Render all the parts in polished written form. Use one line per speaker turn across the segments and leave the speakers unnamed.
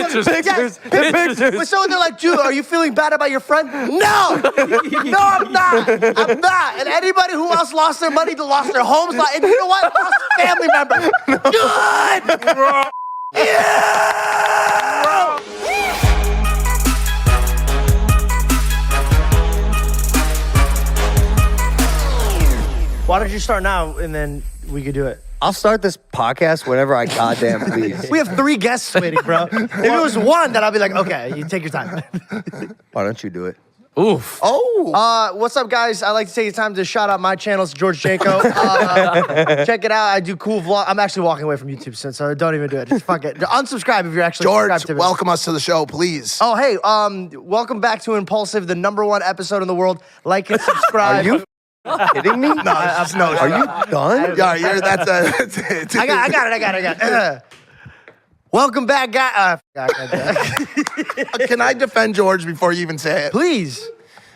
So they're like, dude, are you feeling bad about your friend? No, I'm not. And anybody who else lost their money, lost their homes, and you know what? Lost a family member. Good. Yeah. Why don't you start now, and then we could do it.
I'll start this podcast whenever I goddamn please.
We have 3 guests waiting, bro. If it was 1, then I'll be like, okay, you take your time.
Why don't you do it?
Oof.
Oh. What's up, guys? I'd like to take the time to shout out my channel. It's George Janko. Check it out. I do cool vlog. I'm actually walking away from YouTube soon, so don't even do it. Just fuck it. Unsubscribe if you're actually subscribed to
George,
it.
welcome us to the show, please.
Oh, hey, welcome back to Impaulsive, the #1 episode in the world. Like and subscribe.
Are you kidding me?
No.
Are you done?
Yeah, that's it.
I got it. Welcome back, guys.
Can I defend George before you even say it?
Please.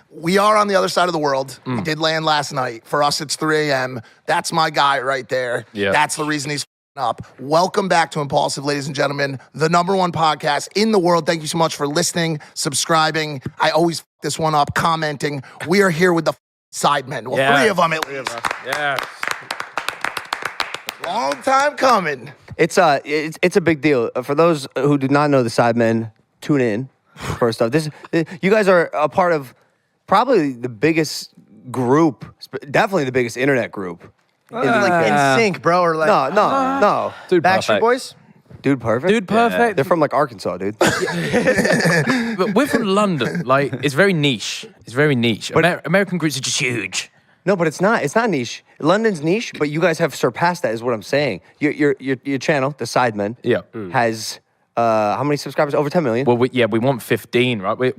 We are on the other side of the world. We did land last night. For us, it's 3 a.m. That's my guy right there.
Yeah.
That's the reason he's up. Welcome back to Impaulsive, ladies and gentlemen, the #1 podcast in the world. Thank you so much for listening, subscribing. I always f this one up, commenting. We are here with the Sidemen. Well, 3 of them at least.
Yeah.
Long time coming.
It's a big deal. For those who do not know the Sidemen, tune in. First off, you guys are a part of probably the biggest group, definitely the biggest internet group.
Like in sync, bro, or like
No.
Dude,
Backstreet Boys?
Dude Perfect?
Dude Perfect.
They're from like Arkansas, dude.
But we're from London. Like, it's very niche. It's very niche. American groups are just huge.
No, but it's not. It's not niche. London's niche, but you guys have surpassed that. Is what I'm saying. Your channel, the Sidemen, has how many subscribers? Over 10 million.
Well, we want 15, right? We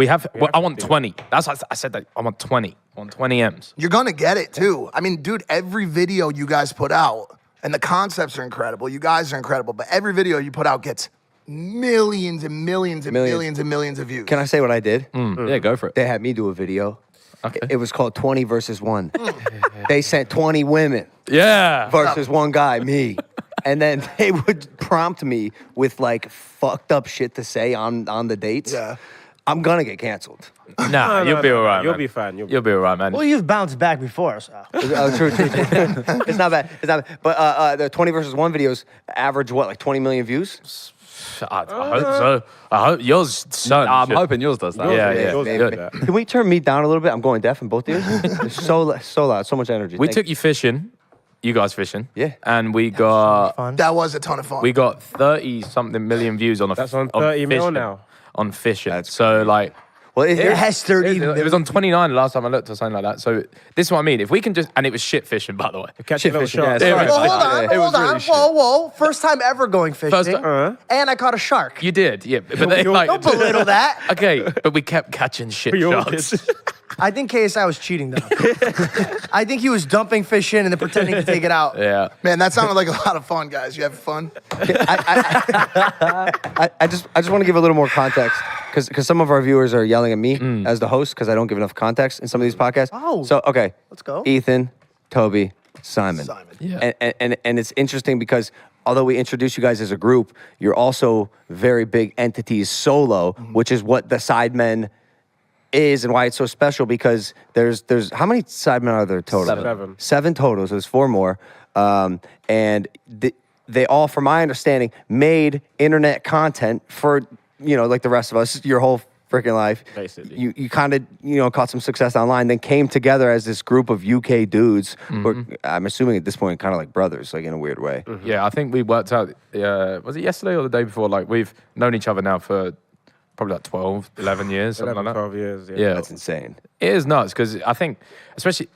have 15. I want 20. That's why I said that. I want 20. I want 20 M's.
You're gonna get it too. I mean, dude, every video you guys put out, and the concepts are incredible. You guys are incredible, but every video you put out gets millions and millions and millions and millions of views.
Can I say what I did?
Yeah, go for it.
They had me do a video.
Okay.
It was called 20 versus 1. They sent 20 women
Yeah.
versus one guy, me. And then they would prompt me with like fucked up shit to say on the dates.
Yeah.
I'm gonna get canceled.
Nah, you'll be all right,
You'll
man.
be fine.
You'll be all right, man.
Well, you've bounced back before, so.
Oh, true. It's not bad. It's not bad. But the 20 versus 1 videos average what, like 20 million views?
I hope so. I hope yours, son.
I'm hoping yours does that.
Yeah.
Can we turn me down a little bit? I'm going deaf in both ears. It's so loud, so much energy.
We took you fishing. You guys fishing.
Yeah.
And we got
That was a ton of fun.
we got 30-something million views on a
That's on 30 mil
fishing.
now.
On fishing.
That's
So like
Well,
It has 30.
it was on 29 last time I looked or something like that. So this is what I mean. If we can just, and it was shit fishing, by the way.
Catch a little
fishing,
shark.
yeah,
Well, hold on,
It was
hold on.
really shit.
Whoa. First time ever going fishing.
First time-
And I caught a shark.
You did, yeah. But they, like,
Don't belittle that.
Okay, but we kept catching shit
We all
sharks.
did.
I think KSI was cheating, though. I think he was dumping fish in and then pretending to take it out.
Yeah.
Man, that sounded like a lot of fun, guys. You having fun?
I just want to give a little more context because some of our viewers are yelling at me as the host because I don't give enough context in some of these podcasts.
Oh.
So okay,
Let's go.
Ethan, Toby, Simon.
Yeah.
And it's interesting because although we introduce you guys as a group, you're also very big entities solo, which is what the Sidemen is and why it's so special because there's how many Sidemen are there total? 7 total, so there's 4 more. And they all, from my understanding, made internet content for, like the rest of us, your whole freaking life.
Basically.
You kind of, caught some success online, then came together as this group of UK dudes who are, I'm assuming at this point, kind of like brothers, like in a weird way.
Yeah, I think we worked out, was it yesterday or the day before? Like, we've known each other now for probably like 12, 11 years, something
11,
like that.
12 years,
Yeah.
That's insane.
It is nuts because I think, especially,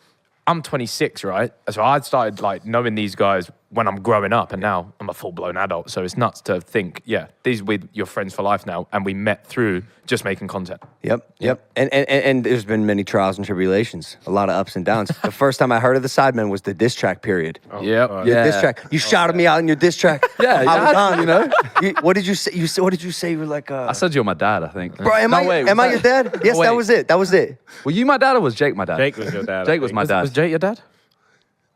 I'm 26, right? So I started like knowing these guys when I'm growing up, and now I'm a full-blown adult. So it's nuts to think, yeah, these with your friends for life now, and we met through just making content.
Yep. And there's been many trials and tribulations, a lot of ups and downs. The first time I heard of the Sidemen was the diss track period.
Yep.
Your diss track. You shouted me out in your diss track.
Yeah,
I was on. What did you say? What did you say? You were like,
I said you're my dad, I think.
bro, am I your dad? Yes,
Wait.
that was it.
Were you my dad or was Jake my dad?
Jake was your dad.
Jake was my dad.
Was Jake your dad?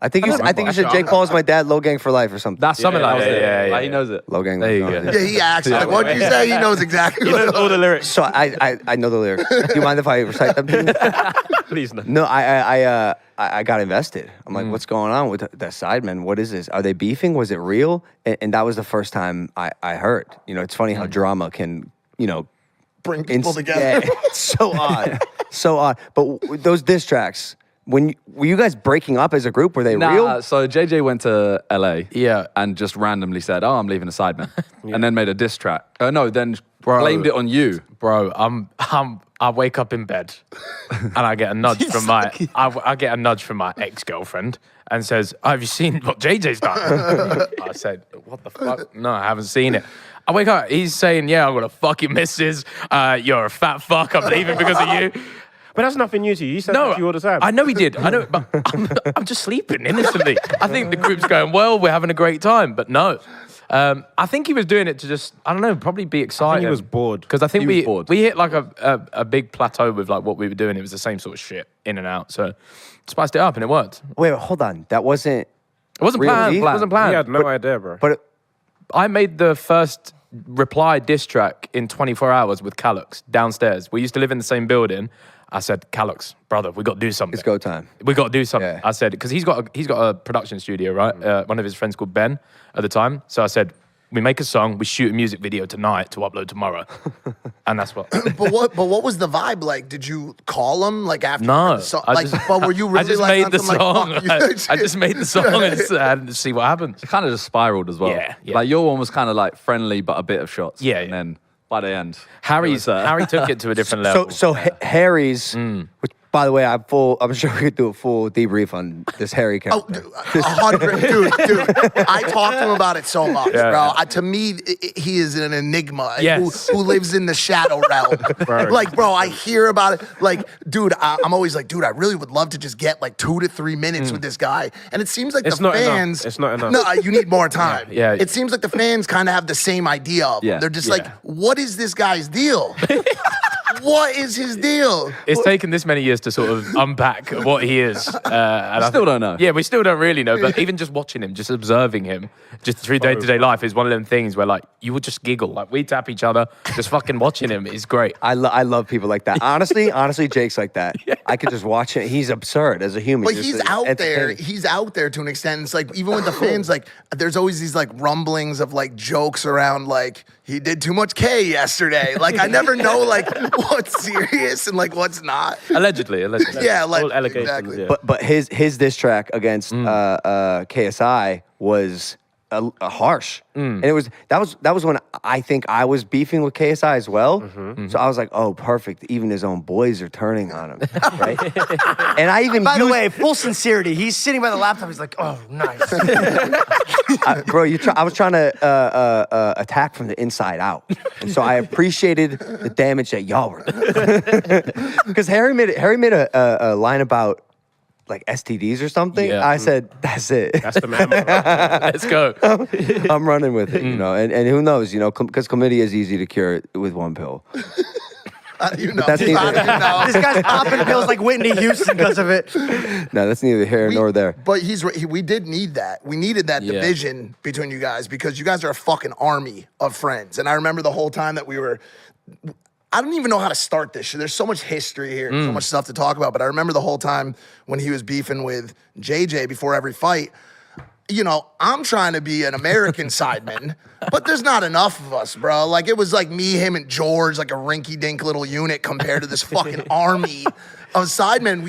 I think you said Jake Paul is my dad, Logang for life or something.
That's something like that.
yeah.
Like, he knows it.
Logang.
There you go.
Yeah, he acts like what you say. He knows exactly.
He knows all the lyrics.
So I know the lyrics. Do you mind if I recite them?
Please no.
No, I got invested. I'm like, what's going on with the Sidemen? What is this? Are they beefing? Was it real? And that was the first time I heard. You know, it's funny how drama can,
Bring people together.
Yeah, it's so odd. So odd. But those diss tracks, were you guys breaking up as a group? Were they real?
So JJ went to LA.
Yeah.
And just randomly said, "Oh, I'm leaving the Sidemen," and then made a diss track. Then blamed it on you.
Bro, I wake up in bed and I get a nudge from I get a nudge from my ex-girlfriend and says, "Oh, have you seen what JJ's done?" I said, "What the fuck? No, I haven't seen it." I wake up, he's saying, "Yeah, I'm gonna fuck your missus. You're a fat fuck. I'm leaving because of you."
But that's nothing new to you. You said that to you all the time.
I know he did. I know, but I'm just sleeping innocently. I think the group's going well. We're having a great time, but no. I think he was doing it to just, I don't know, probably be excited.
he was bored.
Because I think
He was bored.
we hit like a big plateau with like what we were doing. It was the same sort of shit in and out. So spiced it up and it worked.
Wait, hold on. That wasn't.
It wasn't
Real
planned.
beef?
It wasn't
He
planned.
had no idea, bro.
But
I made the first reply diss track in 24 hours with Callux downstairs. We used to live in the same building. I said, "Callux, brother, we got to do something.
it's go time.
We got to do something."
Yeah.
I said, because he's got a production studio, right? One of his friends called Ben at the time. So I said, "We make a song, we shoot a music video tonight to upload tomorrow," and that's what.
But what was the vibe like? Did you call him like after
No,
the song?
I
Like,
just-
but were you really
I just
like
made
on
the
some, like,
song.
fuck you
I just made the song and see what happens.
It kind of just spiraled as well.
Yeah.
Like your one was kind of like friendly, but a bit of shots.
Yeah,
And
yeah.
then by the end,
Harry
it was,
took it to a different level.
So Harry's, which by the way, I'm sure we could do a full debrief on this Harry
Oh,
character.
100, dude. I talked to him about it so much,
Yeah,
bro.
yeah.
To me, he is an enigma
Yes.
who lives in the shadow realm. Like, bro, I hear about it. Like, dude, I'm always like, dude, I really would love to just get like 2 to 3 minutes with this guy. And it seems like
It's
the
not enough.
fans.
It's not enough.
No, you need more time.
Yeah.
It seems like the fans kind of have the same idea of him.
Yeah.
They're just
Yeah.
like, what is this guy's deal? What is his deal?
It's taken this many years to sort of unpack what he is. And I
still don't know.
Yeah, we still don't really know. But even just watching him, just observing him, just through day-to-day life is one of them things where like you would just giggle. Like we tap each other, just fucking watching him is great.
I love people like that. Honestly, Jake's like that. I could just watch it. He's absurd as a human.
But
just
he's out there.
entertaining.
He's out there to an extent. It's like even with the fans, like there's always these like rumblings of like jokes around like he did too much K yesterday. Like I never know like what's serious and like what's not.
Allegedly.
Yeah, like
All allegations,
exactly.
yeah.
But his diss track against KSI was harsh, and that was when I think I was beefing with KSI as well. So I was like, oh, perfect. Even his own boys are turning on him, right? And I even
By the
used-
way, full sincerity, he's sitting by the laptop. He's like, "Oh, nice."
bro, I was trying to attack from the inside out, and so I appreciated the damage that y'all were doing. Because Harry made a line about like STDs or something.
Yeah.
I said, that's it.
That's the man. Bro.
Let's go.
I'm running with it, and who knows, because chlamydia is easy to cure with one pill.
You know,
that's neither-
This guy's popping pills like Whitney Houston because of it.
No, that's neither here nor there.
But he's right. We did need that. We needed that
Yeah.
division between you guys because you guys are a fucking army of friends. And I remember the whole time that we were. I don't even know how to start this shit. There's so much history here, so much stuff to talk about. But I remember the whole time when he was beefing with JJ before every fight. You know, I'm trying to be an American Sideman, but there's not enough of us, bro. Like, it was like me, him, and George, like a rinky-dink little unit compared to this fucking army of Sidemen.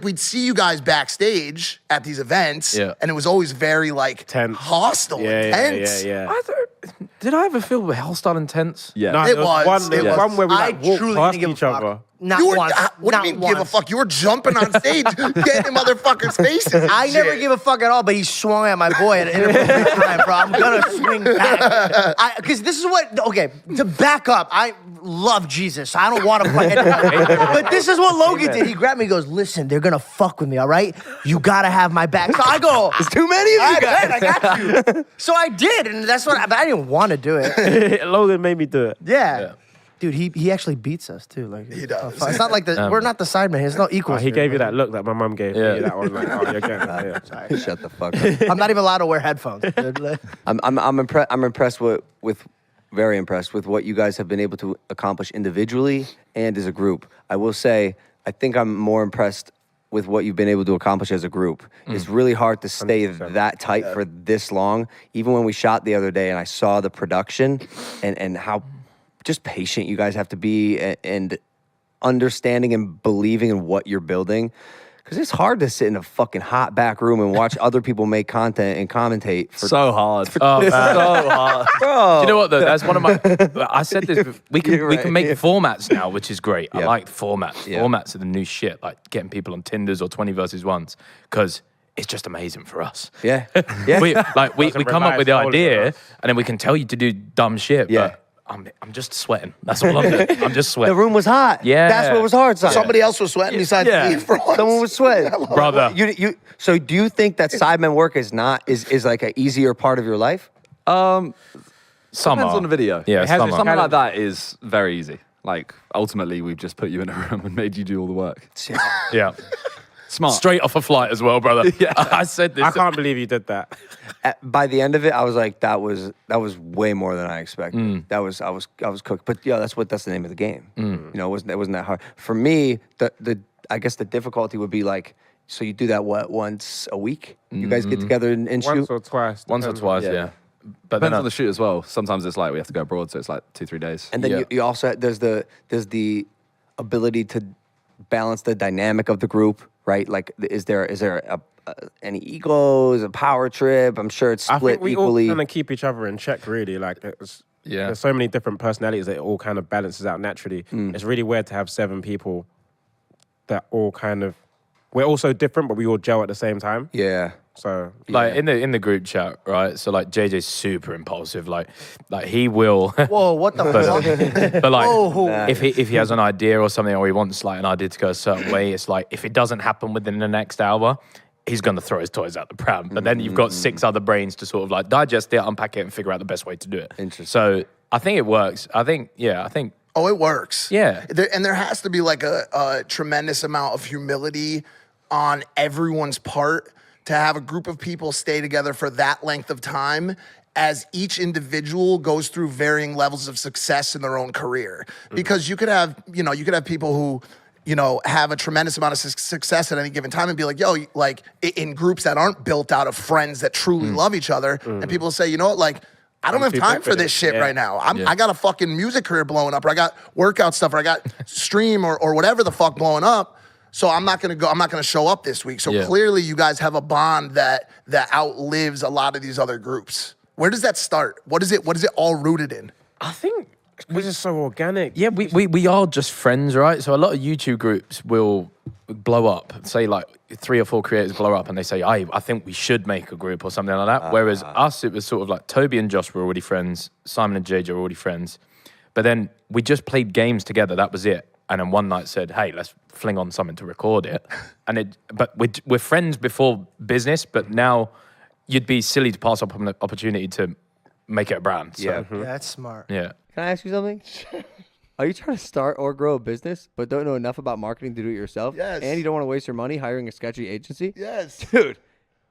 We'd see you guys backstage at these events,
Yeah.
and it was always very, like,
Tense.
hostile, intense.
Yeah.
Did I ever feel hostile and tense?
Yeah.
No,
It
there
was.
one, there
It
was
was.
one where we
I
like walked
truly
past
didn't give
each
a fuck.
other.
Not
You were,
once.
what do
not
you mean
once.
give a fuck? You were jumping on stage, getting in motherfuckers' faces.
I never give a fuck at all, but he swung at my boy at an inappropriate time, bro. I'm gonna swing back. Because this is what, okay, to back up, I love Jesus. I don't want to fight anybody. But this is what Logan did. He grabbed me and goes, listen, they're gonna fuck with me, all right? You gotta have my back. So I go,
There's too many of
all
you
right,
guys.
man, I got you. So I did, and that's what, but I didn't want to do it.
Logan made me do it.
Yeah. Dude, he actually beats us too. Like
He does.
It's not like we're not the Sidemen. There's no equals.
He
here,
gave you
but-
that look that my mum gave me. That one, like, oh, you're getting it. Yeah.
Shut the fuck up.
I'm not even allowed to wear headphones.
I'm impressed with very impressed with what you guys have been able to accomplish individually and as a group. I will say, I think I'm more impressed with what you've been able to accomplish as a group. It's really hard to stay
100%.
that tight for this long. Even when we shot the other day and I saw the production and how just patient you guys have to be and understanding and believing in what you're building. Because it's hard to sit in a fucking hot back room and watch other people make content and commentate for
So hard.
Oh, man.
So hard.
bro.
Do you know what though? That's one of my. I said this. We
You're
can
right.
make formats now, which is great. I
Yeah.
like formats.
Yeah.
Formats are the new shit. Like getting people on Tinders or 20 versus 1s because it's just amazing for us.
Yeah. Yeah.
we come up with the
revised goal
idea
for us.
and then we can tell you to do dumb shit.
Yeah.
But I'm just sweating. That's all I'm doing. I'm just
The
sweating.
room was hot.
Yeah.
That's what was hard. Son.
Somebody else was sweating besides me for once.
Someone was sweating.
Brother.
So do you think that Sidemen work is like an easier part of your life?
Some
Depends
are.
on the video.
Yeah,
has
some
its
are.
Something like that is very easy. Like, ultimately, we've just put you in a room and made you do all the work.
Yeah.
Smart.
Straight off a flight as well, brother.
Yeah.
I said this.
I can't believe you did that.
By the end of it, I was like, that was way more than I expected. I was cooked. But yeah, that's the name of the game. You know, it wasn't that hard. For me, I guess the difficulty would be like, so you do that once a week? You guys get together and shoot?
Once or twice.
Once or
depends.
twice,
Yeah.
yeah. But
Depends
then
on the shoot as well. Sometimes it's like we have to go abroad, so it's like 2-3 days.
And then
Yeah.
you also there's the ability to balance the dynamic of the group, right? Like, is there any egos, a power trip? I'm sure it's
I
split
think we
equally.
all kind of keep each other in check, really. Like,
Yeah.
there's so many different personalities that it all kind of balances out naturally. It's really weird to have 7 people that all kind of, we're all so different, but we all gel at the same time.
Yeah.
So,
like in the group chat, right? So like JJ's super impulsive. Like he will.
Whoa, what the fuck?
But like,
Whoa.
if he has an idea or something, or he wants like an idea to go a certain way, it's like if it doesn't happen within the next hour, he's gonna throw his toys out the pram. But then you've got 6 other brains to sort of like digest it, unpack it, and figure out the best way to do it.
Interesting.
So I think it works. I think.
Oh, it works.
Yeah.
There has to be like a tremendous amount of humility on everyone's part to have a group of people stay together for that length of time as each individual goes through varying levels of success in their own career. Because you could have people who, have a tremendous amount of success at any given time and be like, yo, like in groups that aren't built out of friends that truly love each other. And people say, you know what, like, I don't have
too
time
big
for
for
this
this.
shit
Yeah.
right now. I got a fucking music career blowing up, or I got workout stuff, or I got stream or whatever the fuck blowing up. So I'm not gonna show up this week. So
Yeah.
clearly you guys have a bond that outlives a lot of these other groups. Where does that start? What is it all rooted in?
I think.
we're just so organic.
Yeah, we are just friends, right? So a lot of YouTube groups will blow up. Say like 3 or 4 creators blow up and they say, I think we should make a group or something like that. Whereas us, it was sort of like Toby and Josh were already friends. Simon and JJ were already friends. But then we just played games together. That was it. And then one night said, hey, let's fling on something to record it. But we're friends before business, but now you'd be silly to pass up on an opportunity to make it a brand. So,
Yeah.
Yeah, that's smart.
yeah.
Can I ask you something? Are you trying to start or grow a business, but don't know enough about marketing to do it yourself?
Yes.
And you don't want to waste your money hiring a sketchy agency?
Yes.
Dude,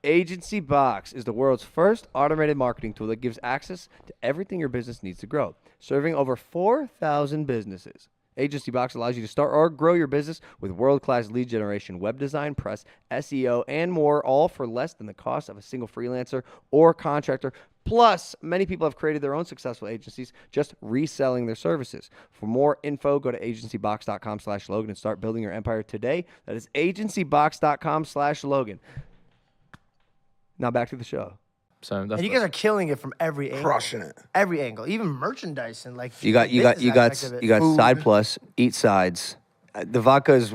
Agency Box is the world's first automated marketing tool that gives access to everything your business needs to grow, serving over 4,000 businesses. Agency Box allows you to start or grow your business with world-class lead generation, web design, press, SEO, and more, all for less than the cost of a single freelancer or contractor. Plus, many people have created their own successful agencies just reselling their services. For more info, go to agencybox.com/Logan and start building your empire today. That is agencybox.com/Logan. Now back to the show.
So that's
And you guys are killing it from every angle.
Crushing it.
Every angle, even merchandise and like
You got
business aspect of it.
Side
Food.
Plus, Eat Sides. The vodka is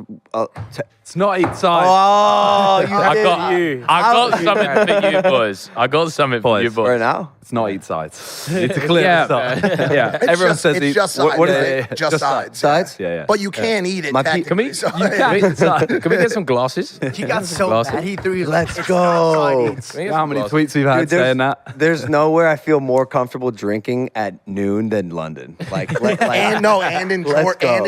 It's not each side.
Oh, you
I
did.
got something for you boys. I got something for you boys.
Right now?
It's not each sides. You need to clear
Yeah,
this up.
yeah.
Everyone says
it's
eat.
just sides.
What is
right?
it?
Just sides.
Sides?
Yeah.
But you can eat it.
Can we?
technically, so-
Can we get some glasses?
He got so
Glasses.
mad. He threw his
Let's
it's
go.
not sardines.
Can we get
How
some
many
glasses?
tweets we've had
Dude,
saying that?
there's nowhere I feel more comfortable drinking at noon than London. Like
and in
Let's go.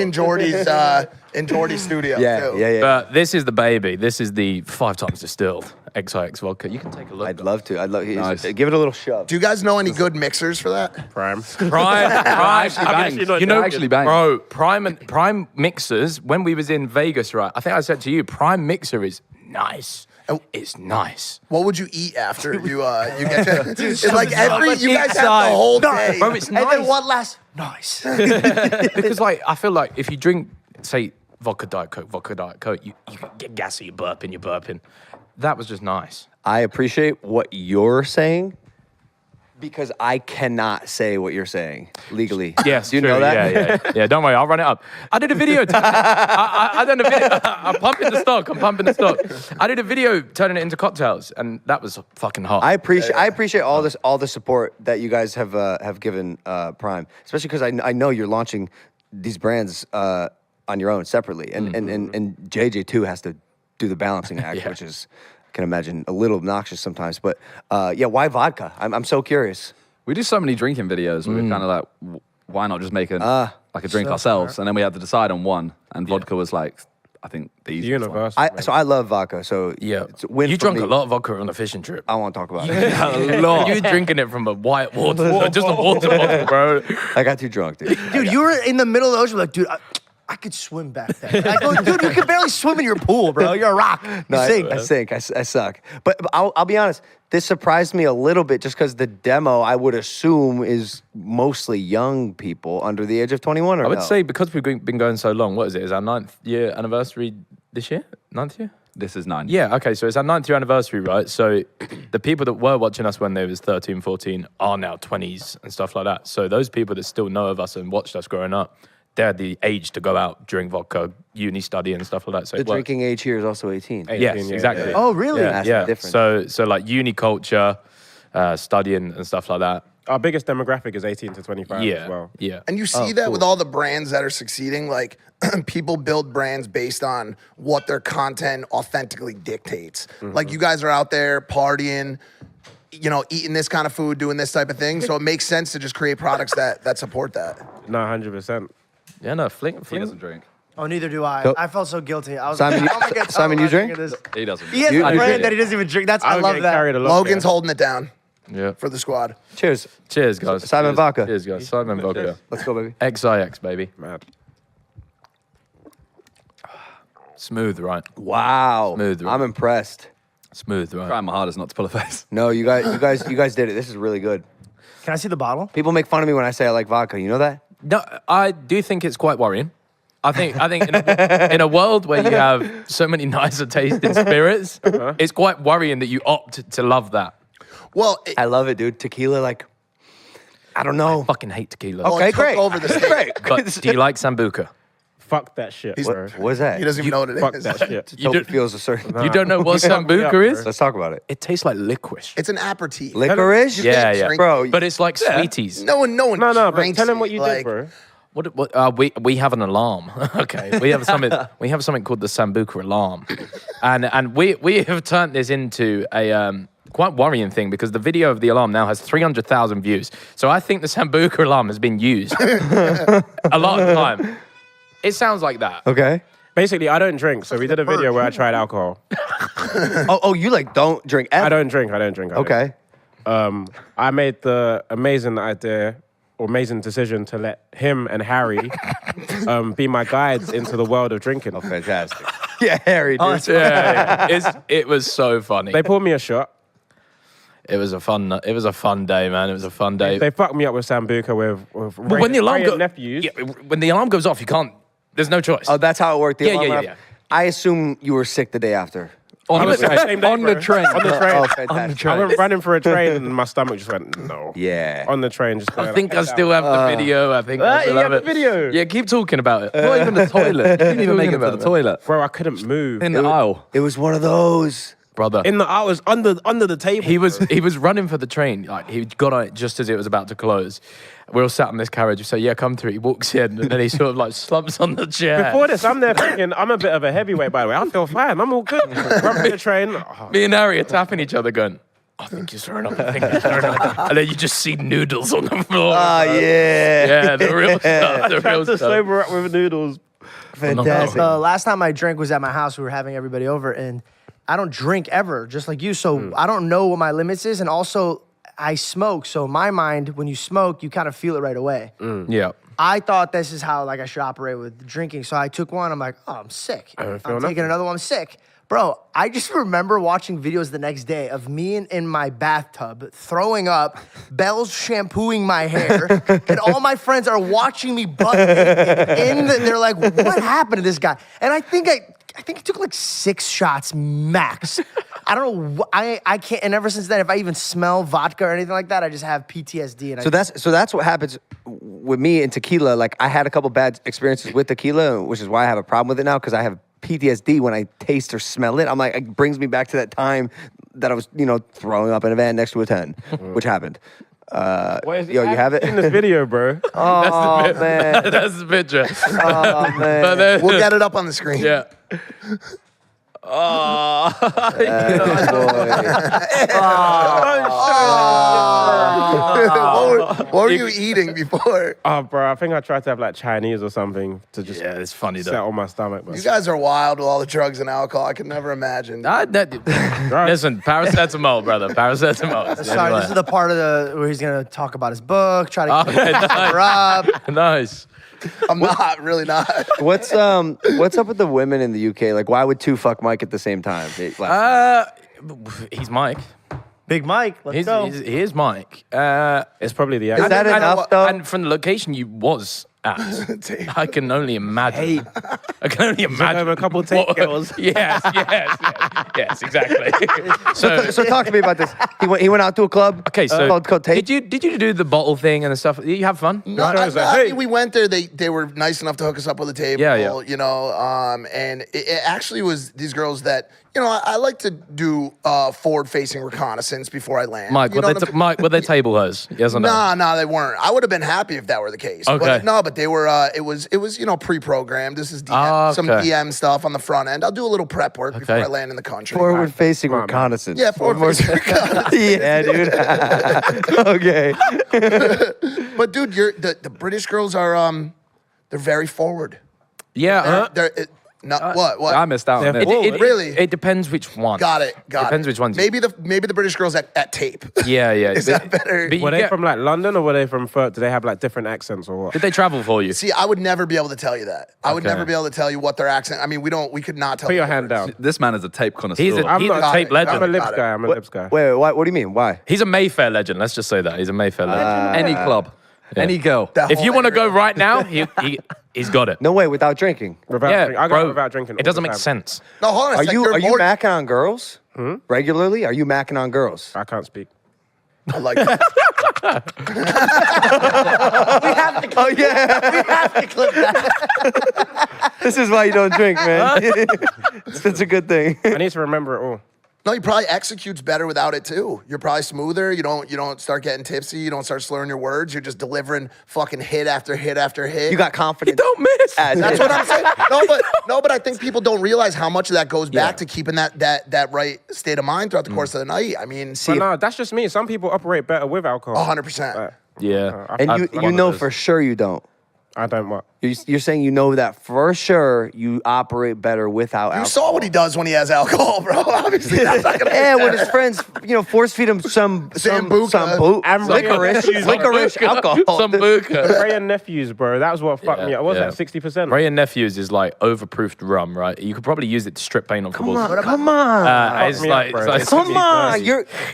Jordy's studio.
yeah,
too.
yeah.
But this is the baby. This is the 5 times distilled XIX vodka. You can take a look.
I'd love to.
Nice.
Give it a little shove.
Do you guys know any good mixers for that?
Prime.
Prime,
Actually bangs.
you know,
Actually bangs.
bro. Prime mixers. When we was in Vegas, right? I think I said to you, Prime mixer is nice. It's nice,
What would you eat after you get to? It's like you guys have the whole day.
bro. It's
And then
nice
one last, nice.
because like I feel like if you drink, say, vodka diet coke, you get gassy, you're burping. That was just nice.
I appreciate what you're saying because I cannot say what you're saying legally.
Yes,
Do you
true.
know that?
Yeah. Don't worry, I'll run it up. I did a video. I done a video. I'm pumping the stock. I did a video turning it into cocktails, and that was fucking hot.
I appreciate all the support that you guys have given Prime, especially because I know you're launching these brands on your own separately, and JJ too has to do the balancing act,
Yeah.
which is I can imagine a little obnoxious sometimes. But why vodka? I'm so curious.
We do so many drinking videos. We were kind of like, why not just make a drink ourselves? And then we had to decide on one. And vodka was like, I think the easiest one.
Universal.
I love vodka, so
yeah.
it's a win
You
for
drank
me.
a lot of vodka on a fishing trip.
I won't talk about it.
A lot. You drinking it from a white water, just a water bottle, bro.
I got too drunk, dude.
Dude, you were in the middle of the ocean, like, dude, I could swim back there. I go, dude, you can barely swim in your pool, bro. You're a rock. You sink.
I sink. I suck. But I'll be honest. This surprised me a little bit just because the demo, I would assume, is mostly young people under the age of 21 or
I would
no?
say because we've been going so long, what is it? Is our 9th year anniversary this year? 9th year?
This is 9.
Yeah, okay, so it's our 9th year anniversary, right? So the people that were watching us when they was 13, 14 are now 20s and stuff like that. So those people that still know of us and watched us growing up, they're the age to go out, drink vodka, uni study and stuff like that. So
The
it works.
drinking age here is also 18.
18,
Yes,
yeah,
exactly.
yeah.
Oh, really?
Yeah,
That's
yeah.
the difference.
So like uni culture, studying and stuff like that.
Our biggest demographic is 18 to 25
Yeah,
as well.
yeah.
And you see that with all the brands that are succeeding, like people build brands based on what their content authentically dictates. Like you guys are out there partying, eating this kind of food, doing this type of thing. So it makes sense to just create products that support that.
No, 100%.
Yeah, no, fling.
He doesn't drink.
Oh, neither do I.
So-
I felt so guilty. I was
Simon,
like,
you-
oh my God,
Simon, you drink?
He doesn't.
He has
You-
a
you
brand
drink?
that he doesn't even drink. I
would
love
get
that.
carried along
Logan's
there.
holding it down
Yeah.
for the squad.
Cheers.
Cheers, guys.
Simon
Cheers.
Vodka.
Cheers, guys. Simon Vodka.
Let's go, baby.
XIX, baby.
Mad.
Smooth, right?
Wow.
Smooth, right?
I'm impressed.
Smooth, right?
Trying my hardest not to pull a face.
No, you guys did it. This is really good.
Can I see the bottle?
People make fun of me when I say I like vodka. You know that?
No, I do think it's quite worrying. I think in a world where you have so many nicer tasting spirits, it's quite worrying that you opt to love that.
Well,
I love it, dude. Tequila, I don't know.
Fucking hate tequila.
Well,
Okay,
it took
great.
over the stage.
Great.
But do you like Sambuca?
Fuck that shit, bro.
What is that?
He doesn't even know what it
Fuck
is.
that shit.
Hope
do-
it feels a certain.
You don't know what
Fuck me up,
Sambuca is?
Let's talk about it.
It tastes like licorice.
It's an aperitif.
Licorice?
You
Yeah,
can't
yeah.
drink-
Bro,
But it's like sweeties.
No one
No, but
drinks
tell him
it,
what you
like-
did, bro.
We have an alarm. Okay, we have something called the Sambuca alarm, and we have turned this into a quite worrying thing because the video of the alarm now has 300,000 views. So I think the Sambuca alarm has been used a lot of time. It sounds like that.
Okay.
Basically, I don't drink, so we did a video where I tried alcohol.
Oh, you don't drink ever?
I don't drink.
Okay.
I made the amazing idea or amazing decision to let him and Harry be my guides into the world of drinking.
Oh, fantastic. Yeah, Harry, dude.
It was so funny.
They poured me a shot.
It was a fun day, man. It was a fun day.
They fucked me up with Sambuca with
But when the alarm
Ray and nephews.
yeah, when the alarm goes off, you can't. There's no choice.
Oh, that's how it worked. The
Yeah,
alarm
yeah,
went
yeah,
off. I assume you were sick the day after.
On the
Honestly, same day,
on the
bro.
train.
On the train.
Oh,
On the
fantastic.
train.
I went running for a train and my stomach just went, no.
Yeah.
On the train, just
I think I still have the video. I think I still
you
have
have the
it.
video?
Yeah, keep talking about it.
Not even the toilet. You didn't even make it to the toilet.
Bro, I couldn't move.
In the aisle.
It was one of those.
Brother.
In the I was under the table.
He was running for the train. Like he got on it just as it was about to close. We're all sat in this carriage. We say, "Yeah, come through." He walks in and then he sort of like slumps on the chair.
Before this, I'm there thinking, I'm a bit of a heavyweight, by the way. I feel fine. I'm all good. Run for the train. Oh,
Me and Harry are tapping each other, going, "I think you're throwing up." I think you're throwing up. And then you just see noodles on the floor.
Oh, yeah.
Yeah, the real stuff. The real
to
stuff.
sober up with noodles.
Fantastic.
The last time I drank was at my house. We were having everybody over, and I don't drink ever, just like you. So I don't know what my limits is, and also I smoke. So in my mind, when you smoke, you kind of feel it right away.
Yeah.
I thought this is how like I should operate with drinking. So I took one. I'm like, oh, I'm sick. I'm
feel
taking
nothing.
another one. I'm sick. Bro, I just remember watching videos the next day of me in my bathtub throwing up, Belle's shampooing my hair, and all my friends are watching me butt naked they're like, what happened to this guy? And I think I took like 6 shots max. I don't know. I can't. And ever since then, if I even smell vodka or anything like that, I just have PTSD. And
So that's what happens with me in tequila. Like I had a couple bad experiences with tequila, which is why I have a problem with it now because I have PTSD when I taste or smell it. I'm like, it brings me back to that time that I was, throwing up in a van next to a 10, which happened. You have it?
In this video, bro.
Oh, man.
That's the picture.
Oh, man.
But then,
We'll get it up on the screen.
yeah.
What were you eating before?
Oh, bro, I think I tried to have like Chinese or something to just
Yeah, it's funny though.
settle my stomach. But
You guys are wild with all the drugs and alcohol. I could never imagine.
Listen, paracetamol, brother. Paracetamol.
sorry, this is the part of where he's gonna talk about his book, try to
Okay,
her up.
nice.
I'm not, really not.
What's up with the women in the UK? Like, why would 2 fuck Mike at the same time?
He's Mike.
Big Mike, let's go.
He is Mike.
it's probably the
Is
accent.
that enough, though?
And from the location you was at, I can only imagine. I can only imagine.
Over a couple of tape girls.
Yes, exactly.
So talk to me about this. He went out to a club.
Okay, so
called Tape.
did you do the bottle thing and the stuff? Did you have fun?
No,
I was
we went there. They were nice enough to hook us up with a table.
Yeah.
And it actually was these girls that I like to do forward-facing reconnaissance before I land.
Mike, were they table hoes? Yes or no?
Nah, they weren't. I would have been happy if that were the case.
Okay.
But they were. It was pre-programmed. This is some
okay.
DM stuff on the front end. I'll do a little prep work before I land in the country.
Forward-facing reconnaissance.
Yeah, forward-facing reconnaissance.
Yeah, dude. Okay.
But dude, the British girls are they're very forward.
Yeah.
What?
I missed out on this.
Really?
It depends which one.
Got it.
Depends which ones.
Maybe the British girls at Tape.
Yeah.
Is that better?
But you
Were they
get-
from like London or were they from? Do they have like different accents or what?
Did they travel for you?
See, I would never be able to tell you that. I would
Okay.
never be able to tell you what their accent. I mean, we could not tell.
Put
the
your hand
difference.
down.
This man is a tape connoisseur.
He's a
I'm
tape
not-
legend.
I'm a lips
Got it.
guy. I'm a lips guy.
Wait, what do you mean? Why?
He's a Mayfair legend. Let's just say that. He's a Mayfair legend.
Any club, any girl.
That
If
whole
you want to go
area.
right now, he's got it.
No way, without drinking.
Without
Yeah,
drink- I
bro,
go without drinking.
It
all
doesn't
the
make
time.
sense.
No, hold on. a
Are
sec.
you
You're more-
macking on girls regularly? Are you macking on girls?
I can't speak.
I like that.
Oh yeah.
We have to clip that.
This is why you don't drink, man. It's a good thing.
I need to remember it all.
No, he probably executes better without it too. You're probably smoother. You don't start getting tipsy. You don't start slurring your words. You're just delivering fucking hit after hit after hit.
You got confidence.
Don't miss.
That's what I'm saying. No, but I think people don't realize how much of that goes back to keeping that right state of mind throughout the course of the night. I mean,
But no, that's just me. Some people operate better with alcohol.
100%.
Yeah.
And you know for sure you don't.
I don't what.
You're saying you know that for sure you operate better without
You
alcohol.
saw what he does when he has alcohol, bro. Obviously, that's not gonna.
Yeah, when his friends, force feed him some
Sambuca.
And
licorice alcohol.
Sambuca.
Ray and nephews, bro. That was what fucked me up. What was that? 60%.
Ray and Nephews is like overproofed rum, right? You could probably use it to strip paint off the walls.
Come on.
It's
me
like,
up, bro.
it's like
It's
Come on.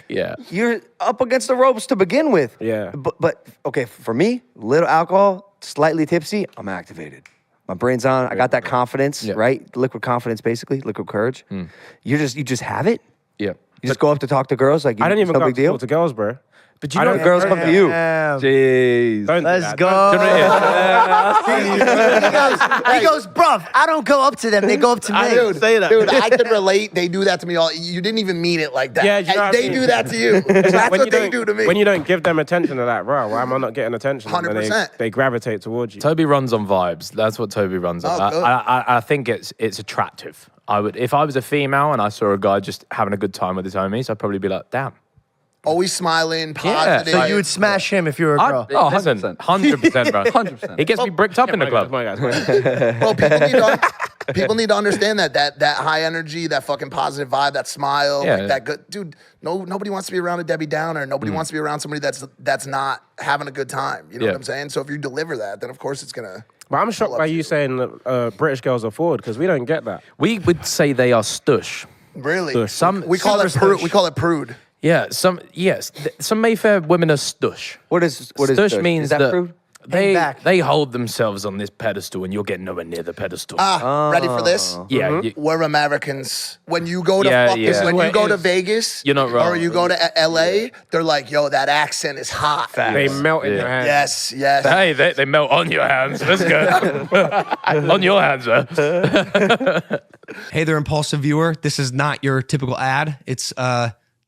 yeah.
You're up against the ropes to begin with.
Yeah.
But okay, for me, little alcohol, slightly tipsy, I'm activated. My brain's on. I got that confidence,
Yeah.
right? Liquid confidence, basically, liquid courage. You just have it.
Yeah.
You just go up to talk to girls like
I don't even
no
go
big
up to
deal.
talk to girls, bro.
But you
I
know,
don't-
Girls come to you.
Damn.
Jeez.
Don't do
Let's
that.
go. He goes, bruv, I don't go up to them. They go up to me.
Dude, I can relate. They do that to me all. You didn't even mean it like that.
Yeah, you know what I
They
mean?
do that to you. That's
When
what
you
they
don't-
do to me.
When you don't give them attention, they're like, bro, why am I not getting attention? And then
100%.
They gravitate towards you.
Toby runs on vibes. That's what Toby runs on.
Oh, good.
I think it's attractive. I would, if I was a female and I saw a guy just having a good time with his homies, I'd probably be like, damn.
Always smiling, positive.
So you would smash him if you were a girl.
Oh, 100%, 100%, bro.
100%.
He gets me bricked up in the club.
Come on, guys.
Well, people need to understand that high energy, that fucking positive vibe, that smile,
Yeah.
like that good dude. Nobody wants to be around a Debbie Downer. Nobody wants to be around somebody that's not having a good time. You know
Yeah.
what I'm saying? So if you deliver that, then of course it's gonna.
But I'm shocked by you saying that British girls are forward because we don't get that.
We would say they are stush.
Really,
Some
we call it prude. We call it prude.
Yeah, some Mayfair women are stush.
What is
Stush
stush?
means
Is that
that
prude?
Hang back.
they hold themselves on this pedestal and you're getting nowhere near the pedestal.
Ready for this?
Yeah,
We're Americans. When you go to
Yeah, yeah.
when
What
you
it
go to
is.
Vegas,
You're not wrong.
or you go to LA, they're like, yo, that accent is hot.
They melt in your hand.
Yes, yes.
hey, they melt on your hands. Let's go. On your hands, sir.
Hey there, Impulsive viewer. This is not your typical ad. It's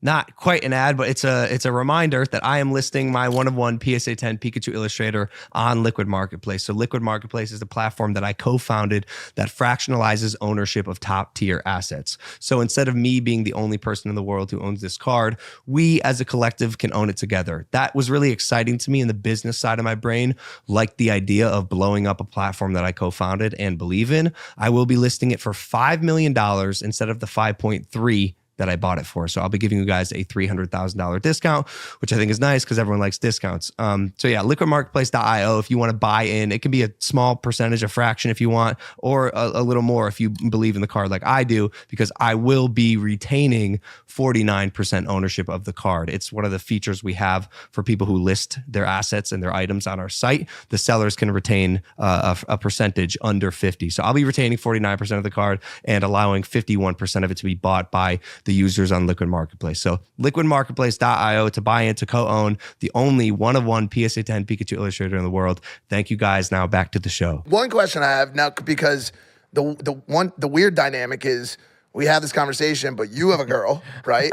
not quite an ad, but it's a reminder that I am listing my one-of-one PSA 10 Pikachu Illustrator on Liquid Marketplace. So Liquid Marketplace is the platform that I co-founded that fractionalizes ownership of top-tier assets. So instead of me being the only person in the world who owns this card, we as a collective can own it together. That was really exciting to me in the business side of my brain, like the idea of blowing up a platform that I co-founded and believe in. I will be listing it for $5 million instead of the 5.3 that I bought it for. So I'll be giving you guys a $300,000 discount, which I think is nice because everyone likes discounts. So yeah, liquidmarketplace.io if you want to buy in. It can be a small percentage, a fraction if you want, or a little more if you believe in the card like I do, because I will be retaining 49% ownership of the card. It's one of the features we have for people who list their assets and their items on our site. The sellers can retain a percentage under 50. So I'll be retaining 49% of the card and allowing 51% of it to be bought by the users on Liquid Marketplace. So liquidmarketplace.io to buy in, to co-own the only one-of-one PSA 10 Pikachu Illustrator in the world. Thank you guys. Now back to the show.
One question I have now, because the weird dynamic is we have this conversation, but you have a girl, right?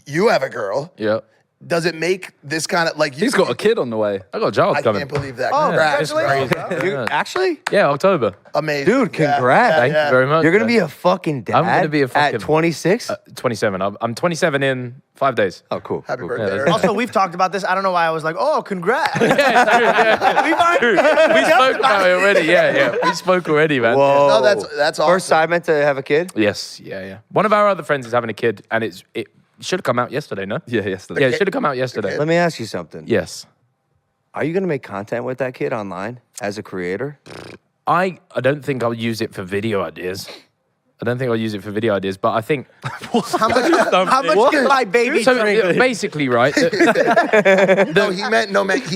You have a girl.
Yeah.
Does it make this kind of like you?
He's got a kid on the way.
I got a child
I
coming.
can't believe that.
Oh,
Congrats,
congratulations.
bro.
You, actually?
Yeah, October.
Amazing,
Dude, congrats.
Thank you very much.
You're going to be a fucking dad
I'm gonna be a fucking-
at 26?
27. I'm 27 in 5 days.
Oh, cool.
Happy
cool.
birthday.
that's-
Eric.
Also, we've talked about this. I don't know why I was like, oh, congrats.
Yeah, true. We spoke about it already. Yeah. We spoke already, man.
Whoa.
No, that's awesome.
First Sidemen to have a kid?
Yes. Yeah. One of our other friends is having a kid, and it should have come out yesterday, no?
Yeah, yesterday.
Yeah, it should have come out yesterday.
Let me ask you something.
Yes.
Are you going to make content with that kid online as a creator?
I don't think I'll use it for video ideas. But I think
How much can my baby
so
drink?
basically, right?
He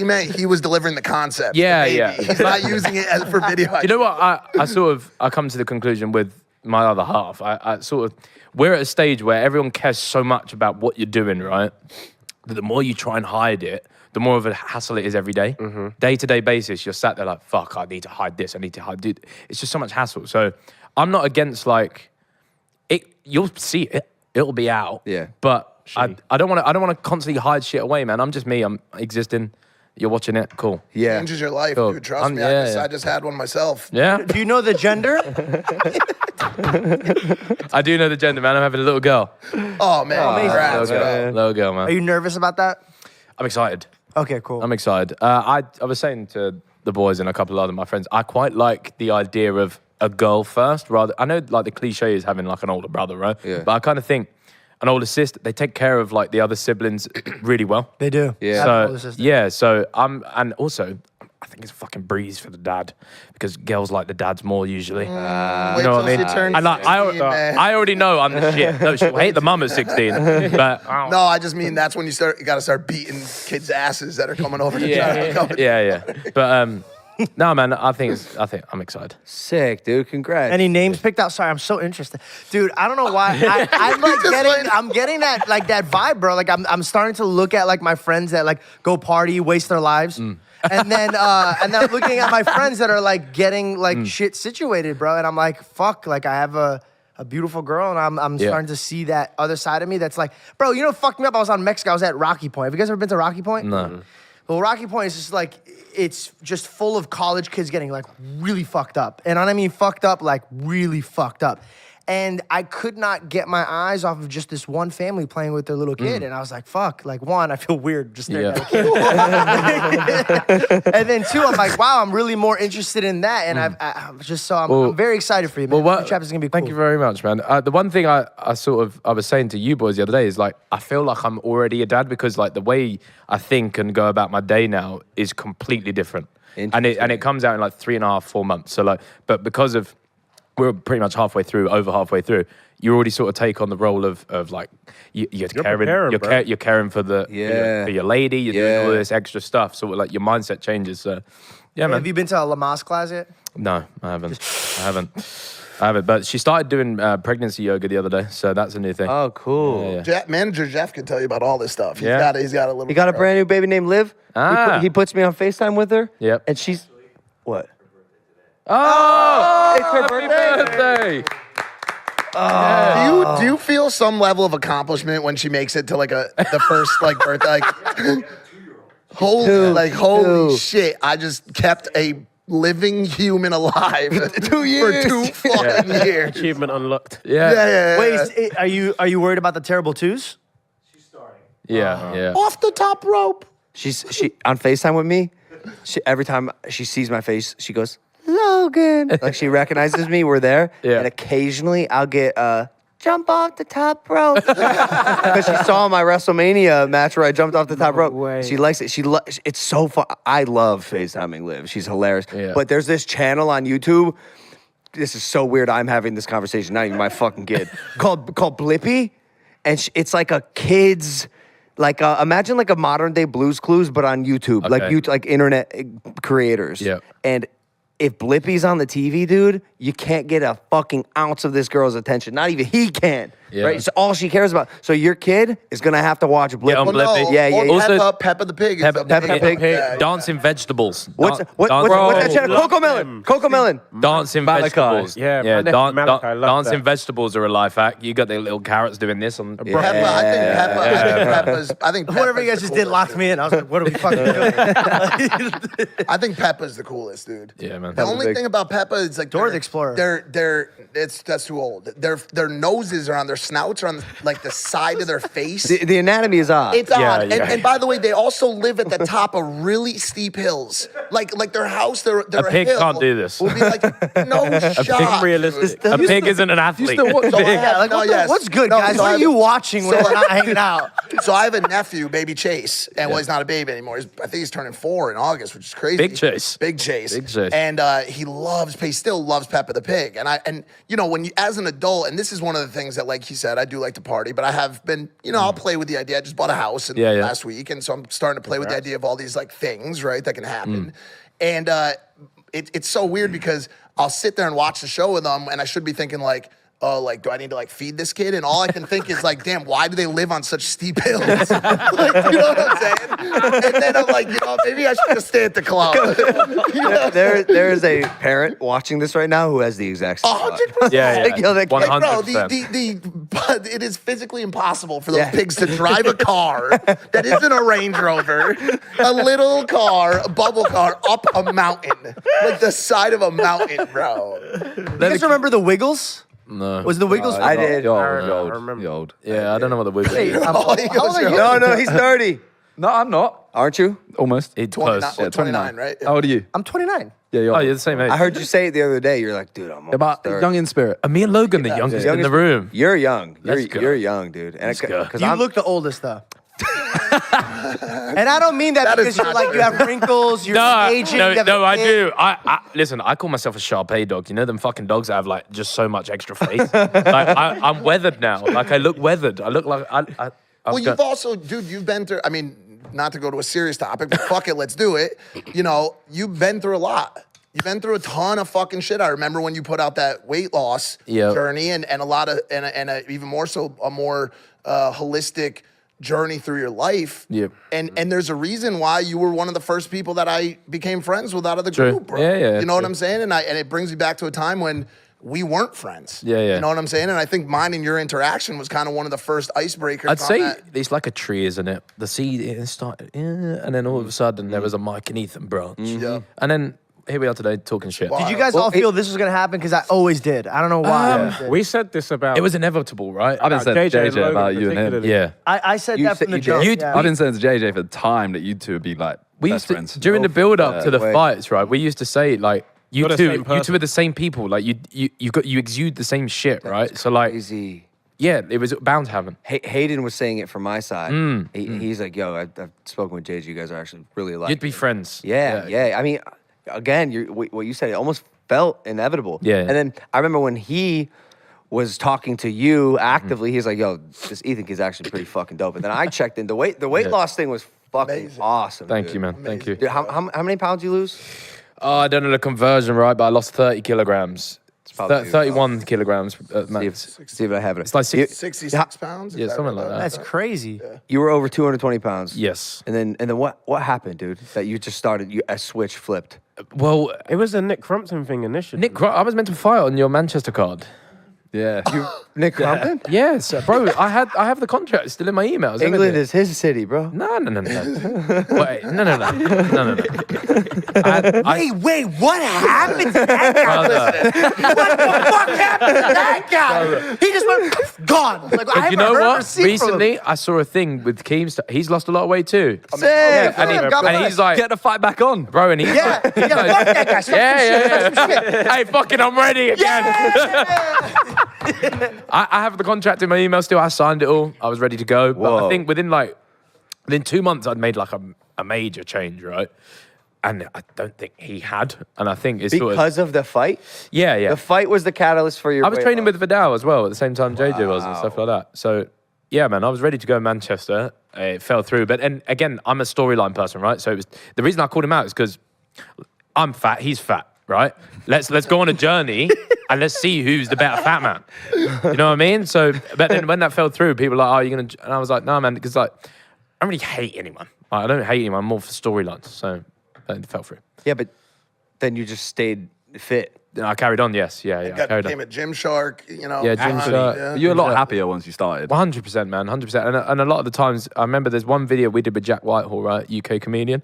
meant he was delivering the concept.
Yeah,
the baby.
yeah.
He's not using it as for video.
You know what? I come to the conclusion with my other half. We're at a stage where everyone cares so much about what you're doing, right? That the more you try and hide it, the more of a hassle it is every day. Day-to-day basis, you're sat there like, fuck, I need to hide this, I need to hide it. It's just so much hassle. So I'm not against like, you'll see it, it'll be out.
Yeah.
But I don't want to constantly hide shit away, man. I'm just me, I'm existing. You're watching it, cool.
Yeah.
Changes your life,
Cool.
dude. Trust me.
Yeah.
I just had one myself.
Yeah?
Do you know the gender?
I do know the gender, man. I'm having a little girl.
Oh man, congrats, bro.
Little girl,
Are
man.
you nervous about that?
I'm excited.
Okay, cool.
I'm excited. I was saying to the boys and a couple of other my friends, I quite like the idea of a girl first. Rather, I know like the cliche is having like an older brother, right?
Yeah.
But I kind of think an older sister, they take care of like the other siblings really well.
They do.
Yeah.
I have an older
So
sister.
yeah, so and also I think it's a fucking breeze for the dad because girls like the dads more usually.
Wait
You know what I
till
mean?
she turns
And like,
16, man.
I already know I'm the shit. No, she'll hate the mum at 16. But
No, I just mean that's when you got to start beating kids' asses that are coming over to try to come.
yeah. But No, man, I think I'm excited.
Sick, dude. Congrats.
Any names picked out? Sorry, I'm so interested, dude. I don't know why. I'm getting that like that vibe, bro. Like I'm starting to look at like my friends that like go party, waste their lives, and then I'm looking at my friends that are like getting like shit situated, bro. And I'm like, fuck, like I have a beautiful girl, and I'm starting to see that other side of me. That's like, bro, you know, what fucked me up. I was on Mexico. I was at Rocky Point. Have you guys ever been to Rocky Point?
No.
Well, Rocky Point is just like, it's just full of college kids getting like really fucked up. And I mean fucked up, like really fucked up. And I could not get my eyes off of just this one family playing with their little kid. And I was like, fuck, like one, I feel weird just staring at a kid. And then two, I'm like, wow, I'm really more interested in that. And I'm very excited for you, man.
Well,
Your chapter's gonna be cool.
Thank you very much, man. The one thing I was saying to you boys the other day is like, I feel like I'm already a dad because like the way I think and go about my day now is completely different. And it comes out in like 3.5, 4 months. So like, but because of, we're pretty much over halfway through. You already sort of take on the role of like you're caring for the for your lady. You're doing all this extra stuff. So like your mindset changes. So yeah, man.
Have you been to a Lamaze class yet?
No, I haven't. I haven't. But she started doing pregnancy yoga the other day. So that's a new thing.
Oh, cool.
Manager Jeff can tell you about all this stuff. He's got a little.
He got a brand new baby named Liv. He puts me on FaceTime with her.
Yep.
And she's what?
Oh,
It's her birthday.
Do you feel some level of accomplishment when she makes it to like the first like birthday? Like, holy shit! I just kept a living human alive 2 years for 2 fucking years.
Achievement unlocked.
Yeah.
Wait, are you worried about the terrible twos?
Yeah.
Off the top rope.
She on FaceTime with me. Every time she sees my face, she goes, Logan. Like she recognizes me. We're there.
Yeah.
And occasionally I'll get jump off the top rope because she saw my WrestleMania match where I jumped off the top rope.
way.
She likes it. It's so fun. I love FaceTiming Liv. She's hilarious.
Yeah.
But there's this channel on YouTube. This is so weird. I'm having this conversation. Not even my fucking kid. called Blippy, and it's like a kid's. Like imagine like a modern day Blues Clues, but on YouTube,
Okay.
like internet creators.
Yeah.
And if Blippy's on the TV, dude, you can't get a fucking ounce of this girl's attention. Not even he can.
Yeah.
Right? It's all she cares about. So your kid is gonna have to watch Blippy.
on Blippy.
Yeah.
Also-
Peppa the Pig.
Peppa the Pig.
Dancing vegetables.
What's that channel? Coco Melon. Coco Melon.
Dancing vegetables.
Yeah, Malak, I love
dancing
that.
vegetables are a life hack. You got the little carrots doing this on.
I think
Whatever you guys just did locked me in. I was like, what are we fucking doing?
I think Peppa's the coolest, dude.
Yeah, man.
The only thing about Peppa is like
Dora the Explorer.
That's too old. Their noses are on their snouts are on like the side of their face.
The anatomy is odd.
It's
Yeah,
odd.
yeah.
And by the way, they also live at the top of really steep hills. Like their house, their
pig
hill
can't do this.
Will be like no shot.
Realistic.
A pig isn't an athlete.
So I have- no, yes.
What's good,
No,
guys?
so
What
I
are
have-
you watching when we're not hanging out?
So I have a nephew, baby Chase, and well, he's not a baby anymore. I think he's turning 4 in August, which is crazy.
Big Chase.
Big Chase.
Big Chase.
And he still loves Peppa the Pig. And you know, when you, as an adult, and this is one of the things that, like he said, I do like to party, but I have been, you know, I'll play with the idea. I just bought a house last week, and so I'm starting to play with the idea of all these like things, right, that can happen. And it's so weird because I'll sit there and watch the show with them, and I should be thinking like, oh, like, do I need to like feed this kid? And all I can think is like, damn, why do they live on such steep hills? Like, you know what I'm saying? And then I'm like, you know, maybe I should just stay at the club. You know?
There is a parent watching this right now who has the exact same thought.
100%.
Yeah.
Like,
Like, bro,
100%.
but it is physically impossible for those pigs to drive a car that isn't a Range Rover, a little car, a bubble car, up a mountain, like the side of a mountain, bro.
You guys remember the Wiggles?
No.
Was the Wiggles?
I did.
You're
I
old.
remember.
You're old.
Yeah, I don't know what the wig is.
Oh, he goes,
No, he's 30.
No, I'm not.
Aren't you?
Almost.
It's
29,
close.
well, 29, right?
How old are you?
I'm 29.
Yeah, you're
Oh, you're the same age.
I heard you say it the other day. You're like, dude, I'm
about
30.
young in spirit.
Me and Logan, the youngest in the room.
You're young.
Let's go.
You're young, dude. And
go.
because
You look the oldest though. And I don't mean that
That is
because you're
not
like
true.
you have wrinkles, you're aging. you have a
I
kid.
do. I listen. I call myself a Shar-Pei dog. You know them fucking dogs that have like just so much extra face. Like I'm weathered now. Like I look weathered. I look like
Well, you've also, dude, you've been through, I mean, not to go to a serious topic, but fuck it, let's do it. You know, you've been through a lot. You've been through a ton of fucking shit. I remember when you put out that weight loss journey and a lot of, and even more so, a more holistic journey through your life.
Yep.
And there's a reason why you were one of the first people that I became friends with out of the group, bro.
Yeah,
you know what I'm saying? And it brings me back to a time when we weren't friends.
Yeah.
You know what I'm saying? And I think mine and your interaction was kind of one of the first icebreakers.
I'd say
that.
it's like a tree, isn't it? The seed, it started, and then all of a sudden there was a Mike and Ethan branch.
Yeah.
And then here we are today talking shit.
Wow.
Did you guys all feel this was gonna happen? Because I always did. I don't know why.
We said this about.
It was inevitable, right?
I've been saying to
JJ and
JJ about
Logan
you and him.
particularly.
Yeah.
I said
You
that
said
from the
you
jump.
did.
Yeah.
I've been saying to JJ for the time that you two would be like
We
best
used to,
friends.
during the build up to the
way.
fights, right? We used to say like you
You're the
two
same person.
are the same people. Like you exude the same shit, right? So like
Crazy.
yeah, it was bound to happen.
Hayden was saying it from my side. He's like, yo, I've spoken with JJ. You guys are actually really alike.
You'd be friends.
Yeah. I mean, again, what you said, it almost felt inevitable.
Yeah.
And then I remember when he was talking to you actively, he's like, yo, this Ethan kid's actually pretty fucking dope. And then I checked in. The weight loss thing was fucking awesome.
Thank
dude.
you, man. Thank you.
Dude, how many pounds you lose?
Oh, I don't know the conversion, right? But I lost 30 kilograms.
probably
31 kilograms at max.
See if I have it.
It's like
66 pounds? Is
Yeah,
that
something
right?
like that.
That's crazy.
You were over 220 pounds.
Yes.
And then what happened, dude? That you just started, a switch flipped.
Well,
It was a Nick Crumpton thing initially.
I was meant to fight on your Manchester card.
Yeah.
Nick Crumpton?
Yes, bro. I have the contract still in my emails.
England
everything.
is his city, bro.
No. Wait, no.
Wait, what happened to that guy? What the fuck happened to that guy? He just went gone. Like, I
You
haven't
know
heard or
what?
seen from him.
Recently, I saw a thing with Keemstar. He's lost a lot of weight too.
Sick.
And he's like,
Get the fight back on.
bro, and he's
Yeah,
like,
fuck that guy. Stop
yeah.
some shit.
Hey, fucking, I'm ready again. I have the contract in my email still. I signed it all. I was ready to go. But
Whoa.
I think within 2 months, I'd made like a major change, right? And I don't think he had. And I think it's sort of,
Because of the fight?
yeah.
The fight was the catalyst for your
I was
weight
training
loss.
with Vidal as well at the same time JJ was and stuff like that. So, yeah, man, I was ready to go to Manchester. It fell through. But and again, I'm a storyline person, right? So it was the reason I called him out is because I'm fat, he's fat, right? Let's go on a journey and let's see who's the better fat man. You know what I mean? So, but then when that fell through, people were like, "Oh, you're gonna," and I was like, "No, man," because like I don't really hate anyone. Like, I don't hate anyone. I'm more for storylines. So it fell through.
Yeah, but then you just stayed fit.
Then I carried on. Yes, yeah. I carried
Became
on.
a Gymshark, you know.
Yeah, Gymshark.
Yeah.
You're a lot happier once you started.
100%, man, 100%. And a lot of the times, I remember there's one video we did with Jack Whitehall, right, UK comedian.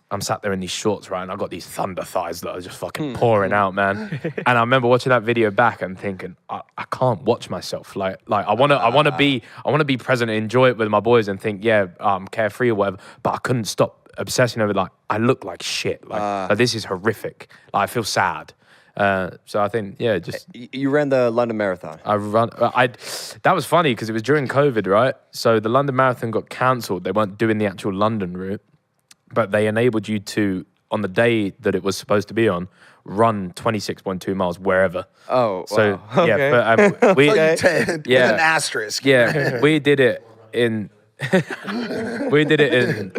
I'm sat there in these shorts, right, and I got these thunder thighs that are just fucking pouring out, man. And I remember watching that video back and thinking, I can't watch myself. Like I wanna be present and enjoy it with my boys and think, yeah, I'm carefree or whatever. But I couldn't stop obsessing over like I look like shit. Like this is horrific. Like I feel sad. So I think, yeah, just
You ran the London Marathon.
that was funny because it was during COVID, right? So the London Marathon got cancelled. They weren't doing the actual London route, but they enabled you to, on the day that it was supposed to be on, run 26.2 miles wherever.
Oh,
So
wow.
yeah, but we
With an asterisk.
yeah we did it in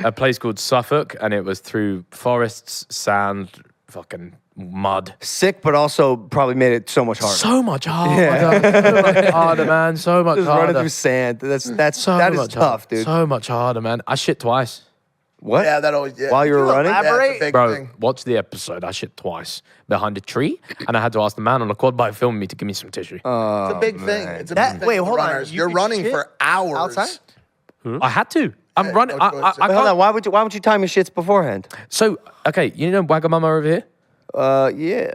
a place called Suffolk, and it was through forests, sand, fucking mud.
Sick, but also probably made it so much harder.
So much harder, so much harder, man. So much
Just
harder.
running through sand. That is
much
tough,
harder.
dude.
So much harder, man. I shit twice.
What?
Yeah, that always. Yeah.
While you were running?
Yeah, it's a
Elaborate?
big
Bro,
thing.
watch the episode. I shit twice behind a tree, and I had to ask the man on the quad bike filming me to give me some tissue.
It's a big thing. It's a big thing.
Wait,
for
hold on.
runners.
You
You're
could
running
shit
for hours.
outside?
I had to. I'm running.
no
I
choice.
can't.
Hold on. Why would you time your shits beforehand?
So, okay, you know Wagamama over here?
Yeah.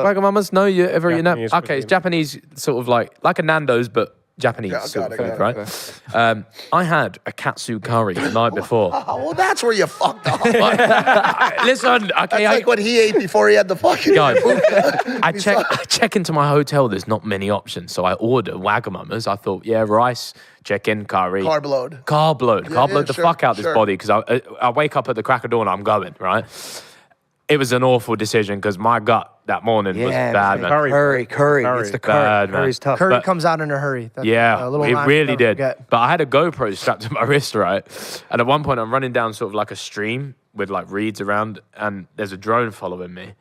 Wagamamas? No, you ever eaten that?
Japanese
Okay, it's
cuisine.
Japanese, sort of like a Nando's, but Japanese
Yeah,
sort of
got
food,
it.
right? I had a katsu curry the night before.
Oh, well, that's where you fucked up.
Listen, okay,
That's like what he ate before he had the fucking.
Guys, I check into my hotel. There's not many options, so I order Wagamamas. I thought, yeah, rice, check in, curry,
Carb load.
carb load
yeah,
the
sure,
fuck out this
sure.
body because I wake up at the crack of dawn. I'm going right. It was an awful decision because my gut that morning was
Yeah,
bad, man.
Curry.
Curry.
It's the curry.
Bad, man.
Curry's tough.
Curry
But-
comes out in a hurry. That's
Yeah,
a little
it
line
really
you'll
did.
never forget.
But I had a GoPro strapped to my wrist, right? And at one point, I'm running down sort of like a stream with like reeds around, and there's a drone following me.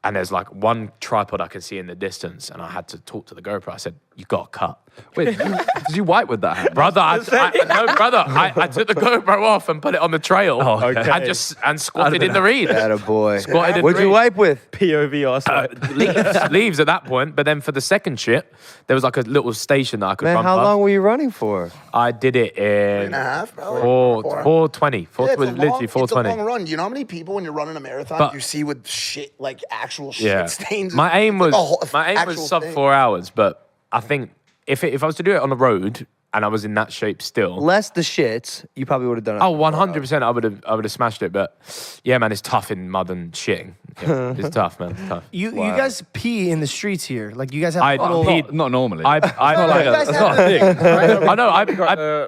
And there's like one tripod I can see in the distance, and I had to talk to the GoPro. I said, "You got to cut."
Wait, did you wipe with that hand?
Brother, I took the GoPro off and put it on the trail and squatted in the reed.
Atta boy.
Squatted in
What'd
the
you
reed.
wipe with?
POV or
Leaves at that point, but then for the second shit, there was like a little station that I could
Man,
run
how
past.
long were you running for?
I did it in
3.5, bro.
4:20.
Yeah, it's a
Literally
long,
4:20.
It's a long run. You know how many people when you're running a marathon
But-
you see with shit like actual shit
Yeah.
stains?
My aim
It's
was
like a whole
sub
actual thing.
4 hours, but I think if I was to do it on the road and I was in that shape still,
Less the shits, you probably would have done it.
oh, 100%, I would have smashed it. But yeah, man, it's tough in mud and shitting. Yeah, it's tough, man. It's tough.
You guys pee in the streets here. Like you guys have
I
little.
peed-
Not normally.
I
You guys have-
I know.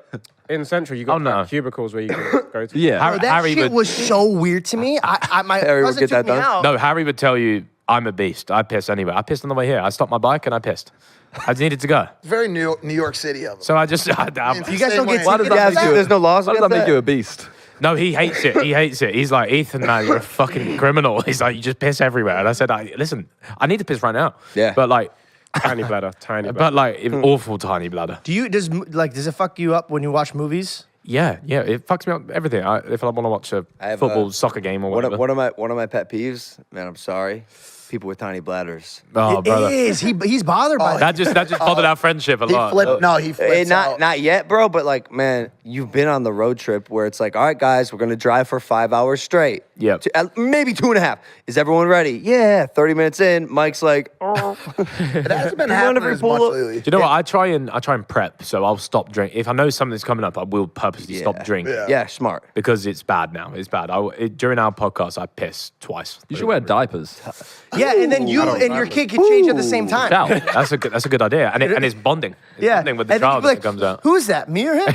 in Central, you got
Oh, no.
cubicles where you can go to.
yeah.
Harry,
that
Harry
shit
would,
was so weird to me. My
Harry would
cousin
get
took
that
me
done?
out.
no, Harry would tell you I'm a beast. I piss anywhere. I pissed on the way here. I stopped my bike and I pissed. I just needed to go.
Very New York City of them.
So I just.
You guys don't
Same
get
way.
tickets.
Yeah, there's no laws
How does
against
that make
that?
you a beast?
No, he hates it. He hates it. He's like, Ethan, man, you're a fucking criminal. He's like, you just piss everywhere. And I said, listen, I need to piss right now.
Yeah.
But like,
Tiny bladder, tiny bladder.
but like, awful tiny bladder.
Does it fuck you up when you watch movies?
Yeah, it fucks me up everything. If I want to watch a
I have
football, soccer game or whatever.
One of my pet peeves, man, I'm sorry. People with tiny bladders.
Oh,
It
brother.
is. He's bothered by
That just bothered our friendship a
He
lot.
flipped. No, he flips out.
Not yet, bro, but like, man, you've been on the road trip where it's like, all right, guys, we're going to drive for 5 hours straight.
Yep.
Maybe 2.5. Is everyone ready? Yeah. 30 minutes in, Mike's like, oh.
It hasn't been
You
happening
wanna
as
pull
much
up-
lately.
Do you know what? I try and prep, so I'll stop drinking. If I know something's coming up, I will purposely stop drinking.
Yeah, smart.
Because it's bad now. It's bad. During our podcast, I pissed twice.
You should wear diapers.
Yeah, and then you and your kid can change at the same time.
Shout. That's a good idea, and it's bonding. It's
Yeah,
bonding with the
and then
child
you'd be
that comes out.
Who's that? Me or him?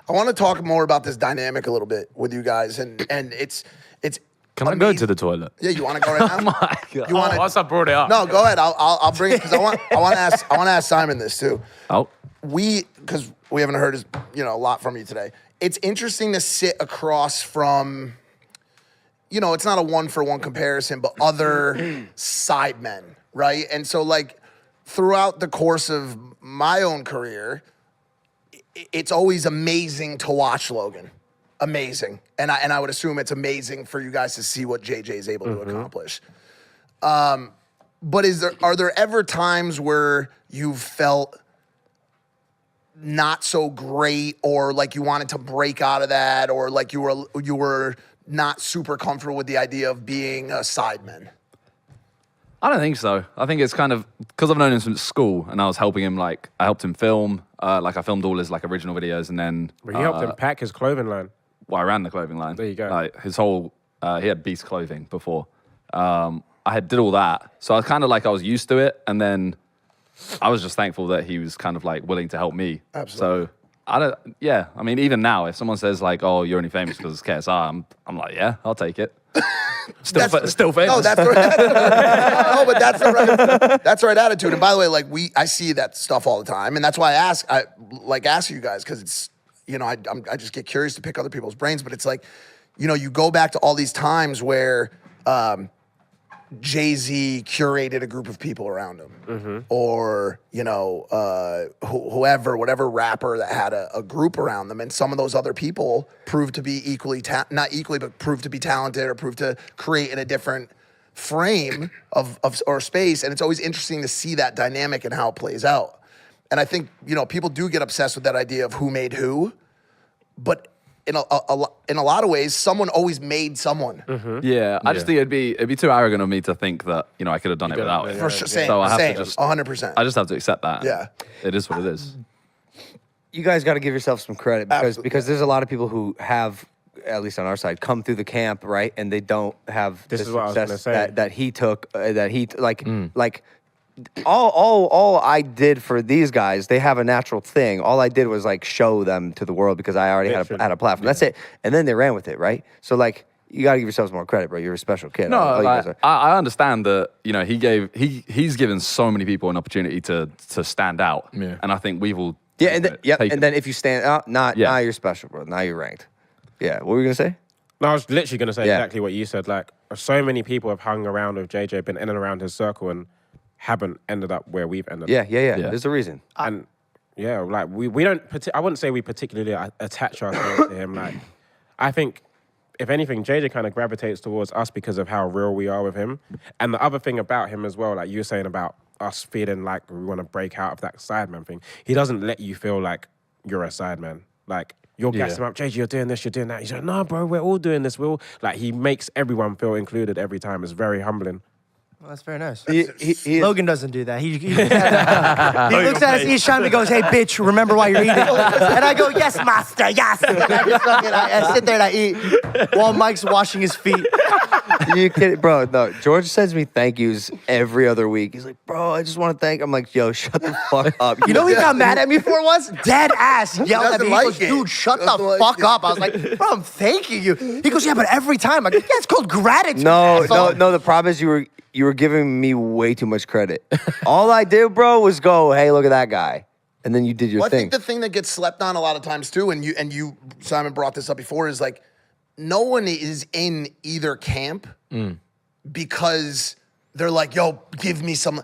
I want to talk more about this dynamic a little bit with you guys, and it's.
Can I go to the toilet?
Yeah, you want to go right now?
Oh my God.
You want
Once I brought it up.
No, go ahead. I'll bring it because I want to ask Simon this too.
Oh,
Because we haven't heard a lot from you today. It's interesting to sit across from, it's not a 1-for-1 comparison, but other sidemen, right? And so like throughout the course of my own career, it's always amazing to watch Logan. Amazing. And I would assume it's amazing for you guys to see what JJ is able to accomplish. But are there ever times where you've felt not so great, or like you wanted to break out of that, or like you were not super comfortable with the idea of being a sideman?
I don't think so. I think it's kind of because I've known him since school, and I was helping him. Like I helped him film. I filmed all his original videos, and then
But you helped him pack his clothing line.
I ran the clothing line.
There you go.
Like his whole, he had Beast clothing before. I did all that, so I was kind of I was used to it, and then I was just thankful that he was kind of willing to help me.
Absolutely.
So I don't. Yeah, I mean, even now, if someone says "Oh, you're only famous because it's KSR," I'm like, yeah, I'll take it. Still famous.
No, that's the right. No, but that's the right attitude. And by the way, I see that stuff all the time, and that's why I ask you guys, because it's I just get curious to pick other people's brains, but it's you go back to all these times where Jay-Z curated a group of people around him, or whatever rapper that had a group around them, and some of those other people proved to be not equally, but proved to be talented, or proved to create in a different frame of or space. And it's always interesting to see that dynamic and how it plays out. And I think people do get obsessed with that idea of who made who, but in a lot of ways, someone always made someone.
Yeah, I just think it'd be too arrogant of me to think that I could have done it without him.
For sure, same,
So I have
same,
to just
100%.
I just have to accept that.
Yeah.
It is what it is.
You guys got to give yourself some credit
Absolutely.
because there's a lot of people who have, at least on our side, come through the camp, right? And they don't have
This
the
is what I was
success
gonna say.
that he took, all I did for these guys, they have a natural thing. All I did was show them to the world because I already had a platform. That's it. And then they ran with it, right? So you got to give yourselves more credit, bro. You're a special kid.
No,
All you
like,
guys are.
I understand that, you know, he's given so many people an opportunity to stand out.
Yeah.
And I think we've all
Yeah, and then,
taken
and then if you stand out, now you're special, bro. Now you're ranked. Yeah, what were you gonna say?
No, I was literally going to say
Yeah.
exactly what you said. Like, so many people have hung around with JJ, been in and around his circle, and haven't ended up where we've ended up.
Yeah. There's a reason.
And yeah, like we don't. I wouldn't say we particularly attach ourselves to him. Like, I think if anything, JJ kind of gravitates towards us because of how real we are with him. And the other thing about him as well, like you were saying about us feeling like we want to break out of that Sidemen thing, he doesn't let you feel like you're a Sideman. Like, you'll gas him up, JJ, you're doing this, you're doing that. He's like, no, bro, we're all doing this. Like, he makes everyone feel included every time. It's very humbling.
Well, that's very nice.
He-
Logan doesn't do that. He looks at us each time and goes, "Hey, bitch, remember why you're eating?" And I go, "Yes, master, yes." And I sit there and I eat while Mike's washing his feet.
You kidding, bro? No, George sends me thank yous every other week. He's like, bro, I just want to thank. I'm like, yo, shut the fuck up.
You know who he got mad at me for once? Dead ass yelled at
doesn't
me. He
like
goes,
it.
"Dude, shut the
Doesn't like
fuck
it.
up." I was like, "Bro, I'm thanking you." He goes, "Yeah, but every time." I go, "Yeah, it's called gratitude."
No.
asshole."
The problem is you were giving me way too much credit. All I did, bro, was go, hey, look at that guy, and then you did your
Well, I
thing.
think the thing that gets slept on a lot of times too, and you Simon brought this up before, is like no one is in either camp because they're like, yo, give me some.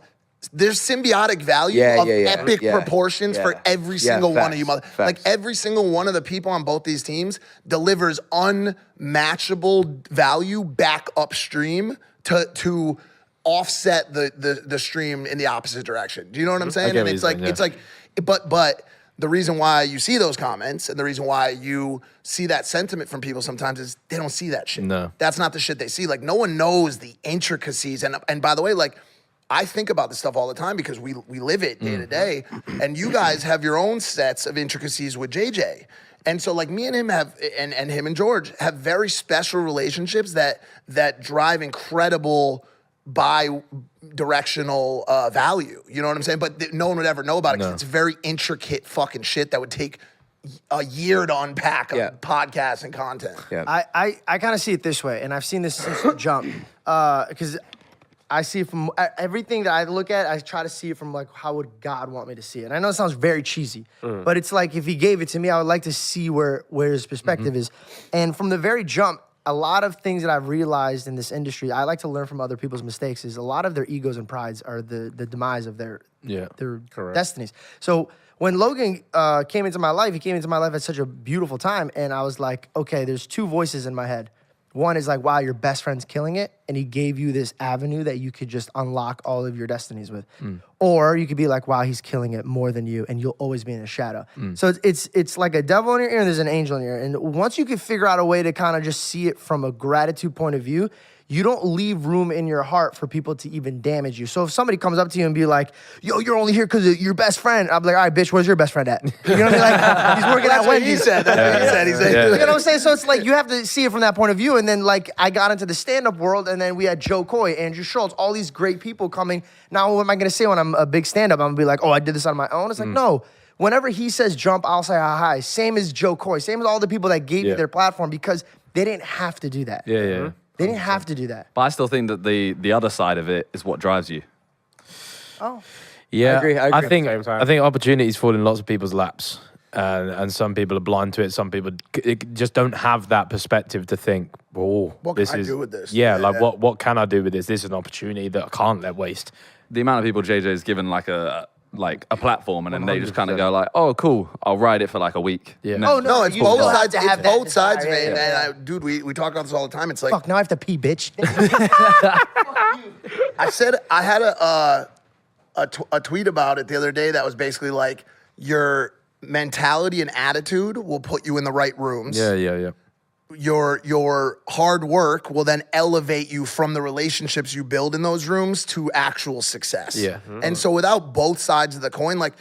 There's symbiotic value of epic proportions for every single one of you. Like every single one of the people on both these teams delivers unmatchable value back upstream to offset the stream in the opposite direction. Do you know what I'm saying?
get
And
what
it's
you're
like
saying,
it's like, but the reason why you see those comments and the reason why you see that sentiment from people sometimes is they don't see that shit.
No.
That's not the shit they see. Like no one knows the intricacies. And by the way, like I think about this stuff all the time because we live it day to day. And you guys have your own sets of intricacies with JJ. And so like me and him have, and him and George have very special relationships that drive incredible bi-directional value. You know what I'm saying? But no one would ever know about it because it's very intricate fucking shit that would take a year to unpack of podcasts and content.
Yeah.
I kind of see it this way, and I've seen this since the jump, because I see it from everything that I look at, I try to see it from like, how would God want me to see it? And I know it sounds very cheesy, but it's like, if he gave it to me, I would like to see where his perspective is. And from the very jump, a lot of things that I've realized in this industry, I like to learn from other people's mistakes, is a lot of their egos and prides are the demise of their destinies. So when Logan came into my life, he came into my life at such a beautiful time, and I was like, okay, there's two voices in my head. One is like, wow, your best friend's killing it, and he gave you this avenue that you could just unlock all of your destinies with. Or you could be like, wow, he's killing it more than you, and you'll always be in the shadow. So it's like a devil in your ear and there's an angel in your ear. And once you can figure out a way to kind of just see it from a gratitude point of view, you don't leave room in your heart for people to even damage you. So if somebody comes up to you and be like, yo, you're only here because of your best friend, I'm like, all right, bitch, where's your best friend at? You know what I mean? Like, he's working at Wendy's.
He said. That's what he said.
You know what I'm saying? So it's like, you have to see it from that point of view. And then like, I got into the stand-up world, and then we had Joe Coy, Andrew Schultz, all these great people coming. Now, what am I gonna say when I'm a big stand-up? I'm gonna be like, oh, I did this on my own? It's like, no. Whenever he says jump, I'll say hi. Same as Joe Coy. Same as all the people that gave you their platform, because they didn't have to do that. They didn't have to do that.
But I still think that the other side of it is what drives you.
Oh.
Yeah,
I agree.
I think
Same time.
I think opportunities fall in lots of people's laps, and some people are blind to it. Some people just don't have that perspective to think, "Oh,
What
this
can I
is
do with this?"
Yeah,
Yeah.
like what can I do with this? This is an opportunity that I can't let waste."
The amount of people JJ's given like a platform, and then they just kind of go like, "Oh, cool, I'll ride it for like a week."
Yeah.
And then-
Oh,
No, it's
you
both
still have
sides.
to
It's
have that
both sides of
desire,
it.
yeah.
And dude, we talk about this all the time. It's like
Fuck, now I have to pee, bitch.
I said, I had a tweet about it the other day that was basically like, your mentality and attitude will put you in the right rooms.
Yeah.
Your hard work will then elevate you from the relationships you build in those rooms to actual success.
Yeah.
And so without both sides of the coin, like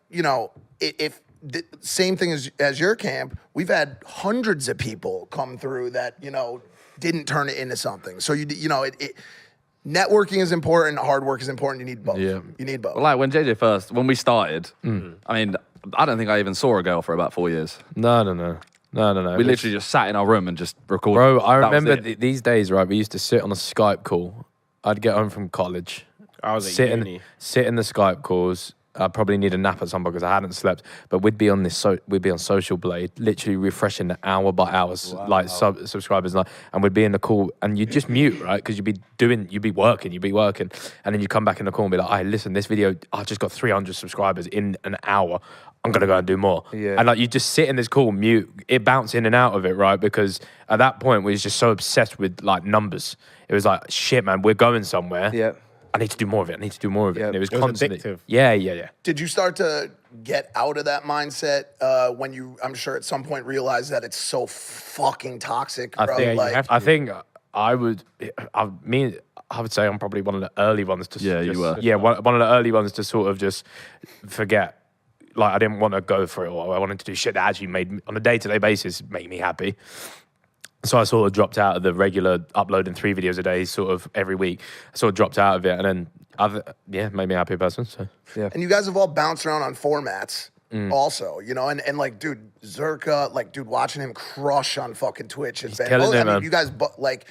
you know, if the same thing as your camp, we've had hundreds of people come through that, you know, didn't turn it into something. So you know, networking is important, hard work is important. You need both.
Yeah.
You need both.
Well, like when we started, I mean, I don't think I even saw a girl for about 4 years.
No. No.
We literally just sat in our room and just recorded.
Bro, I
That was
remember
it.
these days, right? We used to sit on a Skype call. I'd get home from college.
I was at
sit
uni.
in the Skype calls. I'd probably need a nap at some point because I hadn't slept. But we'd be on we'd be on Social Blade, literally refreshing the hour by hour, like subscribers, and we'd be in the call, and you'd just mute, right? Because you'd be working, and then you come back in the call and be like, "Hey, listen, this video, I just got 300 subscribers in an hour. I'm gonna go and do more."
Yeah.
And like you just sit in this call, mute, it bounce in and out of it, right? Because at that point we was just so obsessed with like numbers. It was like, shit, man, we're going somewhere.
Yeah.
I need to do more of it.
Yeah.
And it was
It was
constantly
addictive.
Yeah.
Did you start to get out of that mindset when you, I'm sure at some point, realized that it's so fucking toxic, bro?
think-
Yeah, you have to.
I think I would say I'm probably one of the early ones to
Yeah, you were.
Yeah, one of the early ones to sort of just forget. Like I didn't want to go for it, or I wanted to do shit that actually made me, on a day-to-day basis, make me happy. So I sort of dropped out of the regular uploading 3 videos a day, sort of every week. I sort of dropped out of it, and then made me a happy person. So
And you guys have all bounced around on formats also, you know, and like, dude, Zerka, like, dude, watching him crush on fucking Twitch has been,
killing it,
I mean,
man.
you guys, like,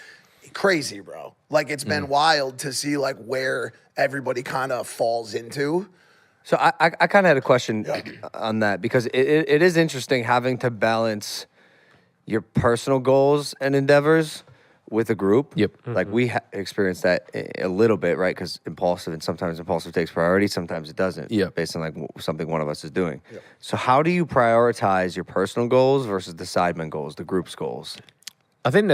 crazy, bro. Like, it's been wild to see, like, where everybody kind of falls into.
So I kind of had a question on that because it is interesting having to balance your personal goals and endeavors with a group.
Yep.
Like we experienced that a little bit, right? Because sometimes impulsive takes priority, sometimes it doesn't.
Yep.
Based on like something one of us is doing. Yep. So how do you prioritize your personal goals versus the Sidemen goals, the group's goals?
I think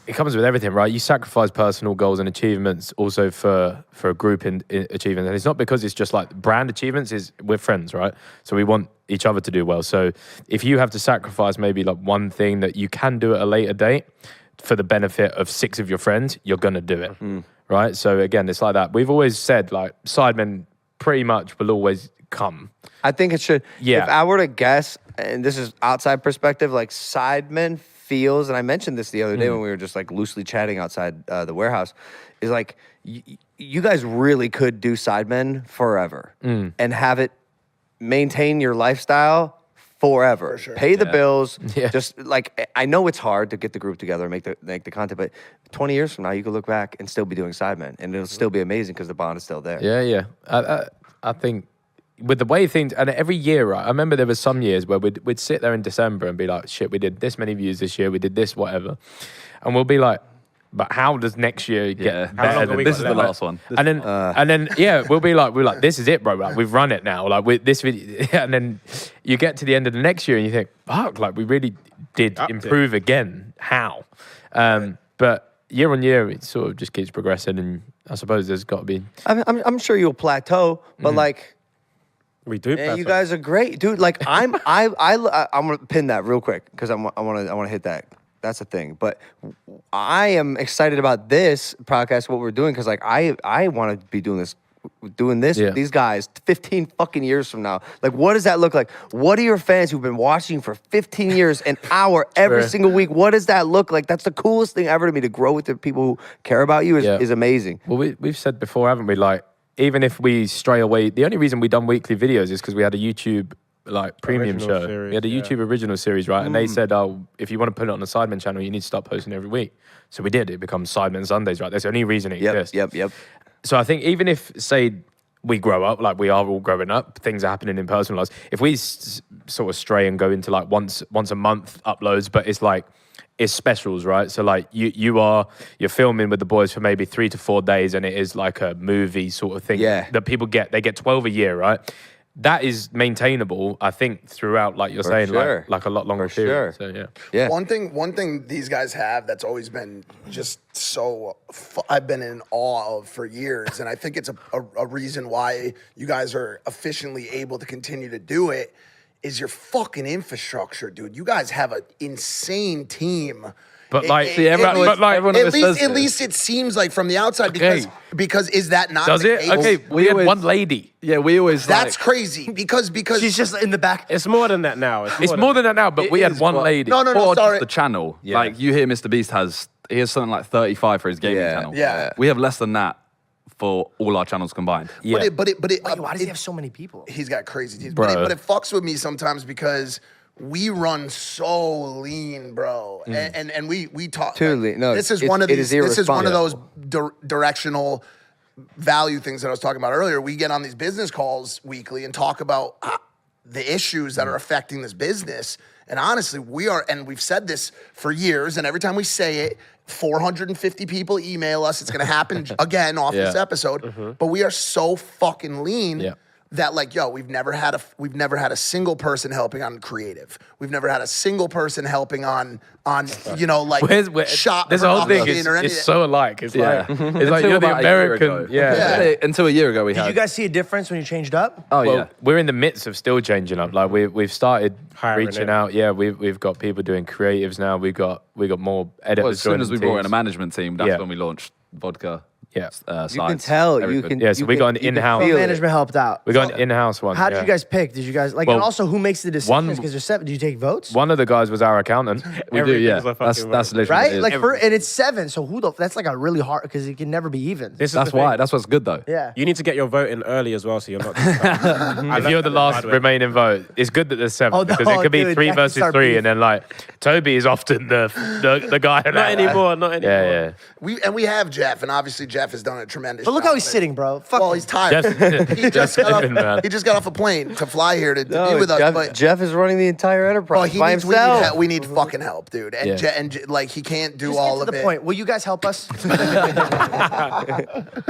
it comes with everything, right? You sacrifice personal goals and achievements also for a group in achievements. And it's not because it's just like brand achievements, we're friends, right? So we want each other to do well. So if you have to sacrifice maybe like one thing that you can do at a later date for the benefit of 6 of your friends, you're going to do it, right? So again, it's like that. We've always said like Sidemen pretty much will always come.
I think it should.
Yeah.
If I were to guess, and this is outside perspective, like Sidemen feels, and I mentioned this the other day when we were just like loosely chatting outside the warehouse, is like you guys really could do Sidemen forever and have it maintain your lifestyle forever.
sure.
Pay the bills.
Yeah.
Just like I know it's hard to get the group together and make the content, but 20 years from now you could look back and still be doing Sidemen, and it'll still be amazing because the bond is still there.
Yeah. I think with the way things, and every year, right? I remember there was some years where we'd sit there in December and be like, shit, we did this many views this year, we did this, whatever. And we'll be like, but how does next year get
Yeah.
better?
How long
than
we
This
got
is the
left?
last one.
And then yeah, we'll be like, this is it, bro. Like we've run it now. Like with this video, and then you get to the end of the next year and you think, fuck, like we really did
Upped it.
improve again. How? But year on year, it sort of just keeps progressing, and I suppose there's got to be.
I'm sure you'll plateau, but like.
We do.
Man, you
plateau.
guys are great, dude. Like I'm gonna pin that real quick because I want to hit that. That's the thing. But I am excited about this podcast, what we're doing, because like I want to be doing this.
Yeah.
These guys 15 fucking years from now. Like, what does that look like? What are your fans who've been watching for 15 years, an hour every
Sure.
single week? What does that look like? That's the coolest thing ever to me. To grow with the people who care about you is amazing.
Well, we've said before, haven't we? Like, even if we stray away, the only reason we done weekly videos is because we had a YouTube like premium
Original
show.
series,
We had a
yeah.
YouTube original series, right? And they said, oh, if you want to put it on the Sidemen channel, you need to start posting every week. So we did. It becomes Sidemen Sundays, right? That's the only reason it exists.
Yep.
So I think even if, say, we grow up, like we are all growing up, things are happening in personal lives. If we sort of stray and go into like once a month uploads, but it's like, it's specials, right? So like you're filming with the boys for maybe 3 to 4 days, and it is like a movie sort of thing that people get. They get 12 a year, right? That is maintainable, I think, throughout, like you're saying,
sure.
like a lot longer
For
period.
sure.
So
Yeah.
One thing these guys have that's always been just so I've been in awe of for years, and I think it's a reason why you guys are efficiently able to continue to do it, is your fucking infrastructure, dude. You guys have an insane team.
But like,
everyone always says
At
this.
least it seems like from the outside,
Okay.
because is that not
does
the
it?
case?
Okay, we had
always-
one lady.
Yeah, we always
That's
like,
crazy because
She's just in the back.
It's more than that now.
It's more than that now, but
It
we had
is,
one
but-
lady.
No,
or
sorry.
just the channel. Like you hear Mr. Beast he has something like 35 for his gaming
Yeah.
channel.
Yeah.
We have less than that for all our channels combined.
Yeah.
But it
Wait, why does he have so many people?
He's got crazy teeth.
Bro.
But it fucks with me sometimes because we run so lean, bro, and we talk
Too lean. No,
this is
it's-
one of
it
these.
is
This is one of those
irresponsible.
directional value things that I was talking about earlier. We get on these business calls weekly and talk about the issues that are affecting this business. And honestly, we've said this for years, and every time we say it, 450 people email us. It's going to happen again off this episode. But we are so fucking lean that, like, yo, we've never had a single person helping on creative. We've never had a single person helping on like shop
This whole thing
production or
is
anything.
so alike. It's
Yeah.
like
Until
you're the
about a year
American.
ago.
Yeah.
Until a year ago, we
Did
had.
you guys see a difference when you changed up?
Oh
Well,
yeah.
we're in the midst of still changing up. Like we've started
Hiring
reaching
in.
out. Yeah, we've got people doing creatives now. We got more editors.
Well, as soon as we
joining
brought in a
teams.
management team, that's
Yeah.
when we launched vodka.
Yeah.
You can
sides,
tell. You
everything.
can.
Yeah, so
you
we
can-
got an
you can
in-house-
feel it.
Management helped out.
We got an in-house one.
How did
yeah.
you guys pick? Did you guys like?
Well,
and also, who makes the
one-
decisions? Because there's 7. Did you take votes?
One of the guys was our accountant.
We do, yeah.
Everything's a
That's
fucking
literally what
Right?
it is.
Like and it's 7. So that's like a really hard because it can never be even.
This is
That's
the thing.
why. That's what's good though.
Yeah.
You need to get your vote in early as well, so you're not.
If you're the last remaining vote, it's good that there's 7
Oh,
because
no,
it could be
dude,
3
that can
versus
start
3,
beef.
and then like Toby is often the guy.
Not anymore. Not anymore.
Yeah, yeah.
We have Jeff, and obviously Jeff has done a tremendous
But look
job
how he's
of it.
sitting, bro. Fuck.
Well,
him.
he's tired.
Jeff's-
he, just got
living, man.
off, he just got off a plane to fly here to be
No,
with us.
Jeff,
But
Jeff is running the entire enterprise
he
by
needs,
himself.
we need fucking help, dude. And,
Yeah.
like he can't do
Just
all
get
of
to the
it.
point. Will you guys help us?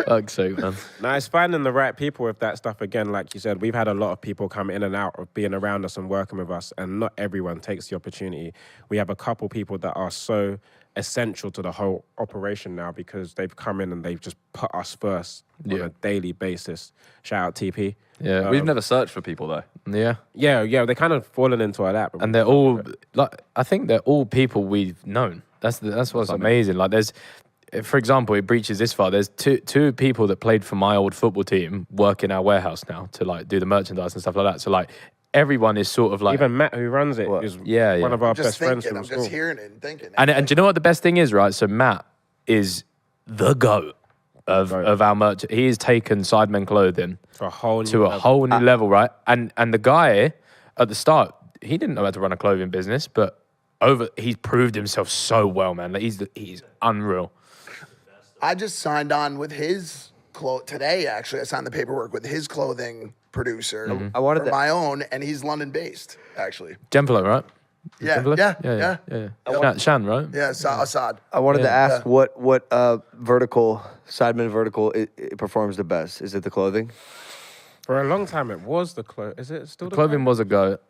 Fuck's sake, man.
Now it's finding the right people with that stuff. Again, like you said, we've had a lot of people come in and out of being around us and working with us, and not everyone takes the opportunity. We have a couple people that are so essential to the whole operation now because they've come in and they've just put us first on a daily basis. Shout out TP.
Yeah,
We've never searched for people though.
yeah.
Yeah, they kind of fallen into our lap.
And they're all like, I think they're all people we've known. That's what's amazing. Like there's, for example, it breaches this far. There's two people that played for my old football team work in our warehouse now to like do the merchandise and stuff like that. So like everyone is sort of like,
Even Matt, who runs it, is
Yeah,
one
yeah.
of our
Just
best friends
thinking.
from
I'm
school.
just hearing it and thinking.
and do you know what the best thing is, right? So Matt is the GOAT of our merch. He has taken Sidemen clothing
To a whole new
to a
level.
whole new level, right? And the guy at the start, he didn't know how to run a clothing business, but he's proved himself so well, man. Like he's unreal.
I just signed on with his today. Actually, I signed the paperwork with his clothing producer.
I wanted
for
to-
my own, and he's London based. Actually,
Jempolo, right?
yeah,
Jempolo?
yeah.
Shan, right?
Yeah, Assad.
I wanted to ask what vertical Sidemen vertical it performs the best. Is it the clothing?
For a long time, it was the clothes. Is it still the
Clothing was a GOAT.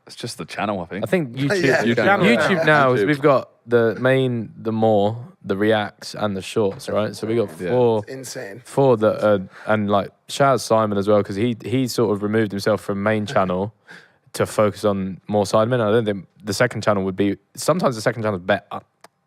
It's just the channel, I think.
I think YouTube.
Yeah.
YouTube now is
YouTube.
we've got the main, the reacts, and the shorts, right? So we got four.
Insane.
For the and like shout out Simon as well because he sort of removed himself from main channel to focus on more Sidemen. I don't think the second channel would be. Sometimes the second channel is better.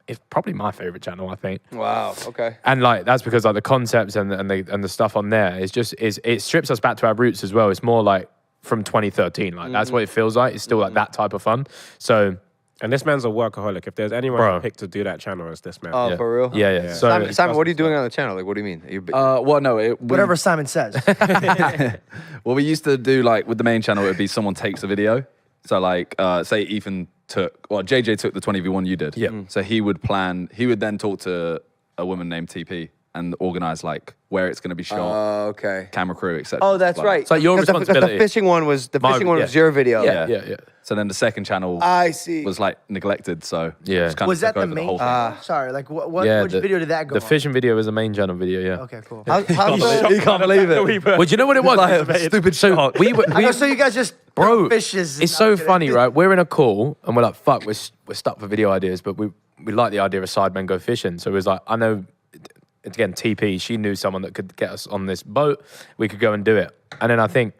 It's probably my favorite channel, I think.
Wow. Okay.
And like that's because like the concepts and the stuff on there is just it strips us back to our roots as well. It's more like from 2013. Like that's what it feels like. It's still like that type of fun. So
And this man's a workaholic. If there's anyone
Bro.
to pick to do that channel, it's this man.
Oh,
yeah.
for real?
Yeah. So
Simon, what are you doing on the channel? Like, what do you mean? Are you,
Well, no,
Whatever Simon says.
Well, we used to do like with the main channel, it would be someone takes a video. So like, say Ethan JJ took the 20v1 you did.
Yeah.
So he would then talk to a woman named TP and organize like where it's going to be shot,
okay.
camera crew, etc.
Oh, that's right.
It's like your
'Cause the
responsibility.
fishing one was
yeah.
your video.
yeah.
So then the second channel
I see.
was like neglected. So
Yeah.
just kind
Was
of
that
took
the
over
main?
whole thing.
channel? Sorry, like which
the-
video did that go
The
on?
fishing video is a main channel video. Yeah.
Okay, cool.
How
He can't believe it.
Well, do you know what it was?
Stupid shot.
We were.
I know, so you guys just
Bro,
fishes.
it's so funny, right? We're in a call and we're like, fuck, we're stuck for video ideas, but we like the idea of Sidemen go fishing. So it was like, I know, again, TP, she knew someone that could get us on this boat. We could go and do it. And then I think,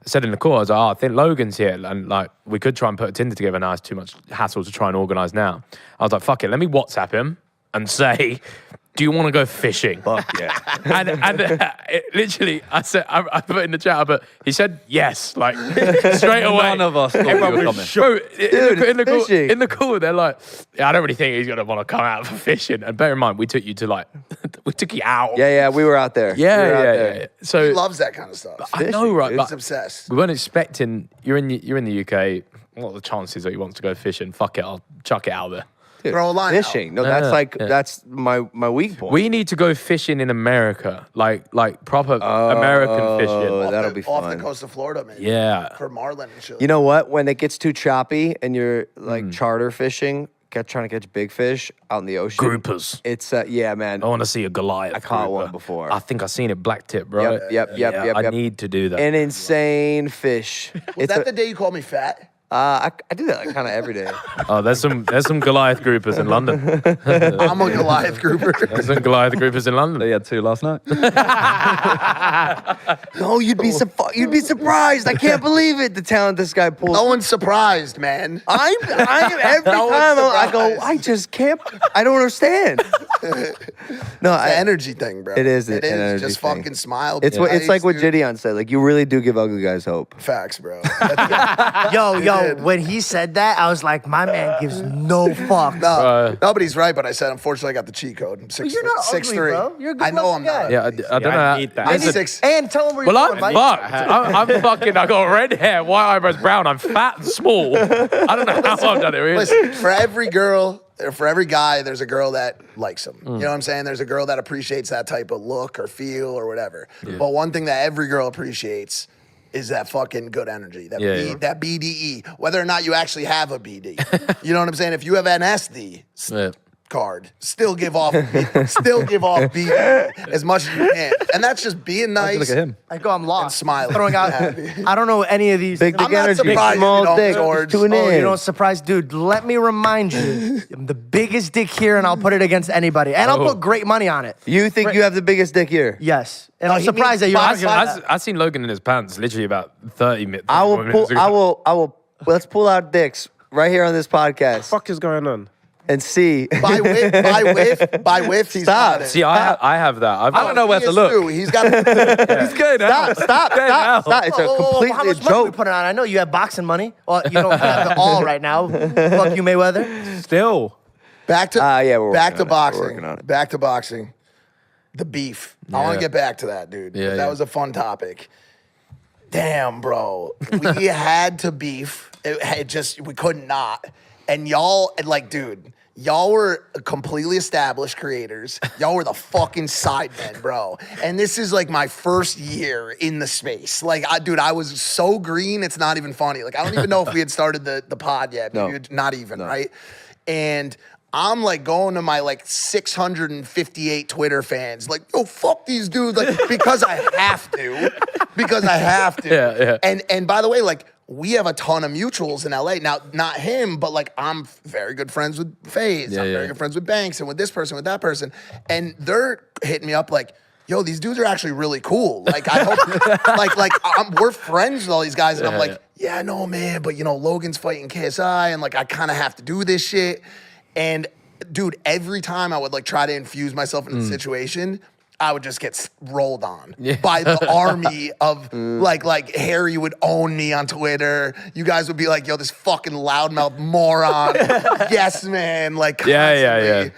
I said in the call, I was like, I think Logan's here. And like, we could try and put a Tinder together now. It's too much hassle to try and organize now. I was like, fuck it, let me WhatsApp him and say, do you want to go fishing?
Fuck yeah.
And it, literally, I said, I put in the chat, but he said yes, like straight away.
None of us thought you were coming.
Bro, in the call,
fishing.
in the call, they're like, yeah, I don't really think he's gonna want to come out for fishing. And bear in mind, we took you to like, we took you out.
Yeah, we were out there. We were out there.
Yeah. So
He loves that kind of stuff.
I know, right?
He's
But
obsessed.
we weren't expecting. You're in the UK. what are the chances that he wants to go fishing? Fuck it, I'll chuck it out there.
Dude,
Throw a line out.
fishing. No, that's that's my weak point.
We need to go fishing in America, like proper American fishing.
Oh, that'll be
Off the
fun.
coast of Florida, man.
Yeah.
For marlin and shit.
You know what? When it gets too choppy and you're like charter fishing, trying to catch big fish out in the ocean.
Groupers.
It's yeah, man.
I want to see a Goliath.
I caught one
grouper.
before.
I think I seen it black tip, bro.
Yep.
I need to do that.
An insane fish.
Was that the day you called me fat?
I do that like, kind of every day.
Oh, there's some Goliath groupers in London.
I'm a Goliath grouper.
There's some Goliath groupers in London.
They had 2 last night.
No, you'd be surprised. I can't believe it. The talent this guy pulls.
No one's surprised, man.
I am every
No one's
time I go.
surprised.
I just can't. I don't understand. No,
The energy thing, bro.
It is
It
an
is.
energy
Just
thing.
fucking smile.
It's
be
what it's
nice,
like what
dude.
Gideon said. Like you really do give ugly guys hope.
Facts, bro.
Yo,
did.
when he said that, I was like, my man gives no fuck.
No, nobody's right, but I said, unfortunately, I got the cheat code. I'm 6'3".
You're not ugly,
6'3".
bro. You're a good
I know I'm
looking
not.
guy.
Yeah, I don't know.
I need that.
I'm
And,
6.
and tell him where you're
Well,
going,
I'm
Mike.
fucked. I'm fucking. I got red hair, white eyebrows, brown. I'm fat and small. I don't know how I've done it. Really.
Listen, for every girl, or for every guy, there's a girl that likes him. You know what I'm saying? There's a girl that appreciates that type of look or feel or whatever. But one thing that every girl appreciates is that fucking good energy, that that BDE. Whether or not you actually have a BD, you know what I'm saying? If you have an SD card, still give off BD as much as you can, and that's just being nice.
Look at him.
I go, I'm
And
lost.
smiling.
Throwing out.
Happy.
I don't know any of these.
Big
I'm not
energy,
surprised
small
you don't,
dick.
George.
Tune
Oh,
in.
you don't surprise, dude. Let me remind you, I'm the biggest dick here, and I'll put it against anybody, and I'll put great money on it.
You think you have the biggest dick here?
Yes, and I'm
he
surprised that
means
you're
by-
arguing that.
I seen Logan in his pants literally about 30 minutes.
I will
minutes
pull.
ago.
I will. Let's pull out dicks right here on this podcast
Fuck is going on?
and see.
By whiff, he's
Stop.
got it.
See, I have that.
I don't know where
He
to
is
look.
too. He's got.
He's good now.
Stop! It's a
How
completely
much
a
money we
joke.
put it on? I know you have boxing money. Well, you don't have it all right now. Fuck you, Mayweather.
Still.
Back to
yeah, we're
back to
working on it. We're
boxing.
working on it.
Back to boxing. The beef. I want to get back to that, dude.
Yeah,
that
yeah.
was a fun topic. Damn, bro. We had to beef. It just we couldn't not. And y'all, like, dude, y'all were completely established creators. Y'all were the fucking Sidemen, bro. And this is like my first year in the space. Like, I was so green, it's not even funny. Like, I don't even know if we had started the pod yet. Maybe not even, right? And I'm like going to my like 658 Twitter fans, like, yo, fuck these dudes, like, because I have to. Because I have to.
Yeah.
And by the way, like, we have a ton of mutuals in LA. Now, not him, but like I'm very good friends with FaZe. I'm very good friends with Banks and with this person, with that person. And they're hitting me up like, yo, these dudes are actually really cool. Like, I hope, we're friends with all these guys. And I'm like, yeah, no, man, but you know, Logan's fighting KSI and like, I kind of have to do this shit. And dude, every time I would like try to infuse myself in the situation, I would just get rolled on by the army of like Harry would own me on Twitter. You guys would be like, yo, this fucking loudmouth moron. Yes, man. Like, constantly.
Yeah.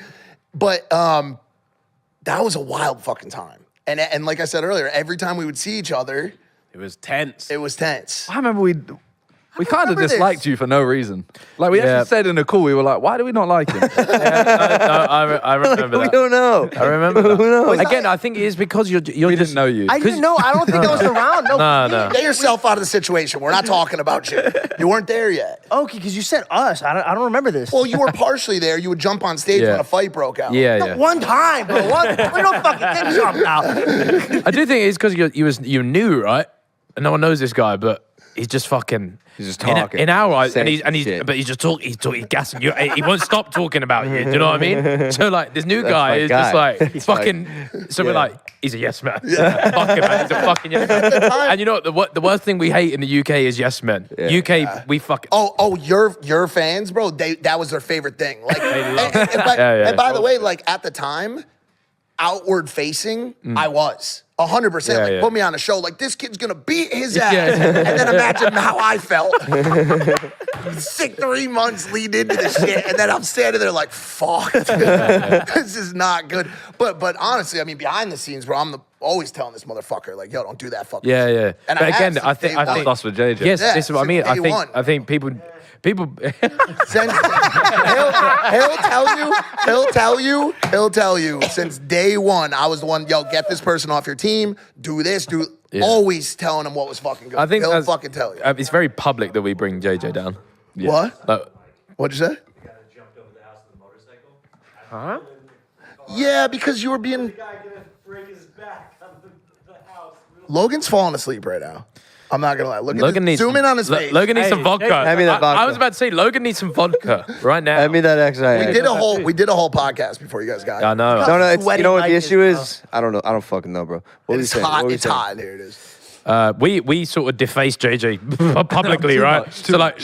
But that was a wild fucking time. And like I said earlier, every time we would see each other,
It was tense.
it was tense.
I remember we kind of
remember
disliked
this.
you for no reason. Like we actually said in a call, we were like, why do we not like him?
I remember
We
that.
don't know.
I remember that.
Who knows?
Again, I think it is because you're
We
just
didn't know you.
I didn't know. I don't think I was around.
No.
Get yourself out of the situation. We're not talking about you. You weren't there yet.
Okay, because you said us. I don't remember this.
Well, you were partially there. You would jump on stage
Yeah.
when a fight broke out.
Yeah.
One time, bro. We don't fucking get jump now.
I do think it's because you knew, right? And no one knows this guy, but he's just fucking.
He's just
in-
talking.
in our eyes,
Saying
and he's
shit.
but he's just talking. He's gassing you. He won't stop talking about you. Do you know what I mean? So like, this new
That's
guy
my
is
guy.
just like
He's
fucking. So we're like, he's a yes man. Fuck him, man. He's a fucking yes man. And you know what? The worst thing we hate in the UK is yes men. UK, we fucking.
Oh, your fans, bro. That was their favorite thing. Like, and by the way, like at the time, outward facing, I was 100%.
Yeah,
Like,
yeah.
put me on a show. Like, this kid's gonna beat his ass.
Yeah.
And then imagine how I felt. Sick 3 months lead into this shit, and then I'm standing there like, fuck, this is not good. But honestly, I mean, behind the scenes, bro, I'm always telling this motherfucker, like, yo, don't do that fucking
Yeah,
shit.
yeah.
And
but again,
have
I
since
think
day one.
That's with JJ.
yes,
Yeah,
this is what I
since
mean.
day one.
I think people.
Since, he'll tell you since day one, I was the one, yo, get this person off your team, do this, always telling him what was fucking good.
I think
he'll
that's-
fucking tell you.
It's very public that we bring JJ down.
What?
Like,
What'd you say?
Huh?
Yeah, because you were being. Logan's falling asleep right now. I'm not gonna lie.
Logan needs
zoom in on his face.
Logan needs some
Hey,
vodka.
hand me that vodka.
I was about to say Logan needs some vodka right now.
Hand me that XI.
We did a whole podcast before you guys got.
I know.
No, it's,
Sweaty
you know what the
like
issue
this,
is? I don't know. I don't fucking know, bro. What were you
It's
saying? What
hot.
were you
It's
saying?
hot. Here it is.
We sort of defaced JJ publicly, right? So like,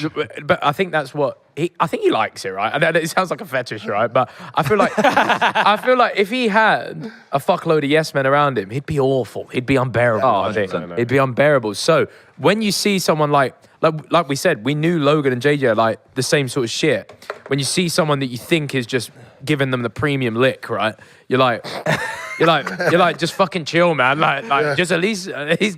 but I think that's what I think he likes it, right? And it sounds like a fetish, right? But I feel like if he had a fuckload of yes men around him, he'd be awful. He'd be unbearable.
Oh,
I think.
100%.
It'd be unbearable. So when you see someone like we said, we knew Logan and JJ are like the same sort of shit. When you see someone that you think is just giving them the premium lick, right? You're like, just fucking chill, man. Like, just at least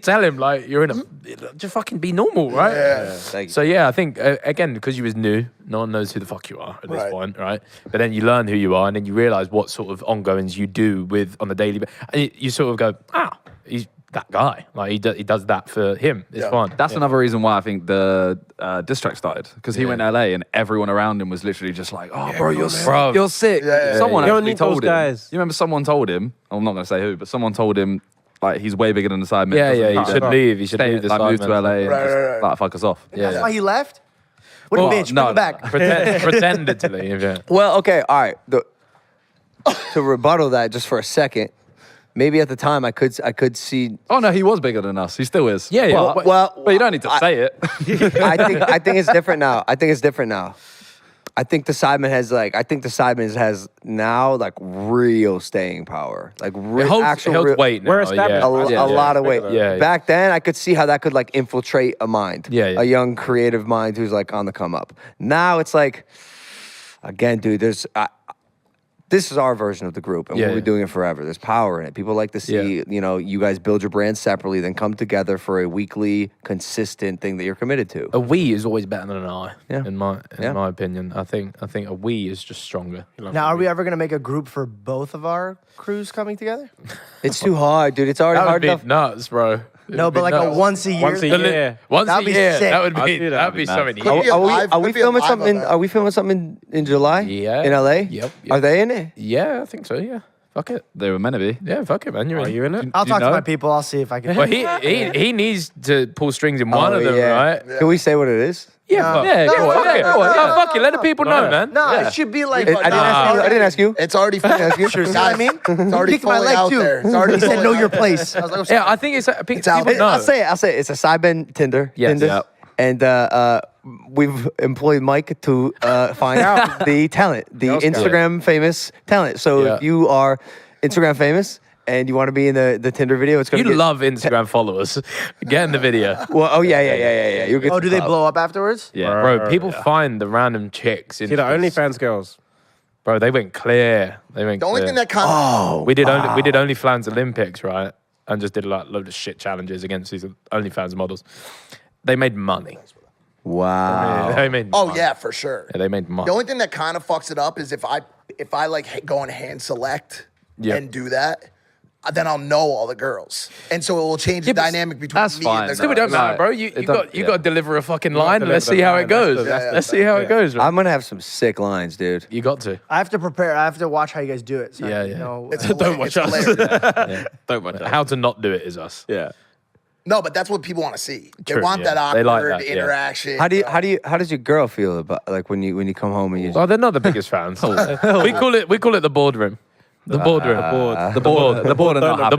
tell him, like, you're in a, just fucking be normal, right?
Yeah.
Thank you.
So yeah, I think again, because you was new, no one knows who the fuck you are at this
Right.
point, right? But then you learn who you are, and then you realize what sort of ongoings you do with on a daily basis, and you sort of go, he's that guy. Like he does that for him. It's
Yeah.
fine.
That's another reason why I think the diss track started, because he went to LA and everyone around him was literally just like, "Oh, bro, you're sick."
Yeah.
Someone
You don't
actually
need those
told him.
guys.
You remember someone told him? I'm not gonna say who, but someone told him like he's way bigger than the Sidemen.
Yeah,
Doesn't
yeah.
need
He
to
should leave. He should
stay-
leave the
like move to
Sidemen.
LA and
Right,
just
right, right.
like fuck us off.
Yeah.
That's why he left? What a
Well,
bitch.
no,
Bring him back.
Pretended to leave. Yeah.
Well, okay, all right. To rebuttal that just for a second, maybe at the time I could see.
Oh no, he was bigger than us. He still is.
Yeah, yeah.
But you don't need to say it.
I think it's different now. I think the Sidemen has now like real staying power, like
It holds
real,
weight now.
We're
a,
established.
yeah.
lot of weight.
Yeah.
Back then, I could see how that could like infiltrate a mind,
Yeah.
a young creative mind who's like on the come up. Now it's like, again, dude, this is our version of the group, and
Yeah,
we'll be
yeah.
doing it forever. There's power in it. People like to see, you guys build your brand separately, then come together for a weekly, consistent thing that you're committed to.
A we is always better than an I.
Yeah.
In my
Yeah.
opinion, I think a we is just stronger.
Now, are we ever going to make a group for both of our crews coming together?
It's too hard, dude. It's already
That would
hard
be
enough.
nuts, bro.
No, but like a once a year.
Once a year.
Once
That'd
a
be
year,
sick.
that would
I'd
be
do that.
that'd be
That'd
something.
be
Could be a live-
Are we
could be a
filming
live
something?
event.
Are we filming something in July?
Yeah.
In LA?
Yep.
Are they in it?
Yeah, I think so. Yeah. Fuck it.
They were meant to be.
Yeah, fuck it, man. You're
Are
in.
you in it?
I'll
Do you
talk to
know?
my people. I'll see if I can.
Well, he needs to pull strings in one
Oh,
of them,
yeah.
right?
Can we say what it is?
Yeah,
No.
fuck
No,
yeah.
no,
Fuck
no,
it.
no, no.
No, fuck it. Let the people know, man.
No,
Yeah.
it should be like.
I didn't ask you. I didn't ask you.
It's already
ask you.
See what I mean?
It's already
Kicked my
fully
leg
out
too.
there. It's already
He said,
fully
"Know
out
your
there.
place." I was like,
Yeah, I think it's
out.
people know.
I'll say it. It's a Sidemen Tinder.
Yes.
Tinder.
Yep.
And we've employed Mike to find out the talent, the Instagram famous talent. So
Yeah.
if you are Instagram famous and you want to be in the Tinder video, it's going to
You love Instagram followers. Get in the video.
Well, oh yeah. You'll get
"Oh, do they blow up afterwards?"
Yeah.
Bro, people find the random chicks.
See the OnlyFans girls.
Bro, they went clear. They went
The only
clear.
thing that kind of
we did OnlyFans Olympics, right? And just did like load of shit challenges against these OnlyFans models. They made money.
Wow.
They made
oh
money.
yeah, for sure.
Yeah, they made money.
The only thing that kind of fucks it up is if I like go and hand select
Yeah.
and do that, then I'll know all the girls, and so it will change the
Yeah, but
dynamic between
that's
me
fine.
and the
Still, it
girls.
don't matter,
No,
bro. You
it
got
don't-
you
yeah.
got to deliver a fucking line.
deliver
Let's
the
see how
line.
it goes.
That's
Let's see how it goes. Bro.
I'm gonna have some sick lines, dude.
You got to.
I have to prepare. I have to watch how you guys do it. So
Yeah,
I
yeah.
know.
It's
Don't watch
it's
us.
hilarious.
Don't mind. How to not do it is us.
Yeah.
No, but that's what people want to see. They
True,
want
yeah.
that
They
awkward
like that, yeah.
interaction.
How does your girl feel about like when you come home and you?
Well, they're not the biggest fans. we call it the boardroom. The boardroom.
The board are not happy.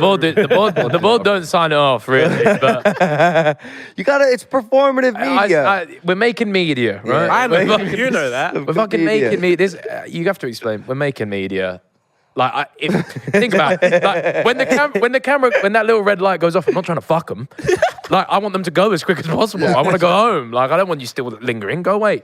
The board don't sign it off really, but
You gotta. It's performative media.
we're making media, right?
I
We're
know.
fucking-
You know that.
We're fucking
Media.
making media. This you have to explain. We're making media. Like, think about it. Like, when that little red light goes off, I'm not trying to fuck them. Like, I want them to go as quick as possible. I want to go home. Like, I don't want you still lingering. Go away.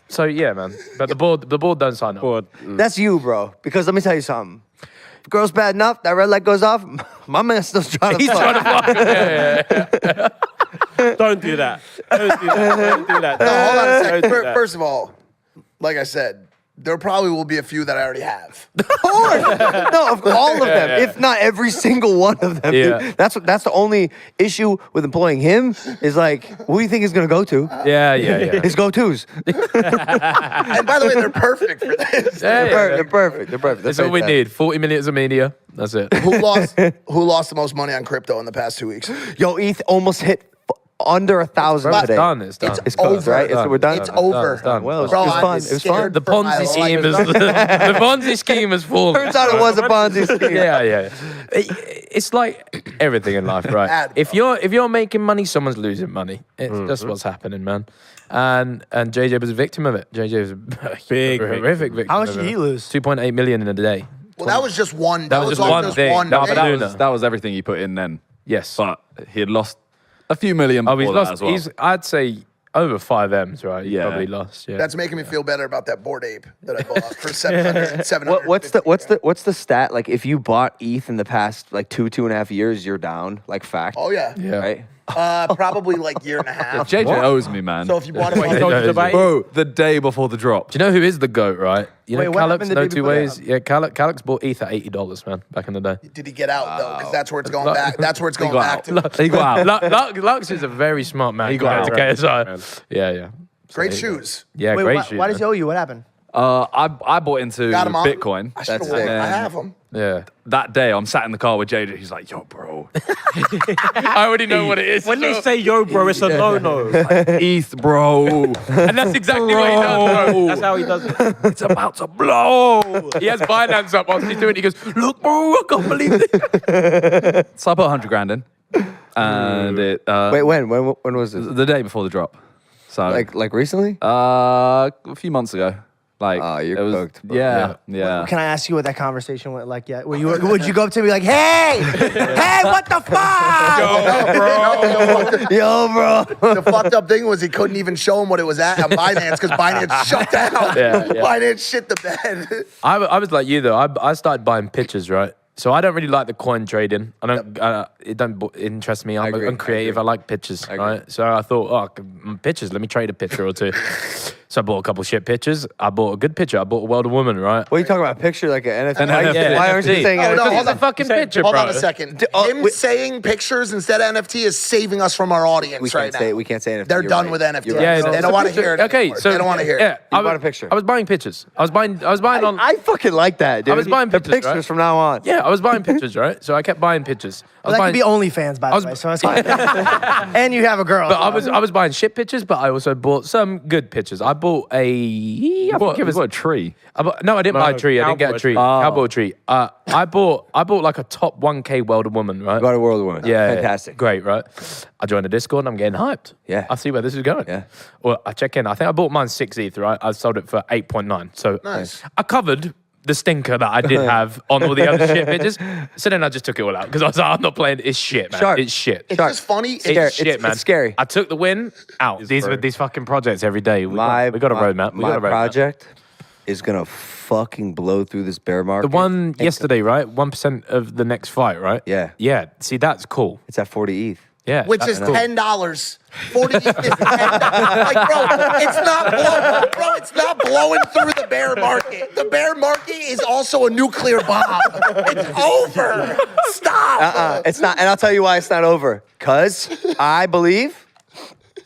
So yeah, man. But the board don't sign up.
Bored.
That's you, bro. Because let me tell you something. If girl's bad enough, that red light goes off. My man's still trying to
He's
fuck.
trying to fuck.
Don't do that. Don't do that. Don't do that.
No, hold on a
Don't
second.
do that.
First of all, like I said, there probably will be a few that I already have.
No, of all of them, if not every single one of them.
Yeah.
Dude. That's the only issue with employing him is like, what do you think he's gonna go to?
Yeah.
His go-tos.
And by the way, they're perfect for this.
They're perfect. They're perfect.
That's all we need. 40 minutes of media. That's it.
Who lost the most money on crypto in the past 2 weeks?
Yo, ETH almost hit under 1,000
It's
today.
done. It's done.
It's close,
over.
right? We're done.
It's over.
It's done.
Well,
Bro,
it was
I'm
fun. It was fun.
scared
The
for my
Ponzi scheme
life.
is the Ponzi scheme has fallen.
Turns out it was a Ponzi scheme.
Yeah. It's like everything in life, right?
Bad,
If you're making money, someone's losing money. It's just what's happening, man. And JJ was a victim of it. JJ was a
Big
horrific victim.
How much
of
did
it.
he lose?
2.8 million in a day.
Well, that was just one.
That was just
all
one thing.
One
That was
thing.
But
Luna.
that was everything he put in then.
Yes.
But he had lost a few million
Oh,
before
he's
that
lost.
as well.
He's I'd say over 5 M's, right? He
Yeah.
probably lost. Yeah.
That's making me feel better about that Bored Ape that I bought for 700.
What's the stat? Like, if you bought ETH in the past like 2.5 years, you're down. Like, fact.
Oh yeah.
Yeah.
Right.
Probably like year and a half.
JJ owes me, man.
So if you bought it,
He told you to buy it?
Bro, the day before the drop.
Do you know who is the GOAT, right? You
Wait,
know
what
Calyx,
happened the
No
day
Two
before
Ways?
that?
Yeah, Calyx bought ETH at $80, man, back in the day.
did he get out though? Because that's where it's going back. That's where it's going
got
back
out.
to.
He got out.
Lux is a very smart man.
He got
compared to
out.
KSI. Yeah.
Great shoes.
Yeah,
Wait,
great
why,
shoes.
why does he
man.
owe you? What happened?
I bought into
Got him on.
Bitcoin.
I should have
That's
won.
sick.
I have them.
Yeah.
That day, I'm sat in the car with JJ. He's like, yo, bro.
I already know what it is.
When they say yo, bro, it's a no-no.
ETH, bro.
and that's exactly what he does, bro.
That's how he does it.
It's about to blow.
He has Binance up whilst he's doing it. He goes, look, bro, I can't believe this.
So I put 100 grand in. And it,
Wait, when was this?
the day before the drop. So
Like recently?
a few months ago. Like,
Oh, you're
it was,
cooked, bro.
Yeah.
Can I ask you what that conversation went like? Yeah, would you go up to me like, hey, what the fuck?
Yo, bro.
The fucked up thing was he couldn't even show him what it was at Binance because Binance shut down.
Yeah.
Binance shit the bed.
I was like you, though. I started buying pictures, right? So I don't really like the coin trading. It don't interest me.
agree,
I'm creative. I like pictures,
agree.
right? So I thought, pictures. Let me trade a picture or two. So I bought a couple shit pictures. I bought a good picture. I bought a World of Woman, right?
What are you talking about? A picture like an NFT?
An NFT.
Why aren't you
NFT.
saying
Oh,
NFT?
no, hold
It's a
on.
fucking picture,
Hold
bro.
on a second.
oh,
Him saying pictures instead of NFT is saving us from our audience
We
right
can't say
now.
we can't say NFT.
They're
You're
done
right.
with NFT.
You're
Yeah,
right.
they
it's
don't
a
want to
picture.
hear it.
Okay,
anymore.
so
they don't want to hear
yeah,
it.
You bought a picture.
I was buying pictures. I was buying on.
I fucking like that, dude.
I was buying
the
pictures,
pictures
right?
from now on.
Yeah, I was buying pictures, right? So I kept buying pictures. I was
That
buying,
could be OnlyFans, by
I was-
the way. So that's and you have a girl.
but I was buying shit pictures, but I also bought some good pictures. I bought
You bought a tree.
No, I didn't buy a tree. I didn't get a
cowboy
tree.
tree.
Cowboy tree. I bought like a top 1K World of Woman, right?
Got a World Woman.
Yeah,
Fantastic.
great, right? I joined the Discord and I'm getting hyped.
Yeah.
I see where this is going.
Yeah.
Well, I check in. I think I bought mine 6 ETH, right? I sold it for 8.9. So
Nice.
I covered the stinker that I did have on all the other shit bitches. So then I just took it all out because I was like, I'm not playing. It's shit, man.
Sharp.
It's shit.
It's just funny.
It's
Scary.
shit,
It's
man.
scary.
I took the win out. These fucking projects every day. We got a roadmap. We
My
got a roadmap.
project is gonna fucking blow through this bear market.
The one yesterday, right? 1% of the next fight, right?
Yeah.
Yeah. See, that's cool.
It's at 40 ETH.
Yeah.
Which
that's
is
cool.
$10. 40 is $10. Like, bro, it's not blowing through the bear market. The bear market is also a nuclear bomb. It's over. Stop.
It's not, and I'll tell you why it's not over. Cause I believe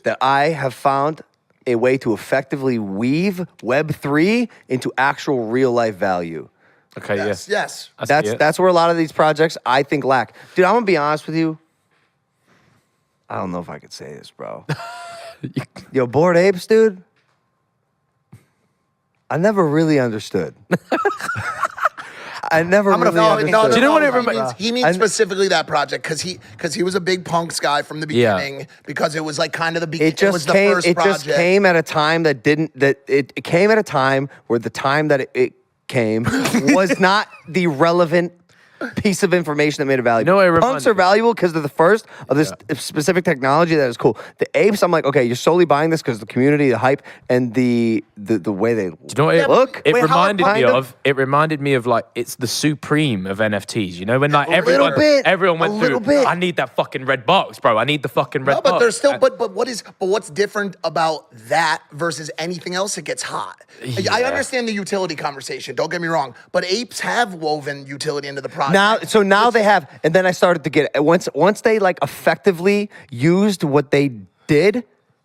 that I have found a way to effectively weave Web3 into actual real life value.
Okay,
Yes,
yeah.
yes.
I see it.
That's where a lot of these projects I think lack. Dude, I'm gonna be honest with you. I don't know if I could say this, bro. Yo, Bored Apes, dude. I never really understood. I never
I'm gonna
really understood.
Do you know what it reminds?
He means specifically that project because he was a big punks guy from the
Yeah.
beginning because it was like kind of the beginning.
It
was
just
the
came.
first
It
project.
just came at a time that didn't. That it came at a time where the time that it came was not the relevant piece of information that made it valuable.
You know what it
Punks
reminded
are
me?
valuable because they're the first of this specific technology that is cool. The apes, I'm like, okay, you're solely buying this because the community, the hype, and the way they
Do you know what it
look.
It
Wait, how
reminded me
kind
of. It reminded me of like it's the supreme of NFTs. You know when like
little bit,
everyone went
a
through.
little bit.
I need that fucking red box, bro. I need the fucking red
No,
box.
but there's still,
And-
but what's different about that versus anything else? It gets hot. I understand the utility conversation. Don't get me wrong, but apes have woven utility into the product.
Now they have, and then I started to get it. Once they like effectively used what they did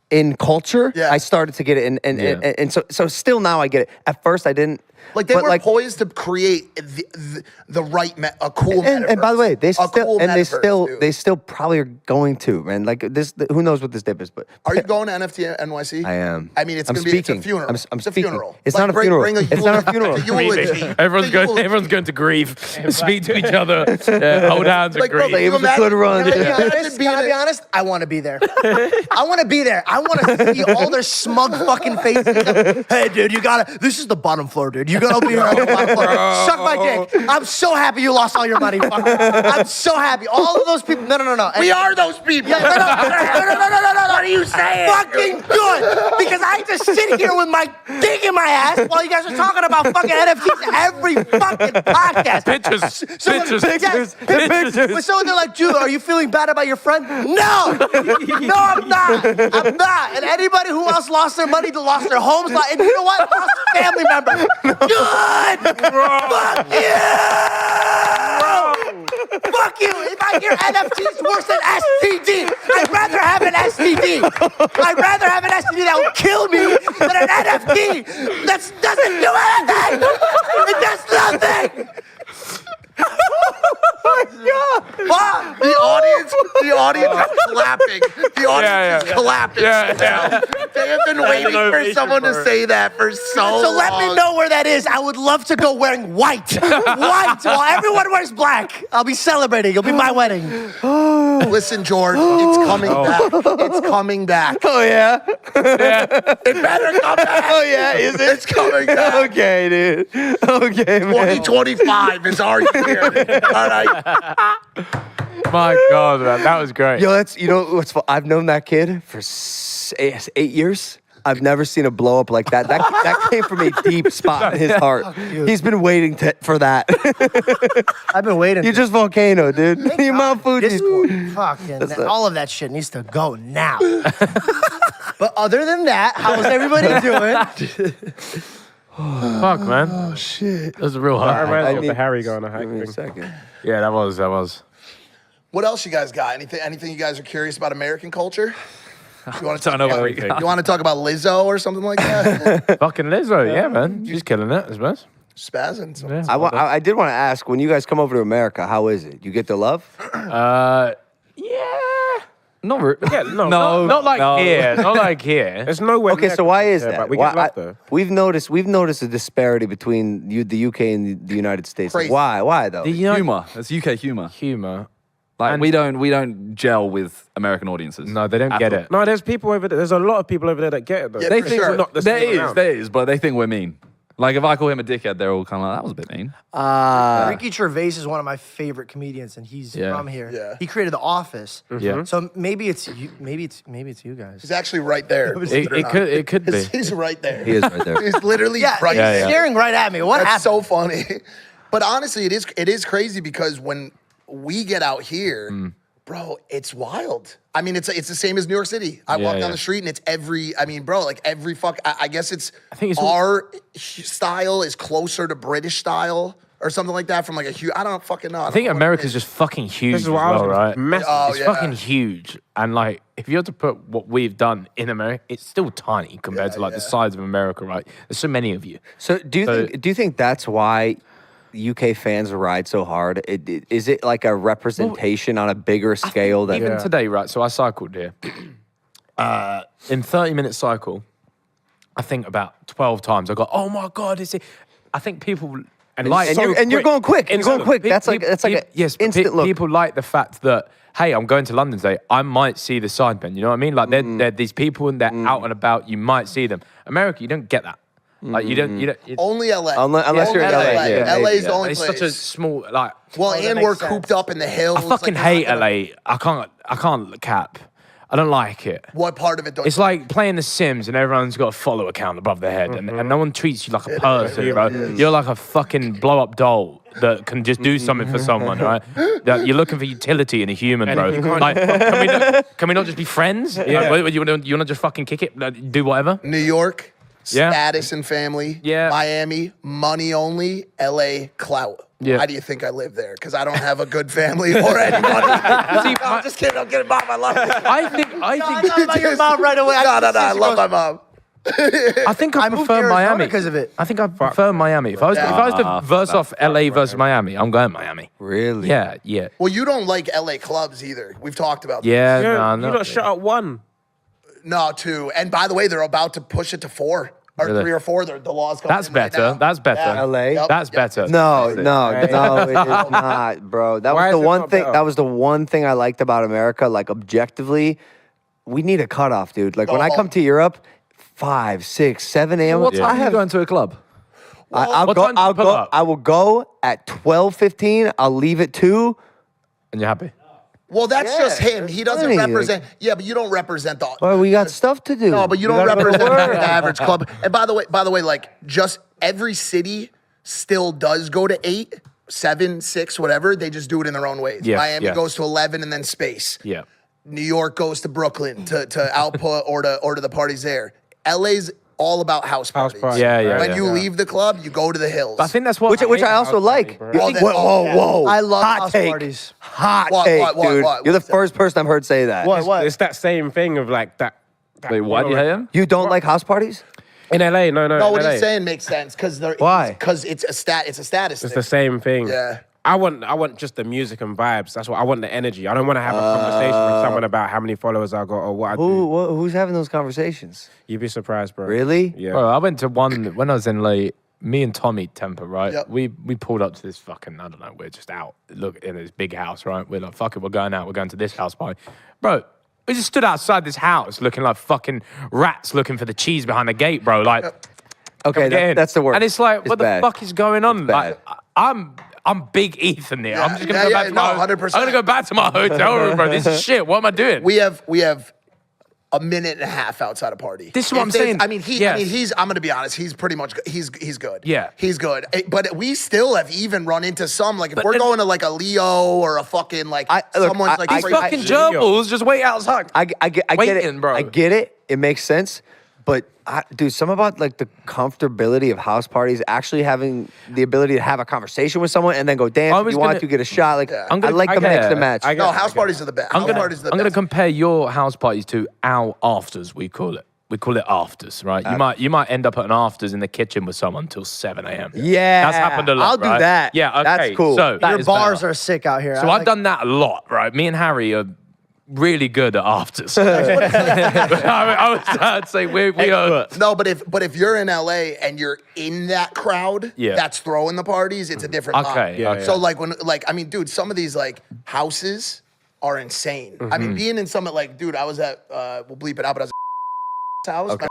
in culture,
Yeah.
I started to get it, and so still now I get it. At first I didn't.
Like they
but
were poised to create the right a cool metaverse.
and by the way, they
A
still
cool
and
metaverse, dude.
they still probably are going to, man. Like this, who knows what this dip is? But
Are you going to NFT NYC?
I am.
I mean, it's
I'm
gonna be
speaking.
a funeral.
I'm
It's a
speaking.
funeral.
It's
Like,
not a funeral.
bring
It's not a funeral.
eulogy.
Everyone's going to grieve, speak to each other, hold hands, and
Like, bro,
grieve.
it was a good run.
Can I
Imagine
be honest? I want to be there. I want to be there. I want to see all their smug fucking faces. Hey, dude, you gotta. This is the bottom floor, dude. You gotta be here on the bottom floor. Suck my dick. I'm so happy you lost all your money. Fucker. I'm so happy. All of those people. No.
We are those people.
Yeah, no. What are you saying? Fucking good. Because I just sit here with my dick in my ass while you guys are talking about fucking NFTs every fucking podcast.
Pictures.
Yes, pictures. But so they're like, dude, are you feeling bad about your friend? No, I'm not. I'm not. And anybody who else lost their money, lost their homes, and you know what? Lost a family member. Good. Fuck you. Fuck you. If I hear NFTs worse than STD, I'd rather have an STD. I'd rather have an STD that will kill me than an NFT that doesn't do anything. It does nothing. Fuck.
The audience is clapping. The audience is clapping.
Yeah.
They have been waiting for someone to say that for so long.
So let me know where that is. I would love to go wearing white. White, while everyone wears black. I'll be celebrating. It'll be my wedding.
Listen, George, it's coming back. It's coming back.
Oh yeah.
It better come back.
Oh yeah. Is it?
It's coming back.
Okay, dude. Okay, man.
2025 is our year. All right.
My God, man, that was great.
Yo, what's fun? I've known that kid for 8 years. I've never seen a blow up like that. That came from a deep spot in his heart. He's been waiting for that.
I've been waiting.
You're just volcano, dude. You're Mount Fuji.
Discord. Fucking all of that shit needs to go now. But other than that, how's everybody doing?
Fuck, man. Oh shit. That was a real
That
high.
reminds me of
need-
the Harry going on a hike
Give me a
thing.
second.
Yeah, that was.
What else you guys got? Anything you guys are curious about American culture? You want to
Don't know where we
everything.
go.
You want to talk about Lizzo or something like that?
Fucking Lizzo, yeah, man. She's killing it, I suppose.
Spazzing. So.
Yeah.
I did want to ask, when you guys come over to America, how is it? You get the love?
Not re-
Yeah, no,
Not like here. Not like here.
There's nowhere.
Okay,
near
so why is
there,
that?
But we
Why-
get love though.
we've noticed a disparity between the UK and the United States.
Crazy.
Why though?
Humor. It's UK humor.
Humor.
Like
And-
we don't gel with American audiences.
No, they don't
at
get
all.
it.
No, there's people over there. There's a lot of people over there that get it though.
Yeah,
They
for
think
sure.
we're
not the
there
same
is,
around.
there is, but they think we're mean. Like if I call him a dickhead, they're all kind of like, that was a bit mean.
Ricky Gervais is one of my favorite comedians, and he's
Yeah.
from here.
Yeah.
He created The Office.
Yeah.
So maybe it's you. Maybe it's you guys.
He's actually right there.
It could be.
He's right there.
He is right there.
He's literally
Yeah,
right
he's
there.
staring right at me. What
That's
happened?
so funny. But honestly, it is crazy because when we get out here, bro, it's wild. I mean, it's the same as New York City. I walk down the street and it's every fuck. I guess it's
think it's
our style is closer to British style or something like that from like a huge. I don't fucking know.
I think America's just fucking huge
This
as
is what I was
well, right?
massive.
Oh,
It's
yeah.
fucking huge. And like, if you had to put what we've done in America, it's still tiny compared to like the size of America, right? There's so many of you.
So do you think that's why UK fans ride so hard? Is it like a representation on a bigger scale than
Even today, right? So I cycled here. In 30-minute cycle, I think about 12 times I go, oh my God, is it? I think people like
and you're going quick. You're going quick. That's like an
yes, but
instant look.
People like the fact that, hey, I'm going to London today. I might see the Sidemen. You know what I mean? Like they're these people and they're out and about. You might see them. America, you don't get that. Like you don't. It's,
Only LA.
Unless
Only
you're in LA. Yeah,
LA is
yeah.
the only
it's
place.
such a small like.
well,
that
and
makes
we're
sense.
cooped up in the hills.
I fucking
like,
hate
you're not gonna-
LA. I can't cap. I don't like it.
What part of it don't
It's
you
like playing The Sims and everyone's got a follow account above their head and no one treats you like a person, bro. You're like a fucking blow up doll that can just do something for someone, right? That you're looking for utility in a human, bro. Like, can we not just be friends?
Yeah.
Like, you want to just fucking kick it, like, do whatever?
New York,
Yeah.
status and family.
Yeah.
Miami, money only. LA, clout.
Yeah.
Why do you think I live there? Because I don't have a good family or any money.
See,
I'm just kidding. I'm kidding, Mom. I love you.
I think
I thought about your mom right away.
No. I love my mom.
I think I
moved to
prefer
Arizona
Miami
'cause of it.
I think I prefer Miami. If I was to verse off LA versus Miami, I'm going Miami.
Really?
Yeah, yeah.
Well, you don't like LA clubs either. We've talked about that.
Yeah,
You
no,
you
no.
not shut up one.
No, two. And by the way, they're about to push it to 4 or
Really?
3 or 4. The law's coming
That's
in right
better.
now.
That's better.
Yeah.
LA?
Yep.
That's
Yep.
better.
No, it is not, bro. That
Why
was the
is it
one
not
thing.
better?
That was the one thing I liked about America. Like objectively, we need a cutoff, dude. Like when I come to Europe, 5, 6, 7 a.m.
What time
I
are you
have.
going to a club?
I'll
What
go.
time do you
I'll
pull
go.
up?
I will go at 12:15. I'll leave at 2.
And you're happy?
Well, that's
Yeah,
just him. He doesn't
plenty, like-
represent. Yeah, but you don't represent the.
Well, we got stuff to do.
No, but you
We
don't
gotta go to
represent
work.
the average club. And by the way, like just every city still does go to 8, 7, 6, whatever. They just do it in their own ways.
Yeah,
Miami
yeah.
goes to 11 and then space.
Yeah.
New York goes to Brooklyn to output or to the parties there. LA's all about house parties.
parties,
Yeah, yeah,
When
yeah.
you leave the club, you go to the hills.
I think that's what
Which I
hate
also
about
like.
bro.
Well, then-
Whoa.
I love
Hot
house
take.
parties.
Hot
What,
take,
what,
dude.
what?
You're the
What's that?
first person I've heard say that.
What?
It's that same thing of like that.
Wait, why do you hate him?
You don't like house parties?
In LA? No.
no, what
LA.
he's saying makes sense because
Why?
Because it's a status.
It's
thing.
the same thing.
Yeah.
I want just the music and vibes. That's what I want. The energy. I don't want to have a conversation with someone about how many followers I got or what I do.
Who's having those conversations?
You'd be surprised, bro.
Really?
Yeah.
Bro, I went to one when I was in late. Me and Tommy Temper, right?
Yep.
We pulled up to this fucking, I don't know, we're just out. Look in this big house, right? We're like, fuck it, we're going out. We're going to this house party. Bro, we just stood outside this house looking like fucking rats looking for the cheese behind the gate, bro. Like,
Okay,
get in.
that's the word.
And it's like, what
bad.
the fuck is going on?
It's bad.
Like, I'm big Ethan here. I'm just gonna
Yeah,
go
yeah,
back to my.
no, 100%.
I'm gonna go back to my hotel room, bro. This is shit. What am I doing?
We have a minute and a half outside a party.
This is what
If
I'm
there's-
saying.
I mean,
Yes.
he's. I'm gonna be honest. He's pretty much. He's good.
Yeah.
he's good. But we still have even run into some like if
But
we're
then-
going to like a Leo or a fucking like someone's like
These
straight-
fucking gerbils just wait outside.
I get it.
Waiting, bro.
I get it. It makes sense. But dude, some about like the comfortability of house parties, actually having the ability to have a conversation with someone and then go dance.
I
If
was
you want
gonna-
to get a shot. Like
I'm gonna-
I like
I
the
get
mix
it.
and match.
I get
No,
it,
house
I get
parties are the best.
I'm
House
gonna,
parties are the
I'm gonna
best.
compare your house parties to our afters. We call it. We call it afters, right? You might end up at an afters in the kitchen with someone till 7 a.m.
Yeah,
that's happened a lot.
I'll do
right?
that.
Yeah, okay.
That's cool.
So that
Your
is
bars
better.
are sick out here.
So I've done that a lot, right? Me and Harry are really good at afters. I'd say we are.
No, but if you're in LA and you're in that crowd
Yeah.
that's throwing the parties, it's a different
Okay,
vibe.
yeah,
So I mean, dude, some of these like houses are insane. I mean, being in some like, dude, I was at we'll bleep it out, but I was at house.
Okay.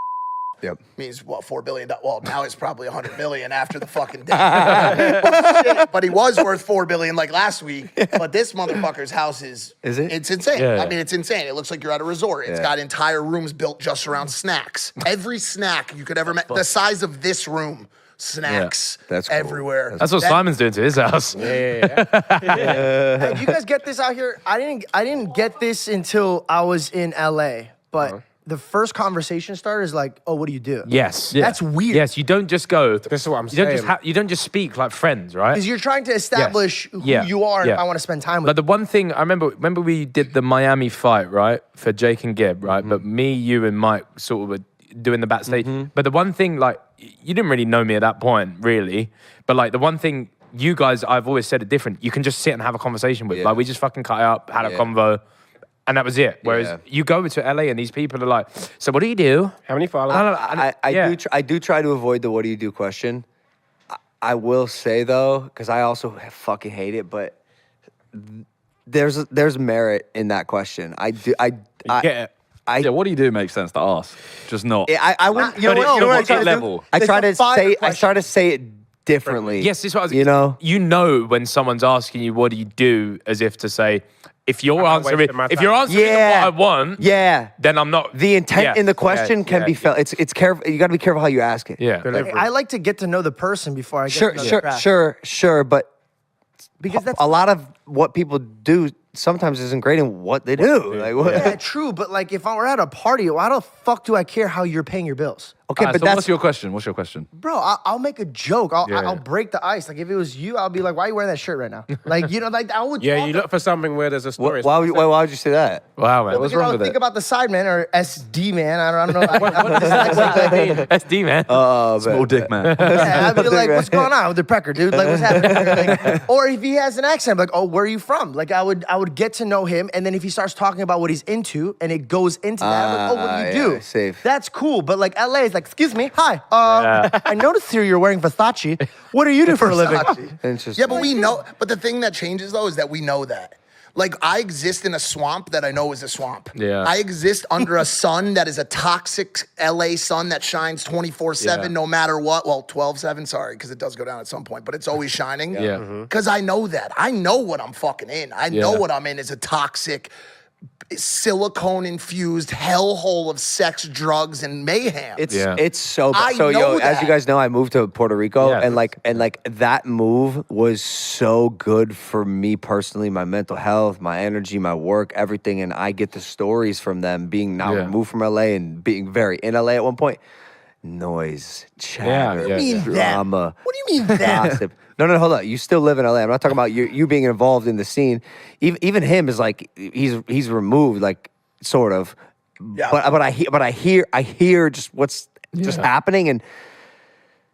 Yep.
Means what, $4 billion? Well, now it's probably $100 million after the fucking day. Shit, but he was worth $4 billion like last week. But this motherfucker's house is
it?
It's insane.
Yeah, yeah.
I mean, it's insane. It looks like you're at a resort. It's
Yeah.
got entire rooms built just around snacks. Every snack you could ever make, the size of this room. Snacks
That's cool.
everywhere.
That's what Simon's doing to his house.
Hey, do you guys get this out here? I didn't get this until I was in LA, but the first conversation starter is like, "Oh, what do you do?"
Yes.
That's weird.
Yes, you don't just go.
This is what I'm
You don't just
saying.
you don't just speak like friends, right?
Because you're trying to establish who
Yeah.
you are and
Yeah.
if I want to spend time with.
Like the one thing I remember we did the Miami fight, right? For Jake and Gib, right? But me, you, and Mike sort of were doing the backstage. But the one thing, like, you didn't really know me at that point, really. But like the one thing you guys, I've always said it different. You can just sit and have a conversation with.
Yeah.
Like we just fucking cut it up, had a
Yeah.
convo, and that was it. Whereas
Yeah.
you go to LA and these people are like, so what do you do?
How many followers?
I do try to avoid the what do you do question. I will say though, because I also fucking hate it, but there's merit in that question. I
get it.
Yeah, what do you do makes sense to ask. Just not.
I wouldn't. You know
But
what? You know what I
what
try to do?
level?
I try to
It's a fire
say. I
question.
try to say it differently.
Yes, this is what I was,
You know.
You know when someone's asking you, what do you do, as if to say, if you're
not
answering,
wasting my
if you're
time.
answering
Yeah.
what I want,
Yeah.
then I'm not.
The intent
Yes,
in the question
yeah,
can
yeah,
be felt. It's careful. You got to be careful how you ask it.
Yeah.
Delivery.
I like to get to know the person before I get
Sure.
to know
Sure.
the craft.
Sure. But
Because that's
a lot of what people do sometimes isn't great in what they do. Like, what?
yeah, true. But like, if I were at a party, why the fuck do I care how you're paying your bills?
Okay, but
so
that's
what's your question? What's your question?
Bro, I'll make a joke. I'll break the ice. Like if it was you, I'll be like, "Why are you wearing that shirt right now?" Like like I would.
Yeah,
talk
you look for something where there's a story.
why would you say that?
Wow, man.
What's
because I
wrong
would
with
think
it?
about the Sidemen or SD man. I don't know.
SD, man.
Small dick man.
Yeah, I'd be like, "What's going on with the pecker, dude? Like, what's happening?" Like, or if he has an accent, I'm like, "Oh, where are you from?" Like, I would get to know him, and then if he starts talking about what he's into, and it goes into that, I'm like, "Oh, what do you do?"
yeah, safe.
That's cool. But like, LA is like, "Excuse me, hi. I noticed here you're wearing Versace. What do you do for a living?"
Interesting.
Yeah, but we know. But the thing that changes though is that we know that. Like I exist in a swamp that I know is a swamp.
Yeah.
I exist under a sun that is a toxic LA sun that shines 24/7 no matter what. Well, 12/7, sorry, because it does go down at some point, but it's always shining.
Yeah.
Because I know that. I know what I'm fucking in. I know
Yeah.
what I'm in is a toxic, silicone-infused hellhole of sex, drugs, and mayhem.
It's so
I
so
know
yo, as you
that.
guys know, I moved to Puerto Rico
Yeah.
and like that move was so good for me personally, my mental health, my energy, my work, everything. And I get the stories from them being now
Yeah.
removed from LA and being very in LA at one point. Noise, chatter,
yeah,
yeah.
drama.
What do you mean that?
Gossip. No, hold on. You still live in LA. I'm not talking about you being involved in the scene. Even him is like he's removed, like sort of.
Yeah.
But I hear just what's just happening, and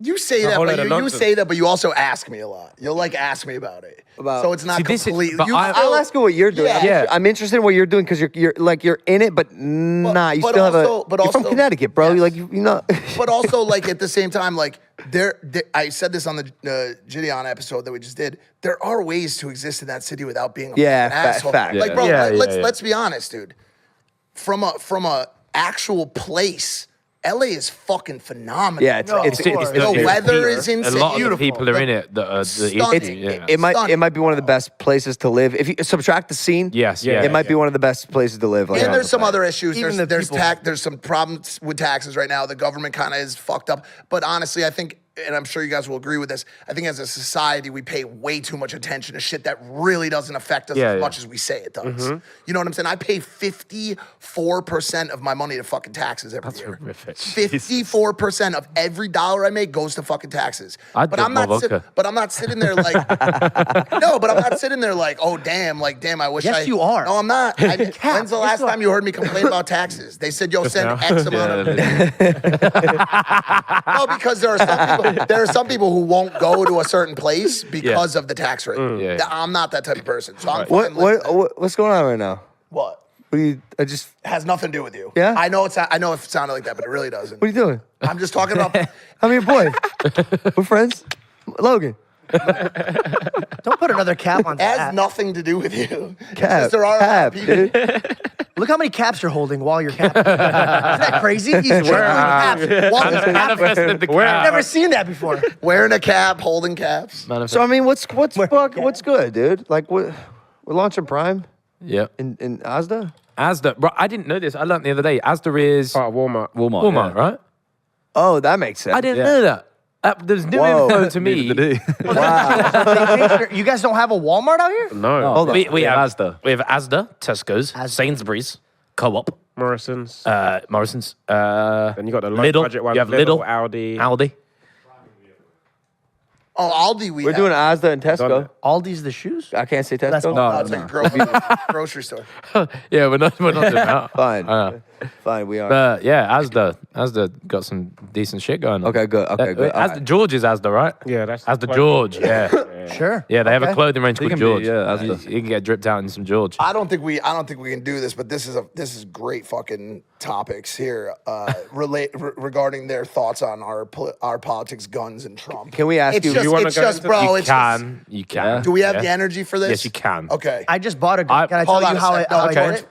You say that,
whole
but
lot of
you
nonsense.
say that, but you also ask me a lot. You'll like ask me about it. So it's not
See, this is-
complete.
but
you
I'll ask you what you're doing.
Yeah.
I'm interested in what you're doing because you're in it, but nah, you
but
still have
also- but
you're from
also-
Connecticut, bro.
yes.
You like you know.
But also, like at the same time, like I said this on the Gideon episode that we just did. There are ways to exist in that city without being a
Yeah,
fucking asshole.
fact.
Like,
Yeah.
bro,
Yeah,
let's
yeah.
let's be honest, dude. From a actual place, LA is fucking phenomenal.
Yeah, it's
the-
the weather is
A
insane.
lot of the
Beautiful.
people are in it that are the
Stunning.
issue. Yeah.
it might
Stunning.
be one of the best places to live if you subtract the scene.
Yes,
Yeah,
it might be one of the best places to live. Like,
And there's some other issues.
Even
There's
the people-
there's some problems with taxes right now. The government kind of is fucked up. But honestly, I think, and I'm sure you guys will agree with this, I think as a society, we pay way too much attention to shit that really doesn't affect us
Yeah,
as
yeah.
much as we say it does. You know what I'm saying? I pay 54% of my money to fucking taxes every year.
horrific.
54% of every dollar I make goes to fucking taxes.
I'd
But
drink
I'm not
more
sit-
vodka.
but I'm not sitting there like no, but I'm not sitting there like, oh damn, I wish
Yes, you are.
No, I'm not. When's the
Yes,
last
you are.
time you heard me complain about taxes? They said, yo, send
now.
X amount of No, because there are some people who won't go to a certain place because of the tax rate.
Yeah.
I'm not that type of person. So I'm fine living that.
what's going on right now?
What?
What are you? I just.
Has nothing to do with you.
Yeah?
I know it sounded like that, but it really doesn't.
What are you doing?
I'm just talking about
I'm your boy. We're friends. Logan.
Don't put another cap on
has
that.
nothing to do with you. It's
Cap.
just there are a lot of
Cap,
people.
dude.
Look how many caps you're holding while you're capping. Isn't that crazy? He's juggling caps while he's capping.
Manifested the
I've never seen that before.
Wearing a cap, holding caps.
So I mean, what's good, dude? Like we're launching Prime
Yeah.
in Asda.
Asda. Bro, I didn't know this. I learned the other day. Asda is
Part of Walmart.
Walmart,
yeah.
right?
Oh, that makes sense.
I didn't know that. There's new
Whoa.
info to me.
Neither did he.
Wow.
You guys don't have a Walmart out here?
No.
Hold on.
We have
Asda.
We have Asda, Tesco's, Sainsbury's, Co-op,
Morrison's.
Morrison's,
Then you got the low
Lidl.
budget ones.
You have Lidl,
Aldi.
Aldi.
Oh, Aldi
We're doing Asda and
Done
Tesco.
it.
Aldi's the shoes?
I can't say Tesco.
That's all.
No,
It's like a grocery store.
Yeah, we're not doing that.
Fine. Fine, we are.
But yeah, Asda got some decent shit going on.
Okay, good. Okay, good.
Asda,
Alright.
George is Asda, right?
Yeah, that's
Asda George. Yeah,
Sure.
yeah. They have a
Okay.
clothing range called
can be,
George.
yeah, Asda.
You can get dripped out in some George.
I don't think we can do this, but this is great fucking topics here regarding their thoughts on our politics, guns, and Trump.
Can we ask
It's
you?
just,
you wanna
it's
go
just,
into-
bro.
You
It's just,
You can.
do we have
Yeah.
the energy for this?
Yes, you can.
Okay.
I just bought a gun. Can I tell
Hold on
you
a
how
sec.
I
No,
did
George.
it?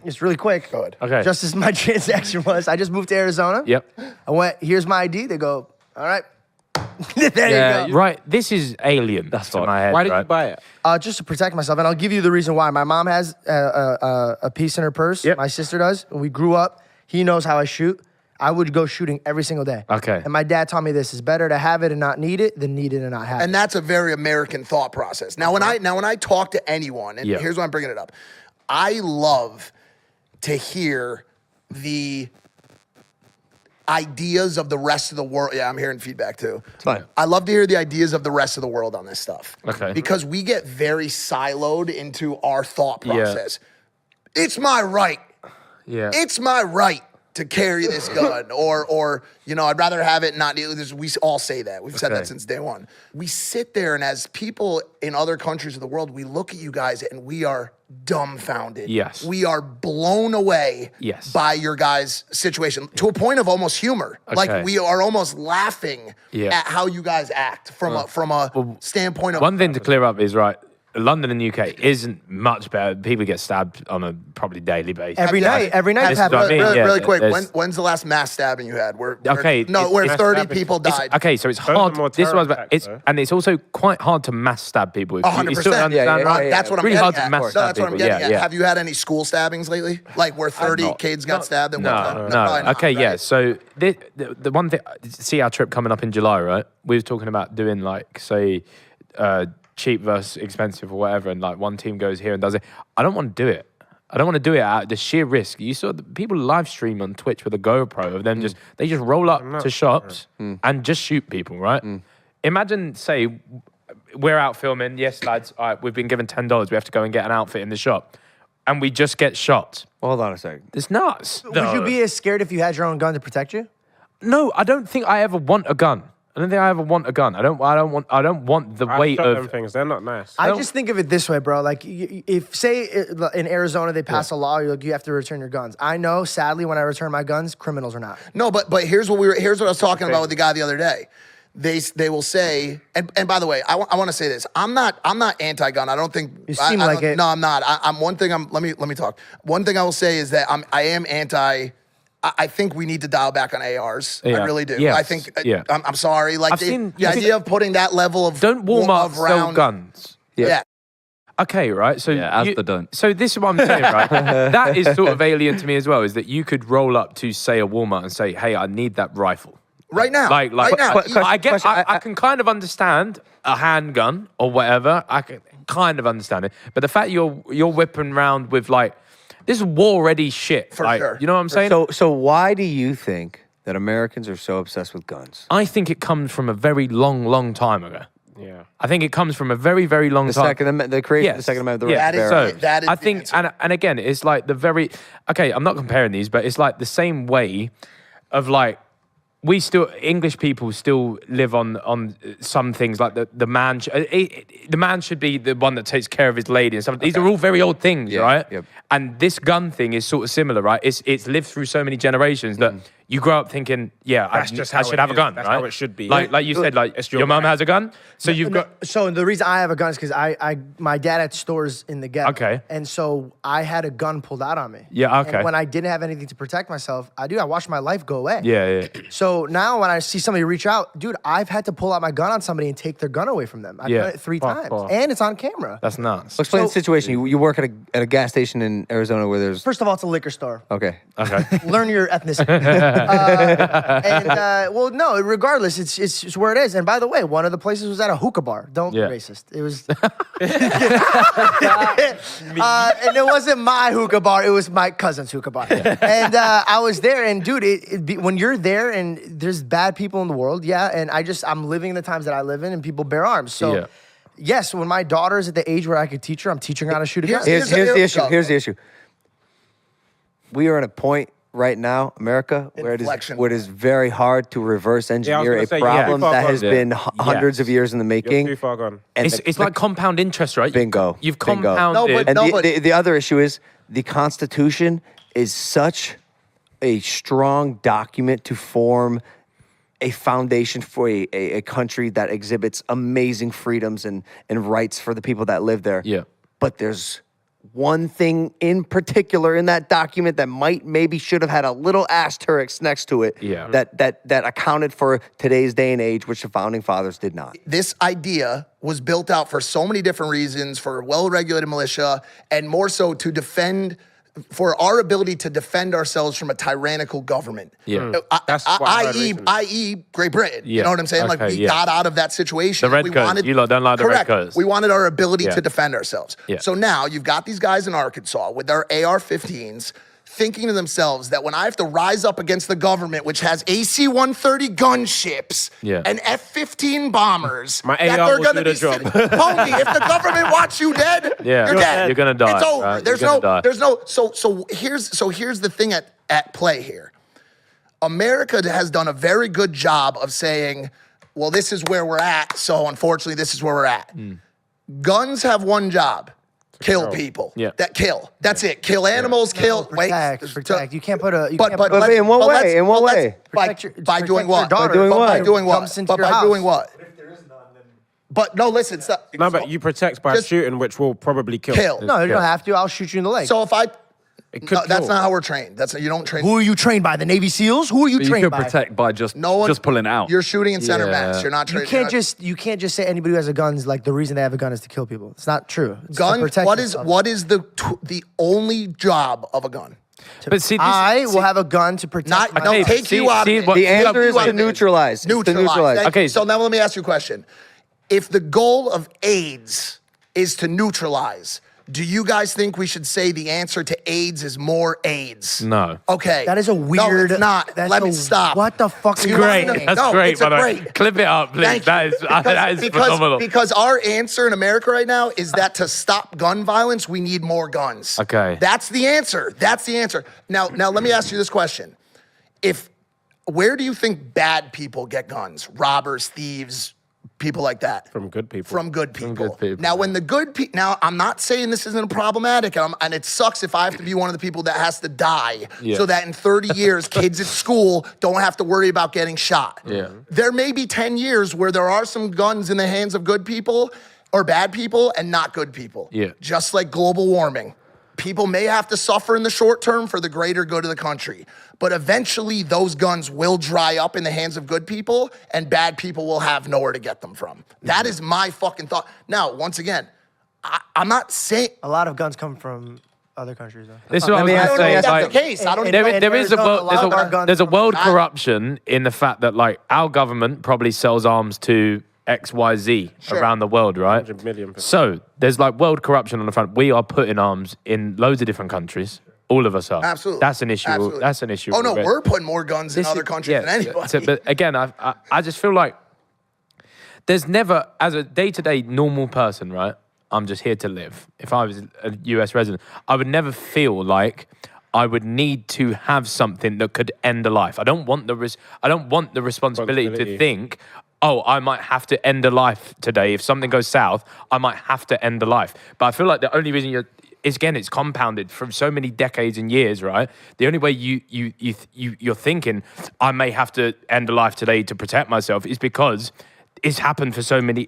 It's really quick.
Go ahead.
Okay.
Just as my transaction was, I just moved to Arizona.
Yep.
I went, here's my ID. They go, all right. There
Yeah,
you go.
right. This is alien.
That's
to
fine.
my head.
Why did
right?
you buy it?
Just to protect myself. And I'll give you the reason why. My mom has a piece in her purse.
Yep.
My sister does. When we grew up, he knows how I shoot. I would go shooting every single day.
Okay.
And my dad taught me this: it's better to have it and not need it than need it and not have it.
And that's a very American thought process. Now, when I talk to anyone, and
Yeah.
here's why I'm bringing it up, I love to hear the ideas of the rest of the world. Yeah, I'm hearing feedback too.
It's fine.
I love to hear the ideas of the rest of the world on this stuff.
Okay.
Because we get very siloed into our thought
Yeah.
process. It's my right.
Yeah.
It's my right to carry this gun, or I'd rather have it not. We all say that. We've said
Okay.
that since day one. We sit there, and as people in other countries of the world, we look at you guys, and we are dumbfounded.
Yes.
We are blown away.
Yes.
By your guys' situation to a point of almost humor. Like
Okay.
we are almost laughing
Yeah.
at how you guys act from a standpoint of
One thing to clear up is right. London and UK isn't much better. People get stabbed on a probably daily basis.
every night
This is
happens.
what I mean.
Really,
yeah,
really quick,
there's-
when's the last mass stabbing you had? Where
Okay,
where
it's-
30
stabbing.
people
It's-
died.
okay, so it's
Those are
hard.
more
This
terror
was,
attacks, though.
and it's also quite hard to mass stab people. If you- you
100%.
still understand,
Yeah, yeah,
right?
yeah.
That's what I'm
really
getting
hard
at.
to mass
No,
stab
that's what I'm
people.
getting
Yeah,
at.
yeah.
Have you had any school stabbings lately? Like where 30
not.
kids got stabbed and
No,
probably
no.
not,
Okay, yeah.
right?
So the one thing, see our trip coming up in July, right? We were talking about doing like, say, cheap versus expensive or whatever, and like one team goes here and does it. I don't want to do it. I don't want to do it at the sheer risk. You saw the people live stream on Twitch with a GoPro of them they just roll up to shops and just shoot people, right? Imagine, say, we're out filming. Yes, lads, all right, we've been given $10. We have to go and get an outfit in the shop. And we just get shot.
Hold on a second.
It's nuts.
Would you be as scared if you had your own gun to protect you?
No, I don't think I ever want a gun. I don't think I ever want a gun. I don't want the
I
weight
shot them
of.
things. They're not nice.
I just think of it this way, bro. Like, if say in Arizona they pass a law, you have to return your guns. I know, sadly, when I return my guns, criminals are not.
No, but here's what I was talking about with the guy the other day. They will say, and by the way, I want to say this. I'm not anti-gun. I don't think
You seem like it.
No, I'm not. I'm one thing. Let me talk. One thing I will say is that I am anti. I think we need to dial back on ARs. I
Yeah.
really do.
Yes.
I think.
Yeah.
I'm sorry. Like
I've seen-
the idea of putting that level of
Don't Walmart sell
round
guns?
Yeah.
Okay, right. So
Yeah, Asda don't.
So this is what I'm saying, right? That is sort of alien to me as well. Is that you could roll up to say a Walmart and say, "Hey, I need that rifle."
Right now.
Like,
right now.
I get.
question,
I can kind of understand a handgun or whatever. I can kind of understand it, but the fact you're whipping around with like this is war-ready shit.
For
like,
sure.
You know what I'm saying?
So why do you think that Americans are so obsessed with guns?
I think it comes from a very long, long time ago.
Yeah.
I think it comes from a very, very long
The
time.
Second Amendment, the creation of the
Yes.
Second Amendment, the
Yeah.
right to
That is-
bear
So
arms.
that is
I
the
think,
answer.
and again, it's like the very okay. I'm not comparing these, but it's like the same way of like we still English people still live on some things like the man the man should be the one that takes care of his lady and stuff. These are all very old things,
Yeah,
right?
yep.
And this gun thing is sort of similar, right? It's lived through so many generations that you grow up thinking, yeah,
That's just how
I should
it
have a
is.
gun,
That's
right?
how it should be.
Like you said, like
It's
your
your
mum
right.
has a gun, so you've got.
So the reason I have a gun is because my dad had stores in the ghetto.
Okay.
And so I had a gun pulled out on me.
Yeah, okay.
And when I didn't have anything to protect myself, I watched my life go away.
Yeah.
So now when I see somebody reach out, dude, I've had to pull out my gun on somebody and take their gun away from them. I've
Yeah.
done it 3
Fuck
times.
off.
And it's on camera.
That's nuts.
Explain the
So-
situation. You work at a gas station in Arizona where there's
First of all, it's a liquor store.
okay.
Okay.
Learn your ethnicity. Well, no, regardless, it's where it is. And by the way, one of the places was at a hookah bar. Don't
Yeah.
be racist. It was, and it wasn't my hookah bar. It was my cousin's hookah bar. And I was there, and dude, when you're there and there's bad people in the world, yeah. And I'm living the times that I live in, and people bear arms. So.
Yeah.
Yes, when my daughter's at the age where I could teach her, I'm teaching her how to shoot a gun.
Here's the issue.
go.
Here's the issue. We are at a point right now, America, where
Inflection.
it is very hard to reverse engineer
gonna
a
say,
problem
yeah.
that has
Yeah.
been hundreds of years in the
You're
making.
too far gone.
And
It's like compound interest, right?
Bingo.
You've
Bingo.
compounded.
And
No,
the,
but-
the other issue is the Constitution is such a strong document to form a foundation for a country that exhibits amazing freedoms and rights for the people that live there.
Yeah.
But there's one thing in particular in that document that maybe should have had a little asterisk next to it that accounted for today's day and age, which the founding fathers did not.
This idea was built out for so many different reasons, for a well-regulated militia, and more so to defend, for our ability to defend ourselves from a tyrannical government.
Yeah.
That's what I heard
i.e. Great Britain. You
Yeah.
know what I'm saying? Like,
Okay,
we got out of that situation.
The red coats. You lot don't like the red
correct.
coats.
We wanted our ability to defend ourselves.
Yeah.
So now you've got these guys in Arkansas with their AR-15s, thinking to themselves that when I have to rise up against the government, which has AC-130 gunships and F-15 bombers,
My
that
AR
they're
will
gonna
do the
be
job.
Homie, if the government wants you dead,
Yeah.
you're dead.
You're gonna die,
It's over.
right?
There's
You're
no,
gonna die.
there's no. So here's the thing at play here. America has done a very good job of saying, well, this is where we're at, so unfortunately, this is where we're at. Guns have one job. Kill people.
Yeah.
That kill. That's it. Kill animals, kill.
Protect. You can't put a. You
But
can't
but
put
let's-
in what
but
way?
let's-
In what
but let's-
way?
By
Protect your-
by
protect
doing
your
what?
daughter.
By doing
But
what?
by doing what?
Comes into
But
your
by
house.
doing what? But no, listen. Stop.
No, but you protect by
Just-
shooting, which will probably kill.
Kill.
No, you don't have to. I'll shoot you in the leg.
So if I,
It could
no, that's
kill.
not how we're trained. You don't train.
who are you trained by? The Navy SEALs? Who are you
But you
trained
could
by?
protect by just
No one.
just pulling out.
You're shooting in center
Yeah.
mass. You're not
You
trained.
can't just say anybody who has a gun is like the reason they have a gun is to kill people. It's not true. It's to
gun.
protect
What is
yourself.
the only job of a gun?
But see, this,
I will have a gun to protect.
Not
myself.
no.
Okay,
Take
see-
you out
see
of it.
what-
The
Yeah,
answer
Take
is
you out
to
of it.
neutralize. It's to
Neutralize. Thank
Okay,
you. So now let me ask you a question. If the goal of AIDS is to neutralize, do you guys think we should say the answer to AIDS is more AIDS?
No.
Okay.
That is a
No,
weird.
it's not.
That's
Let me
a-
stop.
What the fuck?
It's
are you
great.
saying?
That's
No,
great,
it's a
by the way.
great.
Clip it up, please.
Thank
That
you.
is phenomenal.
Because our answer in America right now is that to stop gun violence, we need more guns.
Okay.
That's the answer. That's the answer. Now let me ask you this question. Where do you think bad people get guns? Robbers, thieves, people like that?
From good people.
From good people.
good people,
Now, when the good people, now I'm not saying this isn't problematic, and it sucks if I have to be one of the people that has to die so that in 30 years, kids at school don't have to worry about getting shot.
Yeah.
There may be 10 years where there are some guns in the hands of good people or bad people and not good people.
Yeah.
Just like global warming. People may have to suffer in the short term for the greater good of the country. But eventually, those guns will dry up in the hands of good people, and bad people will have nowhere to get them from. That is my fucking thought. Now, once again, I'm not saying.
A lot of guns come from other countries, though.
This is what I was
I
going
don't
to
know
say.
if
it's
that's
like,
the case. I don't
And-
even
and
know.
there is a
Arizona,
world,
a lot of our guns
there's a
come
world
from-
corruption in the fact that like our government probably sells arms to XYZ around the world, right?
100 million%.
So there's like world corruption on the front. We are putting arms in loads of different countries. All of us are.
Absolutely.
That's an issue.
Absolutely.
That's an issue.
Oh, no,
already.
we're putting more guns in
This
other
is-
countries than anybody.
So, but again, I just feel like there's never, as a day-to-day normal person, right? I'm just here to live. If I was a US resident, I would never feel like I would need to have something that could end a life. I don't want the responsibility to think, oh, I might have to end a life today. If something goes south, I might have to end a life. But I feel like the only reason it's compounded from so many decades and years, right? The only way you're thinking I may have to end a life today to protect myself is because it's happened for so many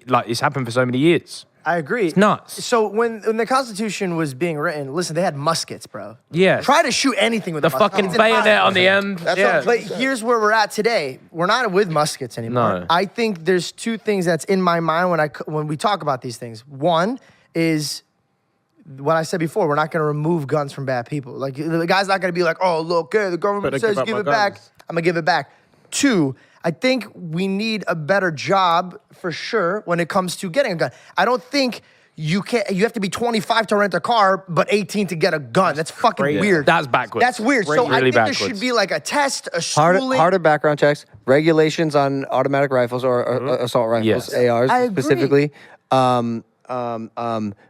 years.
I agree.
It's nuts.
So when the Constitution was being written, listen, they had muskets, bro.
Yeah.
Try to shoot anything with
The
a musket.
fucking
It's
bayonet
impossible.
on the end.
That's
yeah.
what-
But here's where we're at today. We're not with muskets anymore.
No.
I think there's two things that's in my mind when we talk about these things. One is what I said before. We're not going to remove guns from bad people. Like the guy's not going to be like, "Oh, look, the government
Better
says
give up
give
my
it back.
guns."
I'm gonna give it back." Two, I think we need a better job for sure when it comes to getting a gun. I don't think you have to be 25 to rent a car, but 18 to get a gun. That's fucking
crazy.
weird.
That's backwards.
That's weird. So
Really
I think there
backwards.
should be like a test, a schooling.
Harder background checks, regulations on automatic rifles or assault rifles,
Yes.
ARs
I agree.
specifically.
By the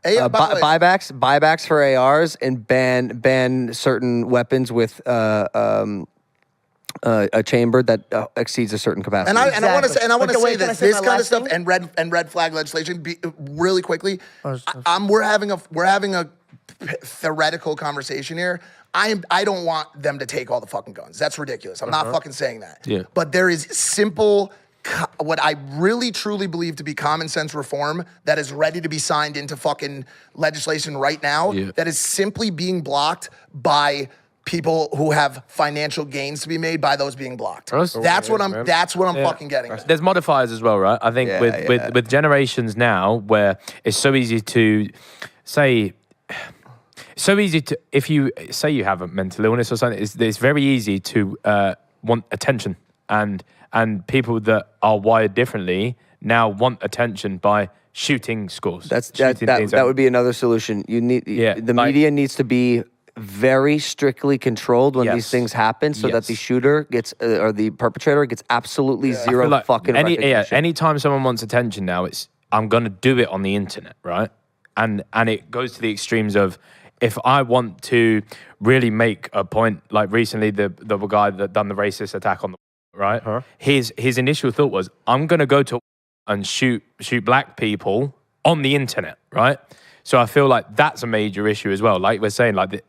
way-
Buybacks for ARs and ban certain weapons with a chamber that exceeds a certain capacity.
And I want to say,
But the way-
say
can I
this,
say
this
my
kind of
last
stuff
thing?
and red flag legislation. Really quickly, we're having a theoretical conversation here. I don't want them to take all the fucking guns. That's ridiculous. I'm not fucking saying that.
Yeah.
But there is simple what I really truly believe to be common sense reform that is ready to be signed into fucking legislation right now that is simply being blocked by people who have financial gains to be made by those being blocked. That's what I'm fucking getting at.
There's modifiers as well, right? I think with generations now where it's so easy to say, if you say you have a mental illness or something, it's very easy to want attention, and people that are wired differently now want attention by shooting scores.
That would be another solution. You need the media needs to be very strictly controlled when these things happen, so that the shooter gets or the perpetrator gets absolutely zero fucking recognition.
Anytime someone wants attention now, it's I'm gonna do it on the internet, right? And it goes to the extremes of, if I want to really make a point, like recently the guy that done the racist attack on the right, his initial thought was, I'm gonna go to and shoot black people on the internet, right? So I feel like that's a major issue as well. Like we're saying, like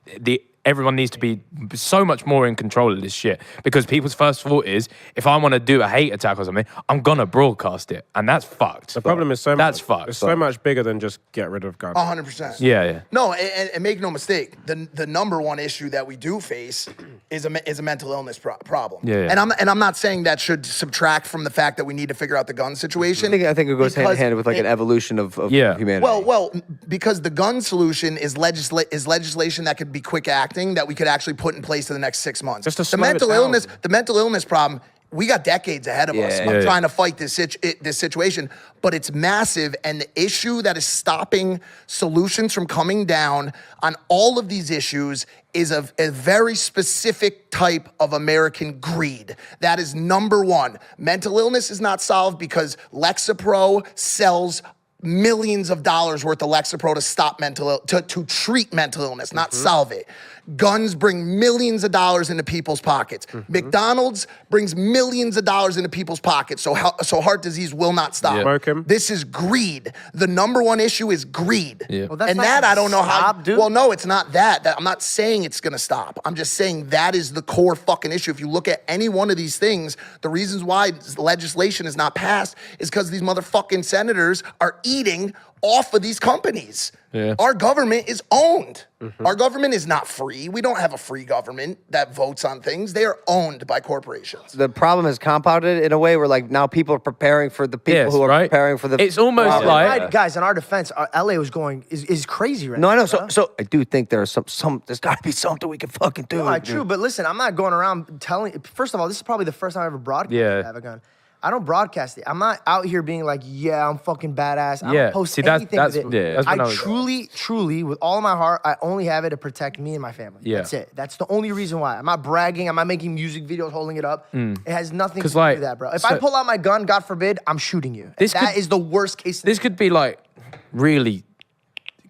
everyone needs to be so much more in control of this shit, because people's first thought is, if I want to do a hate attack or something, I'm gonna broadcast it, and that's fucked.
The problem is
that's fucked.
It's so much bigger than just get rid of guns.
100%.
Yeah.
No, and make no mistake, the number one issue that we do face is a mental illness problem.
Yeah.
And I'm not saying that should subtract from the fact that we need to figure out the gun situation.
I think it goes hand in hand with like an evolution of humanity.
Well, because the gun solution is legislation that could be quick acting, that we could actually put in place in the next 6 months.
Just to
the
slow
mental
it down.
illness, the mental illness problem, we got decades ahead of us of trying to fight this situation, but it's massive, and the issue that is stopping solutions from coming down on all of these issues is a very specific type of American greed. That is number one. Mental illness is not solved because Lexapro sells millions of dollars worth of Lexapro to stop to treat mental illness, not solve it. Guns bring millions of dollars into people's pockets. McDonald's brings millions of dollars into people's pockets. So heart disease will not stop.
Smoking.
This is greed. The number one issue is greed.
Yeah.
Well, that's
And
not
that
gonna
I don't know how.
stop, dude.
Well, no, it's not that. I'm not saying it's gonna stop. I'm just saying that is the core fucking issue. If you look at any one of these things, the reasons why legislation is not passed is because these motherfucking senators are eating off of these companies.
Yeah.
Our government is owned. Our government is not free. We don't have a free government that votes on things. They are owned by corporations.
The problem is compounded in a way where like now people are preparing for the people who are preparing for the.
It's almost
problem.
like
guys, in our defense, LA is crazy right
No,
now.
I know. So I do think there's some. There's got to be something we can fucking do.
No, true, but listen, I'm not going around telling. First of all, this is probably the first time I ever broadcast. I have a gun. I don't broadcast it. I'm not out here being like, yeah, I'm fucking badass. I don't post anything with it. I truly, with all of my heart, I only have it to protect me and my family.
Yeah.
That's it. That's the only reason why. I'm not bragging. I'm not making music videos holding it up. It has nothing to do with that, bro. If I pull out my gun, God forbid, I'm shooting you. That is the worst case scenario.
This could be like really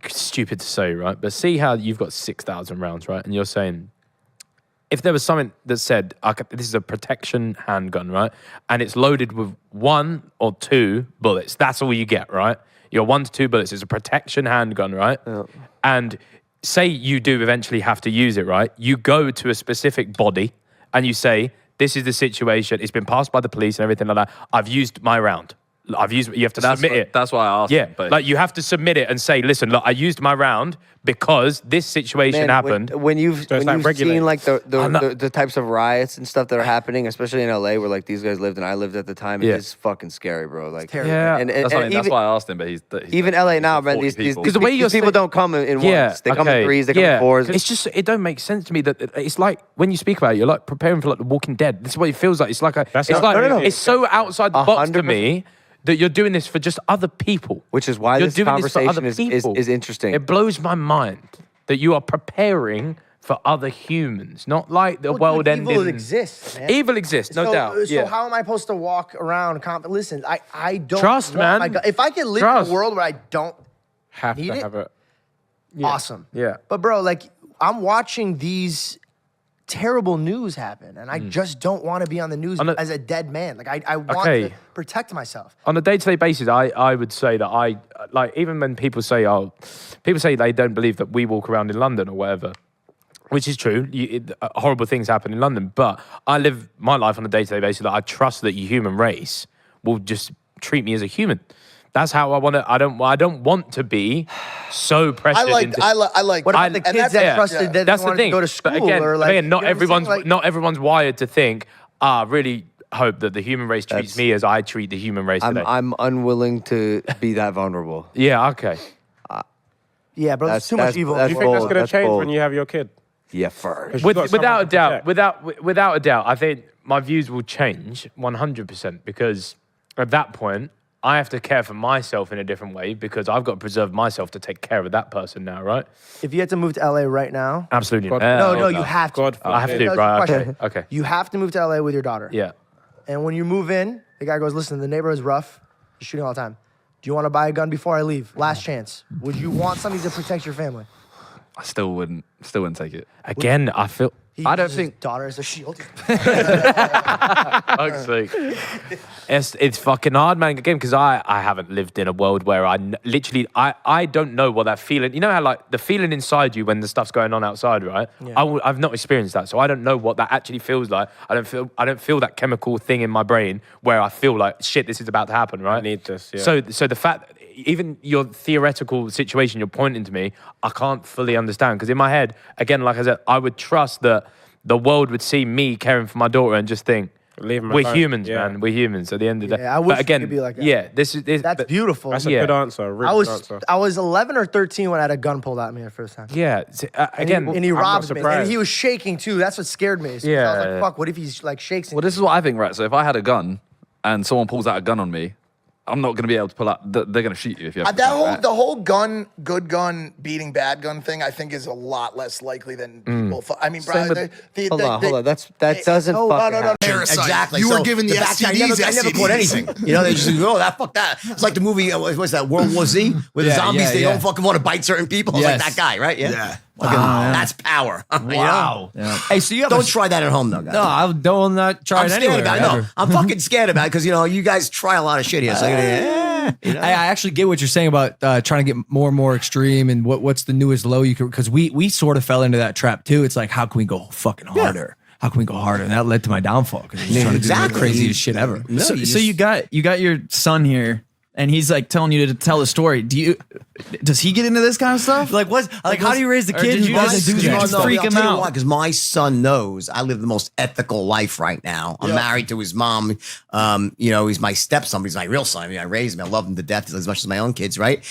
stupid to say, right? But see how you've got 6,000 rounds, right? And you're saying, if there was something that said, this is a protection handgun, right? And it's loaded with 1 or 2 bullets. That's all you get, right? Your 1 to 2 bullets is a protection handgun, right? Yeah. And say you do eventually have to use it, right? You go to a specific body and you say, this is the situation. It's been passed by the police and everything like that. I've used my round. You have to submit it.
That's why I asked.
Yeah,
him,
like you have to submit it and say, listen, look, I used my round because this situation happened.
When you've seen like the types of riots and stuff that are happening, especially in LA, where like these guys lived and I lived at the time, it's fucking scary, bro. Like,
yeah,
that's why I asked him. But he's
even LA now, man. These people don't come in ones. They come in threes. They come in fours.
It's just it don't make sense to me that it's like when you speak about it, you're like preparing for like The Walking Dead. This is what it feels like. It's like it's so outside the box to me. That you're doing this for just other people.
Which is why this conversation is interesting.
It blows my mind that you are preparing for other humans, not like the world ending.
Evil exists, man.
Evil exists, no doubt.
So how am I supposed to walk around? Listen, I don't
trust, man.
If I can live in a world where I don't
have
need
to
it,
have it.
awesome.
Yeah.
But bro, like I'm watching these terrible news happen, and I just don't want to be on the news as a dead man. Like I want to protect myself.
On a day-to-day basis, I would say that I like, even when people say they don't believe that we walk around in London or whatever, which is true. Horrible things happen in London, but I live my life on a day-to-day basis that I trust that the human race will just treat me as a human. That's how I want to. I don't want to be so pressured.
I like.
What about the
and
kids
that's-
that trusted that
That's
they
the
wanted
thing.
to go to school?
But again,
or like,
not
you know what I'm saying? Like,
not everyone's wired to think. Really hope that the human race treats me as I treat the human race today.
I'm unwilling to be that vulnerable.
Yeah. Okay.
yeah, bro, there's too much evil.
Do you think that's
bold.
going to
That's
change
bold.
when you have your kid?
Yeah, first.
You've got someone to protect.
Without a doubt, I think my views will change 100% because at that point, I have to care for myself in a different way because I've got to preserve myself to take care of that person now, right?
If you had to move to LA right now,
Absolutely.
God-
no, you have to.
God
I have to.
forbid.
Right.
Question.
Okay.
You have to move to LA with your daughter.
Yeah.
And when you move in, the guy goes, listen, the neighborhood's rough. He's shooting all the time. Do you want to buy a gun before I leave? Last chance. Would you want something to protect your family?
I still wouldn't take it.
Again, I feel.
He
I don't
uses his
think-
daughter as a shield.
Fuck's sake. It's fucking hard, man. Again, because I haven't lived in a world where I don't know what that feeling. You know how like the feeling inside you when the stuff's going on outside, right?
Yeah.
I've not experienced that, so I don't know what that actually feels like. I don't feel that chemical thing in my brain where I feel like shit, this is about to happen, right?
I need this. Yeah.
So the fact, even your theoretical situation you're pointing to me, I can't fully understand because in my head, again, like I said, I would trust that the world would see me caring for my daughter and just think,
Leave 'em
we're
alone.
humans,
Yeah.
man. We're humans. At the end of the day,
Yeah, I wish
but
it
again,
could be like that.
yeah, this is
That's beautiful.
That's a
Yeah.
good answer. A really good answer.
I was 11 or 13 when I had a gun pulled at me the first time.
Yeah, again,
And he
I'm not
robbed me. And
surprised.
he was shaking too. That's what scared me. So I was
Yeah.
like, fuck, what if he's like shakes?
Well, this is what I think, right? So if I had a gun and someone pulls out a gun on me, I'm not going to be able to pull out. They're going to shoot you if you have a
That
gun,
whole
right?
the whole good gun beating bad gun thing, I think, is a lot less likely than people. I mean,
Same
bro,
with- hold on. That doesn't
no,
fucking
no, no,
happen.
Parasite.
Exactly.
You
So
were given the
vaccine,
STDs.
I never caught anything. You know, they just go, that fuck that. It's like the movie, what's that, World War Z? Where the
Yeah,
zombies,
yeah,
they
yeah.
don't fucking want to bite certain people. It's like
Yes.
that guy, right? Yeah.
Yeah.
Fucking, that's power.
Wow. Hey, so you have
Don't try that at home, though, guys.
No, I don't not try
I'm
it
scared
anywhere.
about it. No,
ever.
I'm fucking scared about it because, you know, you guys try a lot of shit here. So, you know.
I actually get what you're saying about trying to get more and more extreme and what's the newest low you can, because we sort of fell into that trap too. It's like, how can we go fucking harder? How can we go harder? And that led to my downfall because I was trying to do
Exactly.
the craziest shit ever.
No,
So,
you
so you got your son here, and he's like telling you to tell the story. Does he get into this kind of stuff?
Like what? Like how do you raise the
Or
kid?
did
who
you
doesn't
just-
do
did you
that?
just freak him out?
Because my son knows I live the most ethical life right now. I'm married to his mom. You know, he's my stepson. He's my real son. I mean, I raised him. I love him to death as much as my own kids, right?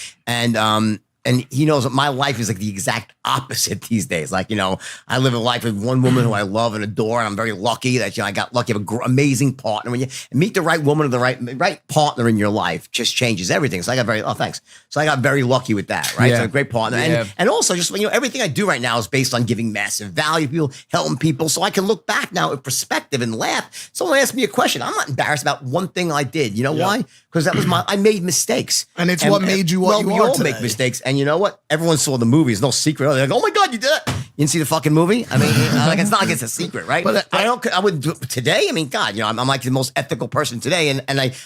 And he knows that my life is like the exact opposite these days. Like, you know, I live a life with one woman who I love and adore, and I'm very lucky that, you know, I got lucky to have an amazing partner. When you meet the right woman or the right partner in your life, just changes everything. So I got thanks. So I got very lucky with that, right?
Yeah.
So a great partner.
Yeah.
And also just, you know, everything I do right now is based on giving massive value to people, helping people. So I can look back now with perspective and laugh. Someone asked me a question. I'm not embarrassed about one thing I did. You know why? Because that was I made mistakes.
And it's what made you what you
we
are
all
today.
make mistakes. And you know what? Everyone saw the movie. It's no secret. They're like, oh my God, you did it. You didn't see the fucking movie? I mean, like, it's not like it's a secret, right?
But
I wouldn't do it today. I mean, God, you know, I'm like the most ethical person today. And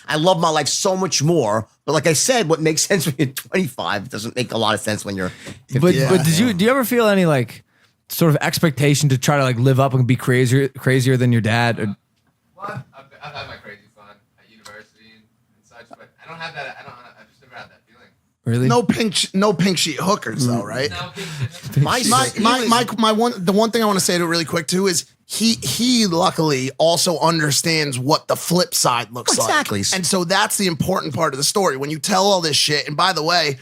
I love my life so much more. But like I said, what makes sense when you're 25 doesn't make a lot of sense when you're 50.
But do you ever feel any like sort of expectation to try to like live up and be crazier than your dad? Or,
Well, I've had my crazy fun at university and such, but I don't have that. I've just never had that feeling.
really?
No pink sheet hookers though, right?
No,
The one thing I want to say to it really quick too is he luckily also understands what the flip side looks
Exactly.
like. And so that's the important part of the story. When you tell all this shit, and by the way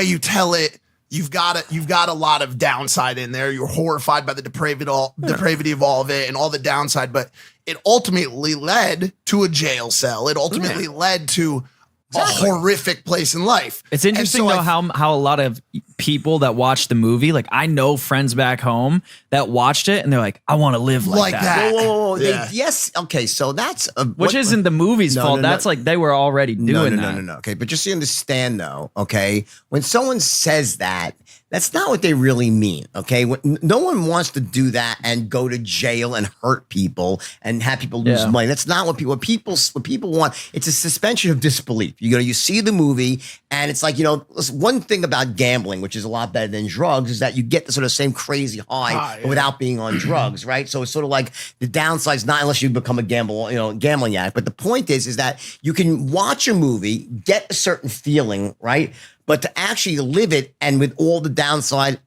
you tell it, you've got a lot of downside in there. You're horrified by the depravity of all of it and all the downside, but it ultimately led to a jail cell. It ultimately led to a horrific place in life.
It's interesting
And so
though how a lot of people that watch the movie, like I know friends back home that watched it and they're like, I want to live like that.
Whoa.
Yeah.
Yes. Okay. So that's
Which isn't the movie's
No,
fault.
no, no.
That's like they were already doing that.
No. Okay, but just so you understand, though, okay, when someone says that, that's not what they really mean. Okay, no one wants to do that and go to jail and hurt people and have people lose money. That's not what people want. It's a suspension of disbelief. You see the movie And it's like, listen, one thing about gambling, which is a lot better than drugs, is that you get the sort of same crazy high without being on drugs, right? So it's sort of like the downside is not unless you become a gambling addict. But the point is that you can watch a movie, get a certain feeling, right? But to actually live it and with all the downside,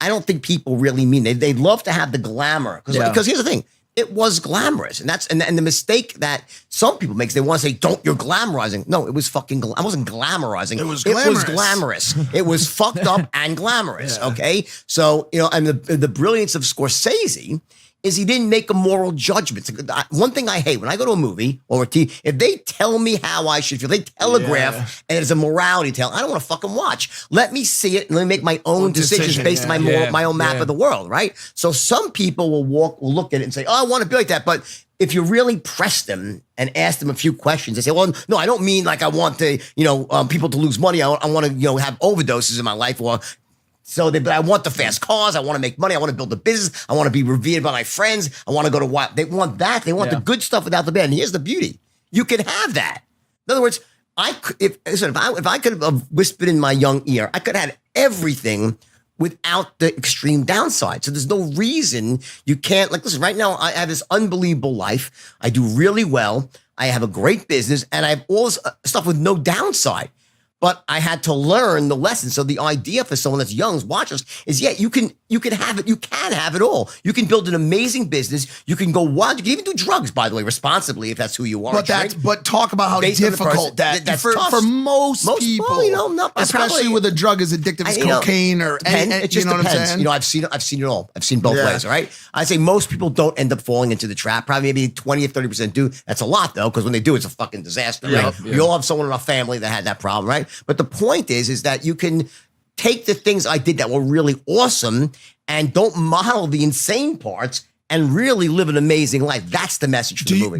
I don't think people really mean it. They'd love to have the glamour. Because here's the thing. It was glamorous. And and the mistake that some people make is they want to say, you're glamorizing. No, it was fucking, I wasn't glamorizing.
It was glamorous.
It was fucked up and glamorous. Okay. So, and the brilliance of Scorsese is he didn't make a moral judgment. One thing I hate when I go to a movie or a TV, if they tell me how I should feel, they telegraph and it's a morality tale, I don't want to fucking watch. Let me see it and let me make my own decisions based on my own map of the world, right? So some people will look at it and say, I want to be like that. But if you really press them and ask them a few questions, they say, well, no, I don't mean like I want to, people to lose money. I want to, have overdoses in my life but I want the fast cars. I want to make money. I want to build a business. I want to be revered by my friends. I want to go to what they want that. They want the good stuff without the bad. And here's the beauty: you can have that. In other words, if I could have whispered in my young ear, I could have had everything without the extreme downside. So there's no reason you can't. Like, listen, right now I have this unbelievable life. I do really well. I have a great business, and I have all this stuff with no downside. But I had to learn the lesson. So the idea for someone that's young, watchers, is you can have it. You can have it all. You can build an amazing business. You can go wild. You can even do drugs, by the way, responsibly if that's who you are.
But talk about how difficult that's for most people, especially with a drug as addictive as cocaine or anything.
It just depends. I've seen it all. I've seen both ways. All right. I say most people don't end up falling into the trap. Probably maybe 20 or 30% do. That's a lot though, because when they do, it's a fucking disaster. Right? We all have someone in our family that had that problem, right? But the point is that you can take the things I did that were really awesome and don't model the insane parts and really live an amazing life. That's the message from the movie.